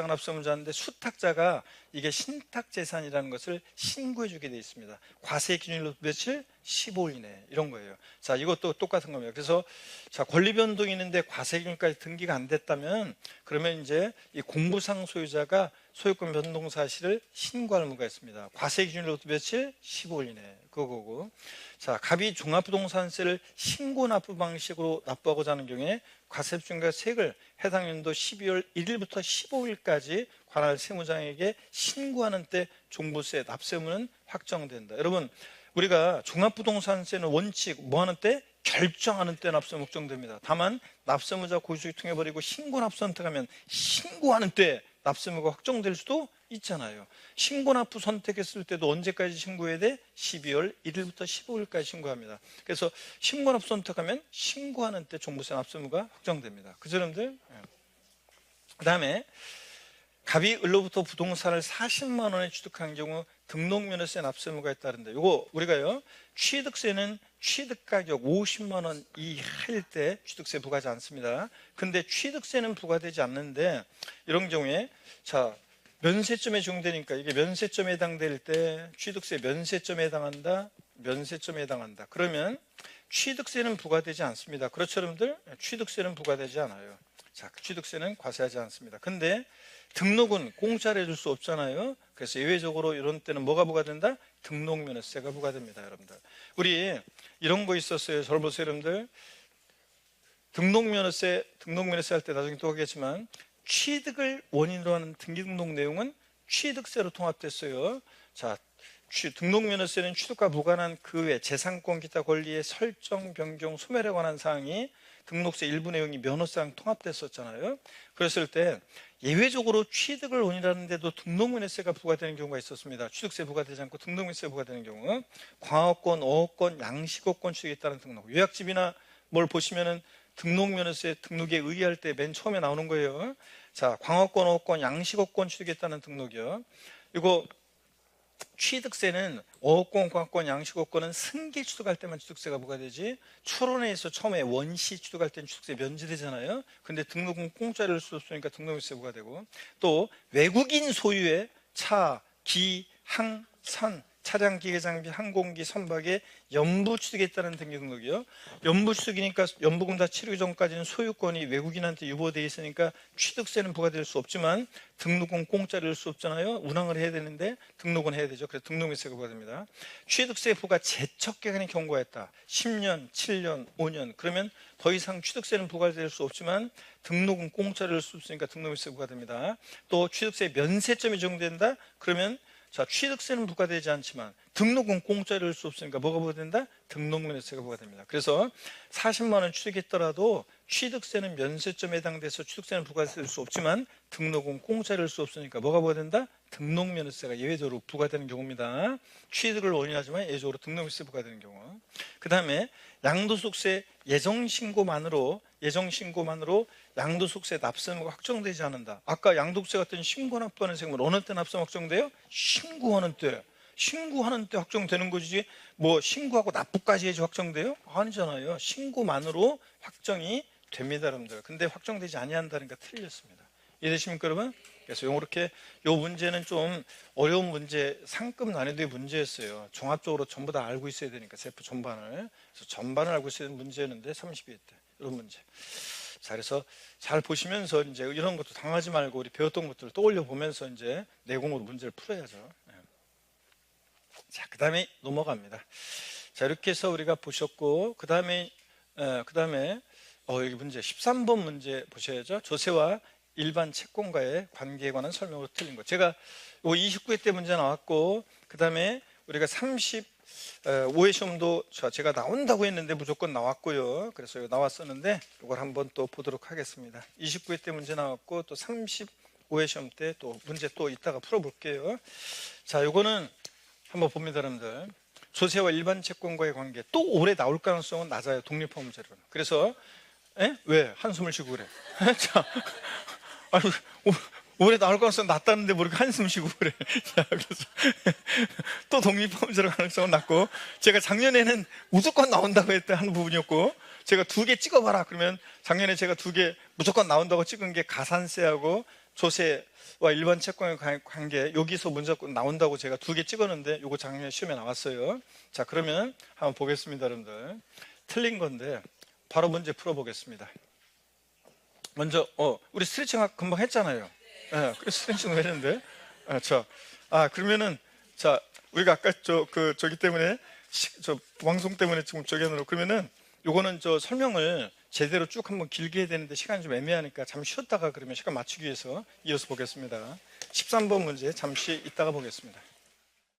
S1: 납세의무자인데 수탁자가 이게 신탁재산이라는 것을 신고해 주게 되어 있습니다. 과세 기준일로 며칠? 15일 이내. 이런 거예요. 자, 이것도 똑같은 겁니다. 그래서 자, 권리 변동이 있는데 과세 기준까지 등기가 안 됐다면 그러면 이제 이 공부상 소유자가 소유권 변동 사실을 신고할 의무가 있습니다. 과세 기준일로부터 며칠? 15일 이내. 그거고. 자, 갑이 종합부동산세를 신고 납부 방식으로 납부하고자 하는 경우에 과세법정과 세액을 해당 연도 12월 1일부터 15일까지 관할 세무장에게 신고하는 때 종부세 납세 의무는 확정된다. 여러분, 우리가 종합부동산세는 원칙 뭐 하는 때? 결정하는 때 납세 의무 확정됩니다. 다만 납세의무자 고지조기 통해버리고 신고 납부 선택하면 신고하는 때 납세 의무가 확정될 수도 있잖아요. 신고 납부 선택했을 때도 언제까지 신고해야 돼? 12월 1일부터 15일까지 신고합니다. 그래서 신고 납부 선택하면 신고하는 때 종부세 납세 의무가 확정됩니다. 그죠, 여러분들? 그 다음에 갑이 을로부터 부동산을 40만 원에 취득한 경우 등록면허세 납세 의무가 있다는데, 요거 우리가요, 취득세는 취득가격 50만 원 이하일 때 취득세 부과하지 않습니다. 근데 취득세는 부과되지 않는데 이런 경우에 자, 면세점에 적용되니까 이게 면세점에 해당될 때 취득세 면세점에 해당한다, 면세점에 해당한다. 그러면 취득세는 부과되지 않습니다. 그렇죠, 여러분들? 취득세는 부과되지 않아요. 자, 취득세는 과세하지 않습니다. 근데 등록은 공짜로 해줄 수 없잖아요. 그래서 예외적으로 이런 때는 뭐가 부과된다? 등록면허세가 부과됩니다, 여러분들. 우리 이런 거 있었어요. 저를 보세요, 여러분들. 등록면허세 할 때 나중에 또 하겠지만 취득을 원인으로 하는 등기등록 내용은 취득세로 통합됐어요. 자, 등록면허세는 취득과 무관한 그 외 재산권 기타 권리의 설정, 변경, 소멸에 관한 사항이 등록세 일부 내용이 면허세랑 통합됐었잖아요. 그랬을 때 예외적으로 취득을 원인하는데도 등록면허세가 부과되는 경우가 있었습니다. 취득세 부과되지 않고 등록면허세 부과되는 경우, 광업권, 어업권, 양식업권 취득에 따른 등록. 요약집이나 뭘 보시면은 등록면허세 등록에 의의할 때 맨 처음에 나오는 거예요. 자, 광업권, 어업권, 양식업권 취득에 따른 등록이요. 이거 취득세는 어업권, 광업권, 양식업권은 승계 취득할 때만 취득세가 부과되지, 초론에서 처음에 원시 취득할 때는 취득세 면제되잖아요. 근데 등록은 공짜를 수 없으니까 등록세 부과되고, 또 외국인 소유의 차, 기, 항, 선, 차량, 기계, 장비, 항공기, 선박의 연부 취득에 따른 등록이요. 연부 취득이니까 연부금 다 치르기 전까지는 소유권이 외국인한테 유보되어 있으니까 취득세는 부과될 수 없지만 등록은 공짜로 낼 수 없잖아요. 운항을 해야 되는데 등록은 해야 되죠. 그래서 등록세가 부과됩니다. 취득세 부과 제척 기간이 경과했다. 10년, 7년, 5년. 그러면 더 이상 취득세는 부과될 수 없지만 등록은 공짜로 낼 수 없으니까 등록세 부과됩니다. 또 취득세 면세점이 적용된다. 그러면 자, 취득세는 부과되지 않지만 등록은 공짜로 낼 수 없으니까 뭐가 부과된다? 등록면허세가 부과됩니다. 그래서 40만 원 취득했더라도 취득세는 면세점에 해당돼서 취득세는 부과될 수 없지만 등록은 공짜로 낼 수 없으니까 뭐가 부과된다? 등록면허세가 예외적으로 부과되는 경우입니다. 취득을 원인하지만 예외적으로 등록면허세 부과되는 경우. 그 다음에 양도소득세 예정신고만으로 양도소득세 납세 의무가 확정되지 않는다. 아까 양도소득세 같은 신고 납부하는 세금은 어느 때 납세 확정돼요? 신고하는 때 확정되는 거지. 뭐 신고하고 납부까지 해서 확정돼요? 아니잖아요. 신고만으로 확정이 됩니다, 여러분들. 근데 확정되지 아니한다니까 틀렸습니다. 이해되십니까, 여러분? 그래서 이렇게 요 문제는 좀 어려운 문제, 상급 난이도의 문제였어요. 종합적으로 전부 다 알고 있어야 되니까 세프 전반을. 그래서 전반을 알고 있어야 되는 문제였는데 32회 때 이런 문제. 자, 그래서 잘 보시면서 이제 이런 것도 당하지 말고 우리 배웠던 것들을 떠올려 보면서 이제 내공으로 문제를 풀어야죠. 네. 자, 그 다음에 넘어갑니다. 자, 이렇게 해서 우리가 보셨고, 그 다음에 여기 문제 13번 문제 보셔야죠. 조세와 일반 채권과의 관계에 관한 설명으로 틀린 거. 제가 29회 때 문제 나왔고, 그 다음에 우리가 35회 시험도 제가 나온다고 했는데 무조건 나왔고요. 그래서 이거 나왔었는데 이걸 한번 또 보도록 하겠습니다. 29회 때 문제 나왔고 또 35회 시험 때 또 문제 또 이따가 풀어볼게요. 자, 요거는 한번 봅니다, 여러분들. 조세와 일반 채권과의 관계. 또 올해 나올 가능성은 낮아요, 독립화 문제로는. 그래서 왜 한숨을 쉬고 그래? 자, 아니, 올해 나올 가능성 낮다는데 뭐 이렇게 한숨 쉬고 그래. 자, 그래서 또 독립화 문제로 가능성은 낮고, 제가 작년에는 무조건 나온다고 했던 한 부분이었고, 제가 2개 찍어봐라 그러면 작년에 제가 2개 무조건 나온다고 찍은 게 가산세하고 조세와 일반 채권의 관계, 여기서 문제 나온다고 제가 2개 찍었는데 요거 작년에 시험에 나왔어요. 자, 그러면 한번 보겠습니다, 여러분들. 틀린 건데 바로 문제 풀어보겠습니다. 먼저 우리 스트레칭 금방 했잖아요. 네, 그래서 스트레칭 했는데, 그러면은 자, 우리가 아까 저기 때문에 방송 때문에 지금 저기 하느라 그러면은 요거는 설명을 제대로 쭉 한번 길게 해야 되는데 시간이 좀 애매하니까 잠시 쉬었다가 그러면 시간 맞추기 위해서 이어서 보겠습니다. 13번 문제 잠시 있다가 보겠습니다.